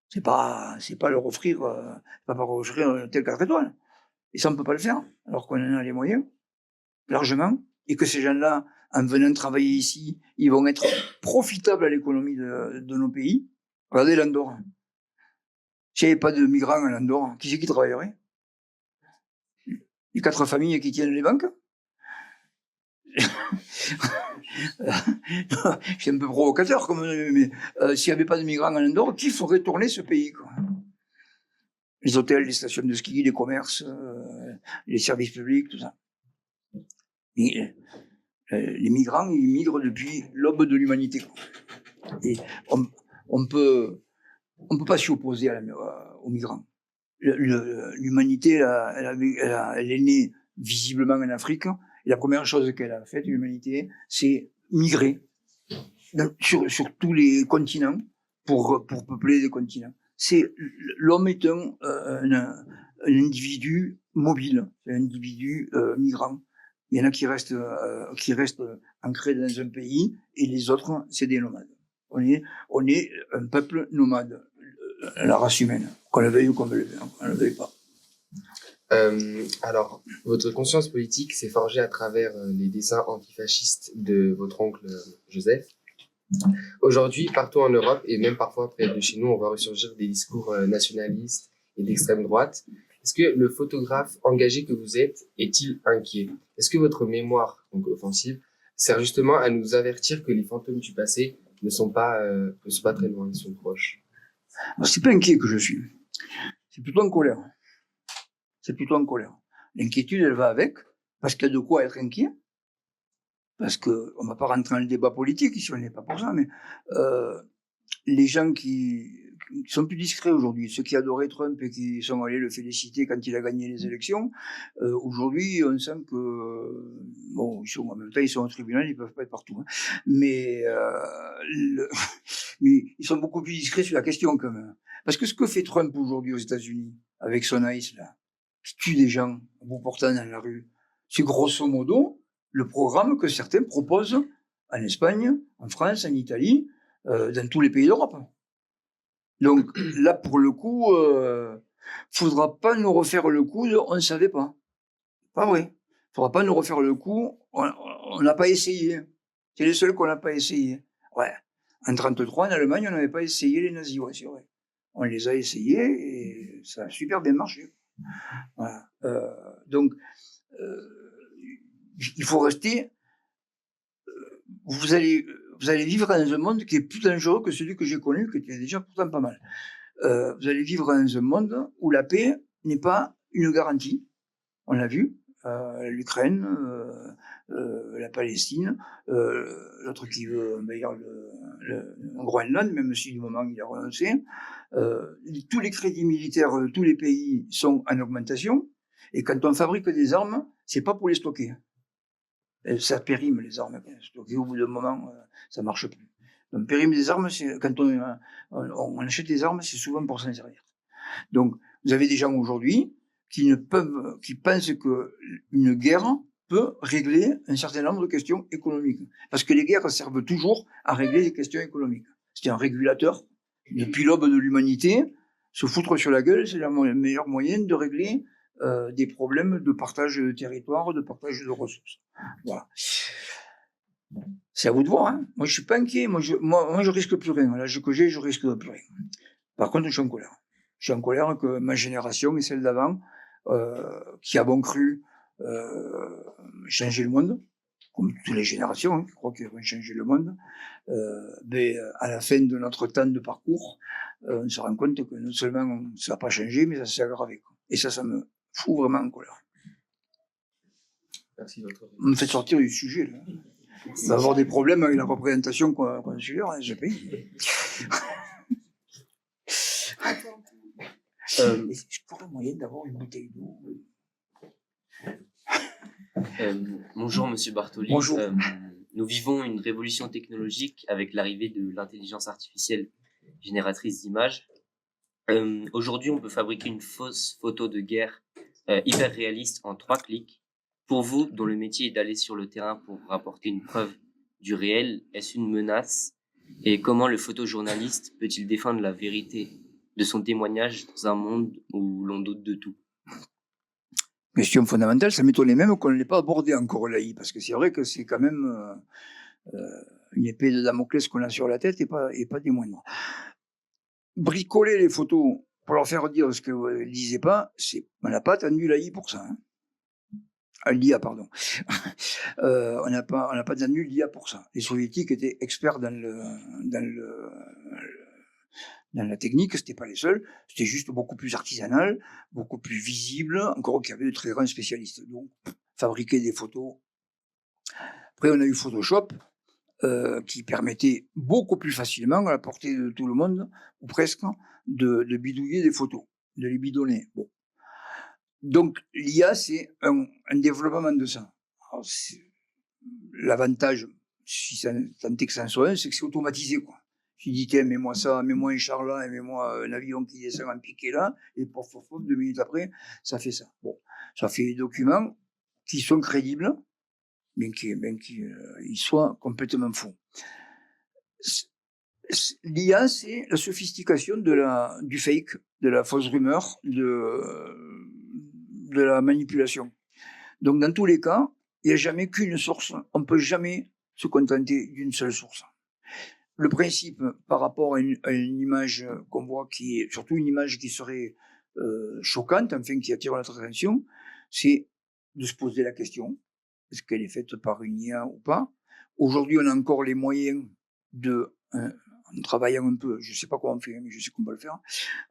C'est pas leur offrir, un hôtel 4 étoiles. Et ça, on ne peut pas le faire, alors qu'on en a les moyens, largement, et que ces gens-là, en venant travailler ici, ils vont être profitables à l'économie de nos pays. Regardez l'Andorre. S'il n'y avait pas de migrants en Andorre, qui c'est qui travaillerait? Les 4 familles qui tiennent les banques? Je suis un peu provocateur, mais s'il n'y avait pas de migrants en Andorre, qui ferait tourner ce pays, quoi? Les hôtels, les stations de ski, les commerces, les services publics, tout ça. Mais, les migrants, ils migrent depuis l'aube de l'humanité. Et on peut pas s'y opposer aux migrants. L'humanité, elle est née visiblement en Afrique, et la première chose qu'elle a faite, l'humanité, c'est migrer sur tous les continents pour peupler des continents. L'homme est un individu mobile, un individu migrant. Il y en a qui restent ancrés dans un pays, et les autres, c'est des nomades. On est un peuple nomade, la race humaine, qu'on le veuille ou qu'on ne le veuille pas. Alors, votre conscience politique s'est forgée à travers les dessins antifascistes de votre oncle Joseph. Aujourd'hui, partout en Europe, et même parfois près de chez nous, on voit ressurgir des discours nationalistes et d'extrême droite. Est-ce que le photographe engagé que vous êtes est-il inquiet? Est-ce que votre mémoire, donc offensive, sert justement à nous avertir que les fantômes du passé ne sont pas très loin, ils sont proches? C'est pas inquiet que je suis. C'est plutôt en colère. L'inquiétude, elle va avec, parce qu'il y a de quoi être inquiet. Parce que, on va pas rentrer dans le débat politique, ici on n'est pas pour ça, mais les gens qui sont plus discrets aujourd'hui, ceux qui adoraient Trump et qui sont allés le féliciter quand il a gagné les élections, aujourd'hui on sent que, bon, en même temps ils sont au tribunal, ils peuvent pas être partout, hein, mais ils sont beaucoup plus discrets sur la question quand même. Parce que ce que fait Trump aujourd'hui aux États-Unis, avec son ICE là, qui tue des gens en vous portant dans la rue, c'est grosso modo le programme que certains proposent en Espagne, en France, en Italie, dans tous les pays d'Europe. Donc là, pour le coup, faudra pas nous refaire le coup de on ne savait pas. Pas vrai. Faudra pas nous refaire le coup, on n'a pas essayé. C'est les seuls qu'on n'a pas essayé. Ouais. En 1933, en Allemagne, on n'avait pas essayé les nazis, ouais, c'est vrai. On les a essayés et ça a super bien marché. Voilà. Donc, il faut rester. Vous allez vivre dans un monde qui est plus dangereux que celui que j'ai connu, qui était déjà pourtant pas mal. Vous allez vivre dans un monde où la paix n'est pas une garantie. On l'a vu, l'Ukraine, la Palestine, l'autre qui veut envahir le Groenland, même si du moment il a renoncé. Tous les crédits militaires de tous les pays sont en augmentation. Et quand on fabrique des armes, c'est pas pour les stocker. Ça périme les armes. Stocker au bout d'un moment, ça marche plus. Donc périme des armes, c'est quand on achète des armes, c'est souvent pour s'en servir. Donc vous avez des gens aujourd'hui qui pensent que une guerre peut régler un certain nombre de questions économiques, parce que les guerres servent toujours à régler des questions économiques. C'est un régulateur. Depuis l'aube de l'humanité, se foutre sur la gueule, c'est le meilleur moyen de régler des problèmes de partage de territoire, de partage de ressources. Voilà. C'est à vous de voir. Hein. Moi, je suis pas inquiet. Moi, je risque plus rien. À l'âge que j'ai, je risque plus rien. Par contre, je suis en colère. Je suis en colère que ma génération et celle d'avant, qui a bon cru changer le monde, comme toutes les générations, hein, qui croient qu'elles vont changer le monde, mais à la fin de notre temps de parcours, on se rend compte que non seulement ça n'a pas changé, mais ça s'est aggravé. Quoi. Et ça me fout vraiment en colère. Merci de votre On me fait sortir du sujet. Là. On va avoir des problèmes avec la représentation consulaire dans ce pays. Je pourrais moyen d'avoir une bouteille d'eau. Bonjour Monsieur Bartoli. Bonjour. Nous vivons une révolution technologique avec l'arrivée de l'intelligence artificielle génératrice d'images. Aujourd'hui, on peut fabriquer une fausse photo de guerre hyper réaliste en 3 clics. Pour vous, dont le métier est d'aller sur le terrain pour rapporter une preuve du réel, est-ce une menace? Et comment le photojournaliste peut-il défendre la vérité de son témoignage dans un monde où l'on doute de tout? Question fondamentale, ça m'étonnait même qu'on ne l'ait pas abordé encore l'AI, parce que c'est vrai que c'est quand même une épée de Damoclès qu'on a sur la tête et pas des moindres. Bricoler les photos pour leur faire dire ce que vous ne disiez pas, on n'a pas attendu l'AI pour ça. Hein. L'IA, pardon. On n'a pas attendu l'IA pour ça. Les soviétiques étaient experts dans la technique, c'était pas les seuls, c'était juste beaucoup plus artisanal, beaucoup plus visible, encore qu'il y avait de très grands spécialistes. Donc, fabriquer des photos. Après, on a eu Photoshop, qui permettait beaucoup plus facilement, à la portée de tout le monde, ou presque, de bidouiller des photos, de les bidonner. Bon. Donc, l'IA, c'est un développement de ça. L'avantage, si ça tant est que ça en soit un, c'est que c'est automatisé, quoi. Tu dis, tiens, mets-moi ça, mets-moi un char là, et mets-moi un avion qui descend en piqué là, et pof, 2 minutes après, ça fait ça. Bon, ça fait des documents qui sont crédibles, bien qu'ils soient complètement faux. L'IA, c'est la sophistication du fake, de la fausse rumeur, de la manipulation. Donc, dans tous les cas, il n'y a jamais qu'une source. On ne peut jamais se contenter d'une seule source. Le principe, par rapport à une image qu'on voit, qui est surtout une image qui serait choquante, enfin qui attire notre attention, c'est de se poser la question, est-ce qu'elle est faite par une IA ou pas? Aujourd'hui, on a encore les moyens en travaillant un peu, je ne sais pas comment on fait, mais je sais qu'on peut le faire,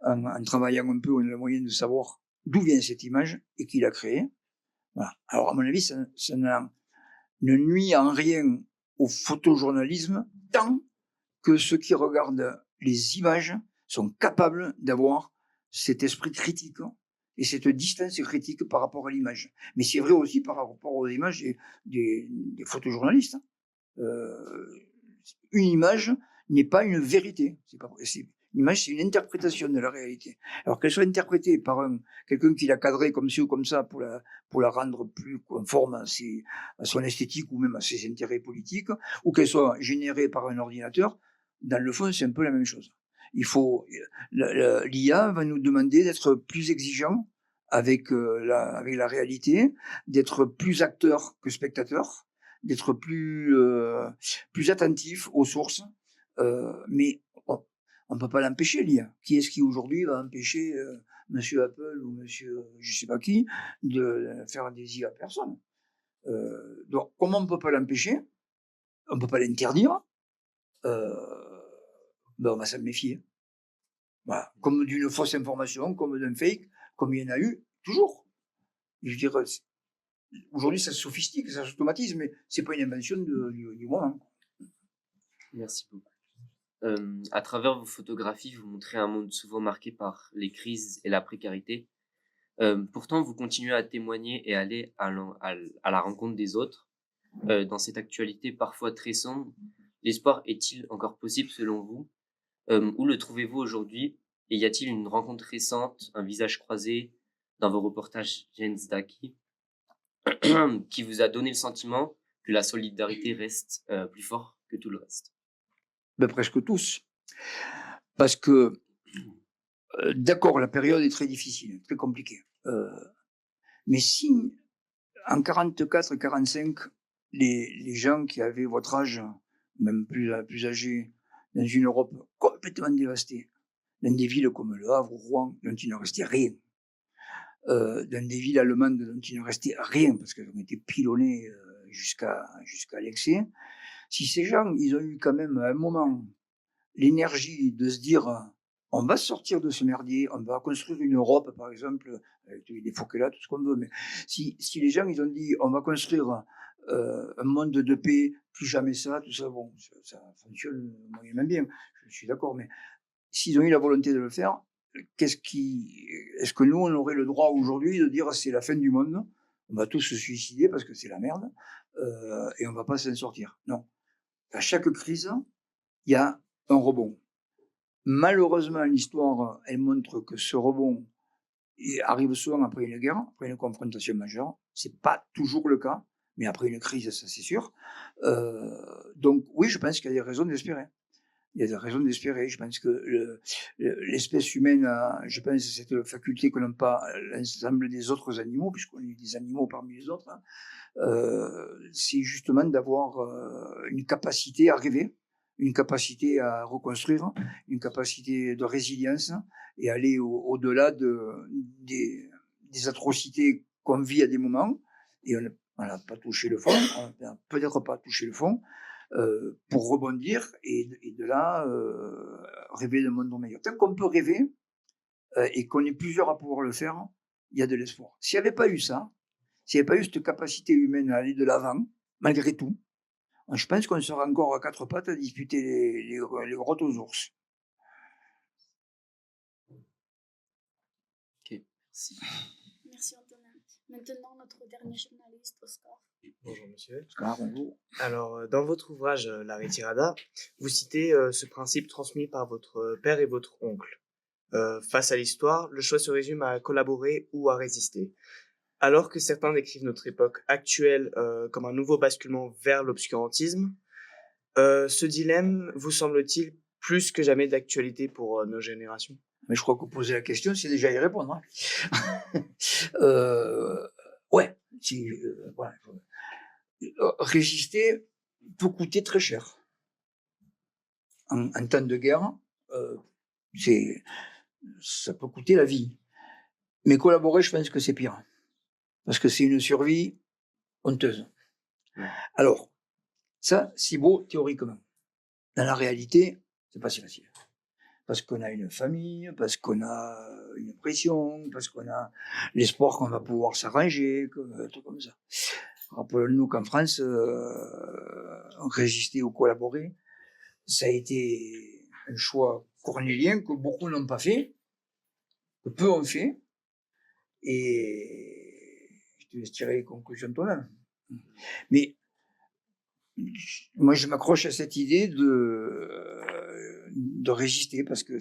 en travaillant un peu, on a le moyen de savoir d'où vient cette image et qui l'a créée. Voilà. Alors, à mon avis, ça ne nuit en rien au photojournalisme tant que ceux qui regardent les images sont capables d'avoir cet esprit critique et cette distance critique par rapport à l'image. Mais c'est vrai aussi par rapport aux images des photojournalistes. Une image n'est pas une vérité. Une image, c'est une interprétation de la réalité. Alors qu'elle soit interprétée par quelqu'un qui l'a cadrée comme ci ou comme ça pour la rendre plus conforme à son esthétique ou même à ses intérêts politiques, ou qu'elle soit générée par un ordinateur, dans le fond, c'est un peu la même chose. L'IA va nous demander d'être plus exigeants avec la réalité, d'être plus acteurs que spectateurs, d'être plus attentifs aux sources, mais on ne peut pas l'empêcher, l'IA. Qui est-ce qui aujourd'hui va empêcher Monsieur Apple ou Monsieur je ne sais pas qui de faire des IA à personne? Donc, comment on ne peut pas l'empêcher? On ne peut pas l'interdire. On va s'en méfier. Voilà. Comme d'une fausse information, comme d'un fake, comme il y en a eu, toujours. Je dirais, aujourd'hui, ça se sophistique, ça s'automatise, mais c'est pas une invention du moment. Merci beaucoup. À travers vos photographies, vous montrez un monde souvent marqué par les crises et la précarité. Pourtant, vous continuez à témoigner et aller à la rencontre des autres. Dans cette actualité parfois très sombre, l'espoir est-il encore possible selon vous? Où le trouvez-vous aujourd'hui? Et y a-t-il une rencontre récente, un visage croisé dans vos reportages Jens Daki qui vous a donné le sentiment que la solidarité reste plus fort que tout le reste? Presque tous. Parce que, d'accord, la période est très difficile, très compliquée. Mais si, en 44-45, les gens qui avaient votre âge, même plus âgés, dans une Europe complètement dévastée, dans des villes comme Le Havre ou Rouen, dont il ne restait rien, dans des villes allemandes dont il ne restait rien, parce qu'elles ont été pilonnées jusqu'à l'excès, si ces gens, ils ont eu quand même à un moment l'énergie de se dire on va sortir de ce merdier, on va construire une Europe, par exemple, avec tous les défauts qu'elle a, tout ce qu'on veut, mais si les gens, ils ont dit on va construire un monde de paix, plus jamais ça, tout ça, bon, ça fonctionne moyennement bien, je suis d'accord, mais s'ils ont eu la volonté de le faire, est-ce que nous, on aurait le droit aujourd'hui de dire c'est la fin du monde, on va tous se suicider parce que c'est la merde, et on va pas s'en sortir? Non. À chaque crise, il y a un rebond. Malheureusement, l'histoire, elle montre que ce rebond arrive souvent après une guerre, après une confrontation majeure. C'est pas toujours le cas, mais après une crise, ça c'est sûr. Donc oui, je pense qu'il y a des raisons d'espérer. Il y a des raisons d'espérer. Je pense que l'espèce humaine a, je pense, cette faculté que n'ont pas l'ensemble des autres animaux, puisqu'on est des animaux parmi les autres, c'est justement d'avoir une capacité à rêver, une capacité à reconstruire, une capacité de résilience et aller au-delà des atrocités qu'on vit à des moments. Et on n'a pas touché le fond, on n'a peut-être pas touché le fond, pour rebondir et de là rêver d'un monde meilleur. Tant qu'on peut rêver et qu'on est plusieurs à pouvoir le faire, il y a de l'espoir. S'il n'y avait pas eu ça, s'il n'y avait pas eu cette capacité humaine à aller de l'avant, malgré tout, je pense qu'on serait encore à quatre pattes à disputer les grottes aux ours. Ok, merci. Merci Antonin. Maintenant, notre dernier journaliste, Oscar. Bonjour monsieur. Oscar, bonjour. Alors, dans votre ouvrage La Retirada, vous citez ce principe transmis par votre père et votre oncle. Face à l'histoire, le choix se résume à collaborer ou à résister. Alors que certains décrivent notre époque actuelle comme un nouveau basculement vers l'obscurantisme, ce dilemme vous semble-t-il plus que jamais d'actualité pour nos générations? Mais je crois que vous posez la question, c'est déjà y répondre. Ouais, voilà. Résister peut coûter très cher. En temps de guerre, ça peut coûter la vie. Mais collaborer, je pense que c'est pire. Parce que c'est une survie honteuse. Alors, ça, c'est beau théoriquement. Dans la réalité, c'est pas si facile. Parce qu'on a une famille, parce qu'on a une pression, parce qu'on a l'espoir qu'on va pouvoir s'arranger, un truc comme ça. Rappelons-nous qu'en France, résister ou collaborer, ça a été un choix cornélien que beaucoup n'ont pas fait, que peu ont fait, et je te laisse tirer les conclusions toi-même. Mais moi, je m'accroche à cette idée de résister, parce que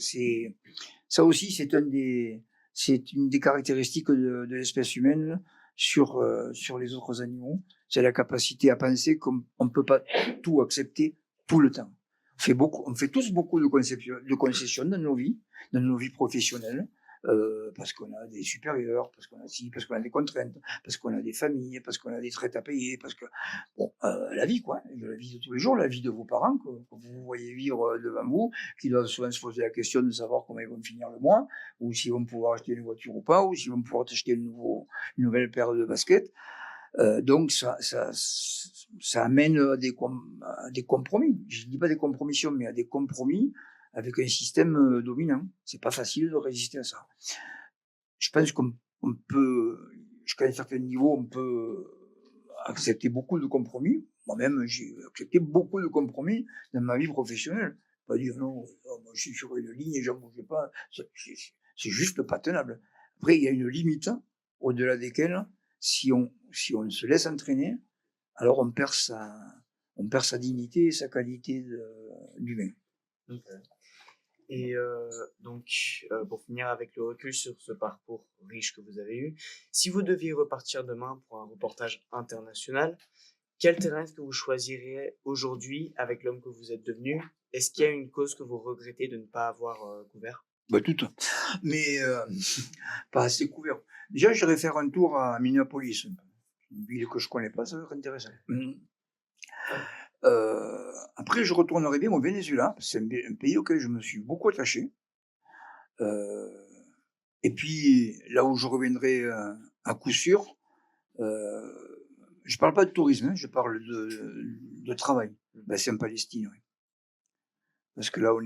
ça aussi, c'est une des caractéristiques de l'espèce humaine sur les autres animaux. C'est la capacité à penser qu'on ne peut pas tout accepter tout le temps. On fait tous beaucoup de concessions dans nos vies professionnelles, parce qu'on a des supérieurs, parce qu'on a des contraintes, parce qu'on a des familles, parce qu'on a des traites à payer, parce que la vie la vie de tous les jours, la vie de vos parents que vous voyez vivre devant vous, qui doivent souvent se poser la question de savoir comment ils vont finir le mois, ou s'ils vont pouvoir acheter une voiture ou pas, ou s'ils vont pouvoir acheter une nouvelle paire de baskets. Donc ça amène à des compromis. Je dis pas des compromissions, mais à des compromis avec un système dominant. C'est pas facile de résister à ça. Je pense qu'on peut, jusqu'à un certain niveau, on peut accepter beaucoup de compromis. Moi-même, j'ai accepté beaucoup de compromis dans ma vie professionnelle. Pas dire non, moi je suis sur une ligne et j'en bouge pas. C'est juste pas tenable. Après, il y a une limite au-delà desquelles, si on se laisse entraîner, alors on perd sa dignité et sa qualité d'humain. Okay. Et donc, pour finir avec le recul sur ce parcours riche que vous avez eu, si vous deviez repartir demain pour un reportage international, quel terrain est-ce que vous choisiriez aujourd'hui avec l'homme que vous êtes devenu? Est-ce qu'il y a une cause que vous regrettez de ne pas avoir couvert? Toutes, mais pas assez couvert. Déjà, j'irai faire un tour à Minneapolis, une ville que je connais pas, ça va être intéressant. Après, je retournerai bien au Venezuela. C'est un pays auquel je me suis beaucoup attaché. Et puis, là où je reviendrai à coup sûr, je parle pas de tourisme, hein, je parle de travail. Ben, c'est en Palestine, oui. Parce que là, on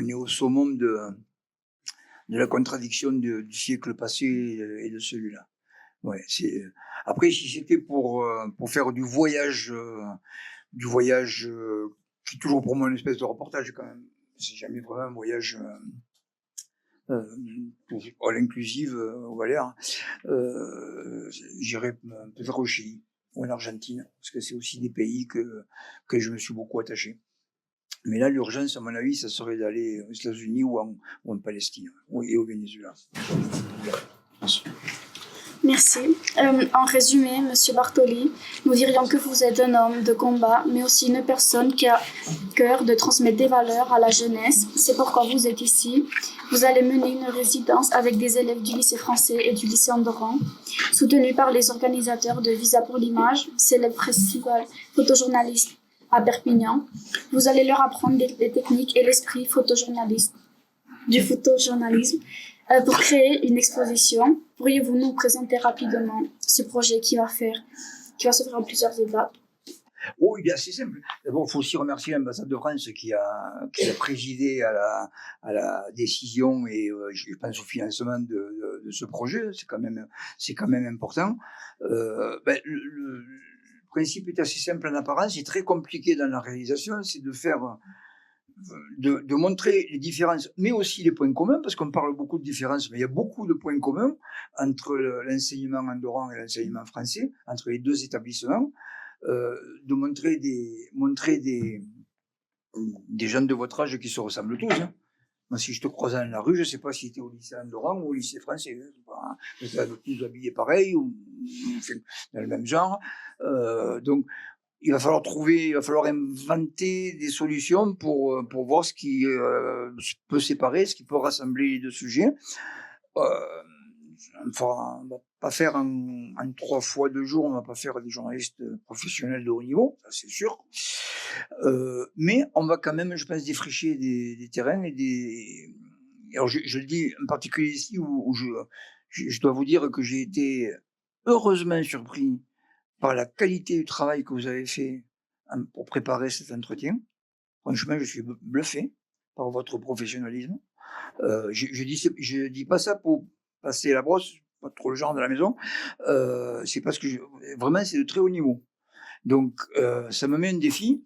est au summum de la contradiction du siècle passé et de celui-là. Ouais, après, si c'était pour faire du voyage qui est toujours pour moi une espèce de reportage quand même. C'est jamais vraiment un voyage all inclusive au Valère. J'irais peut-être au Chili ou en Argentine, parce que c'est aussi des pays que je me suis beaucoup attaché. Mais là, l'urgence, à mon avis, ça serait d'aller aux États-Unis ou en Palestine, et au Venezuela. Merci. En résumé, Monsieur Bartoli, nous dirions que vous êtes un homme de combat, mais aussi une personne qui a cœur de transmettre des valeurs à la jeunesse. C'est pourquoi vous êtes ici. Vous allez mener une résidence avec des élèves du lycée français et du lycée Andoran, soutenus par les organisateurs de Visa pour l'image, célèbre festival photojournaliste à Perpignan. Vous allez leur apprendre les techniques et l'esprit du photojournalisme pour créer une exposition. Pourriez-vous nous présenter rapidement ce projet qui va se faire en plusieurs étapes? Oh, il est assez simple. D'abord, il faut aussi remercier l'ambassade de France qui a présidé à la décision et je pense au financement de ce projet. C'est quand même important. Le principe est assez simple en apparence, c'est très compliqué dans la réalisation, c'est de montrer les différences, mais aussi les points communs, parce qu'on parle beaucoup de différences, mais il y a beaucoup de points communs entre l'enseignement andorran et l'enseignement français, entre les deux établissements, de montrer des gens de votre âge qui se ressemblent tous. Hein. Moi, si je te croise dans la rue, je ne sais pas si tu es au lycée andorran ou au lycée français. Hein. Vous êtes tous habillés pareil, ou dans le même genre. Donc, il va falloir inventer des solutions pour voir ce qui peut séparer, ce qui peut rassembler les deux sujets. On va pas faire en 3 fois 2 jours, on va pas faire des journalistes professionnels de haut niveau, ça c'est sûr. Mais on va quand même, je pense, défricher des terrains alors je le dis en particulier ici où je dois vous dire que j'ai été heureusement surpris par la qualité du travail que vous avez fait pour préparer cet entretien. Franchement, je suis bluffé par votre professionnalisme. Je dis pas ça pour passer la brosse, pas trop le genre de la maison. C'est parce que vraiment, c'est de très haut niveau. Donc, ça me met un défi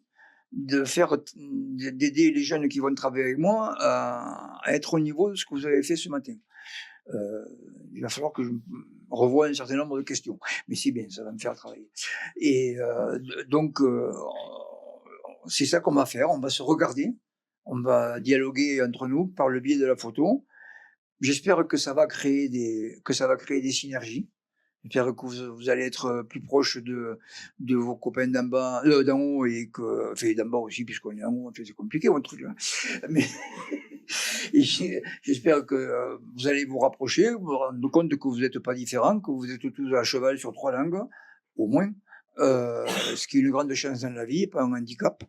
d'aider les jeunes qui vont travailler avec moi à être au niveau de ce que vous avez fait ce matin. Il va falloir que je revoie un certain nombre de questions, mais c'est bien, ça va me faire travailler. Et donc, c'est ça qu'on va faire, on va se regarder, on va dialoguer entre nous par le biais de la photo. J'espère que ça va créer des synergies. J'espère que vous allez être plus proche de vos copains d'en haut et d'en bas aussi, puisqu'on est en haut, c'est compliqué votre truc là. Mais et j'espère que vous allez vous rapprocher, vous rendre compte que vous n'êtes pas différents, que vous êtes tous à cheval sur 3 langues, au moins, ce qui est une grande chance dans la vie, pas un handicap,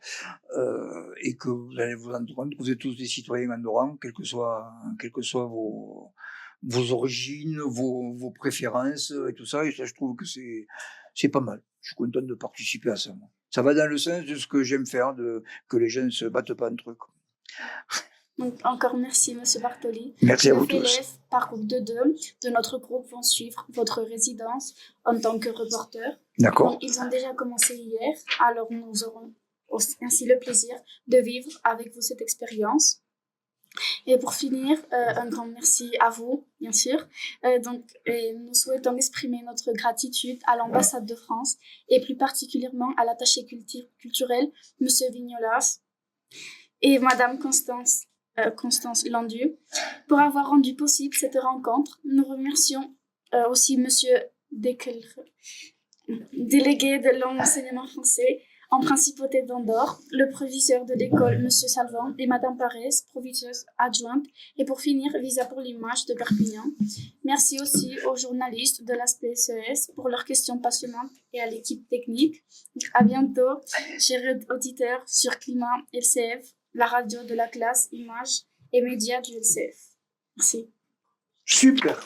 et que vous allez vous rendre compte que vous êtes tous des citoyens andorrans, quelles que soient vos origines, vos préférences et tout ça, et ça je trouve que c'est pas mal. Je suis content de participer à ça. Moi. Ça va dans le sens de ce que j'aime faire, que les jeunes ne se battent pas entre eux. Donc, encore merci, Monsieur Bartoli. Merci à vous tous. Les élèves par groupe de 2 de notre groupe vont suivre votre résidence en tant que reporter. D'accord. Donc, ils ont déjà commencé hier, alors nous aurons ainsi le plaisir de vivre avec vous cette expérience. Et pour finir, un grand merci à vous, bien sûr. Nous souhaitons exprimer notre gratitude à l'ambassade de France et plus particulièrement à l'attaché culturel, Monsieur Vignolas, et Madame Constance Landu pour avoir rendu possible cette rencontre. Nous remercions aussi Monsieur délégué de l'enseignement français en principauté d'Andorre, le proviseur de l'école, M. Salvan, et Mme Parès, proviseuse adjointe, et pour finir, Visa pour l'image de Perpignan. Merci aussi aux journalistes de la SPSES pour leurs questions passionnantes et à l'équipe technique. À bientôt, chers auditeurs sur Climat LCF, la radio de la classe Images et Médias du LCF. Merci. Super.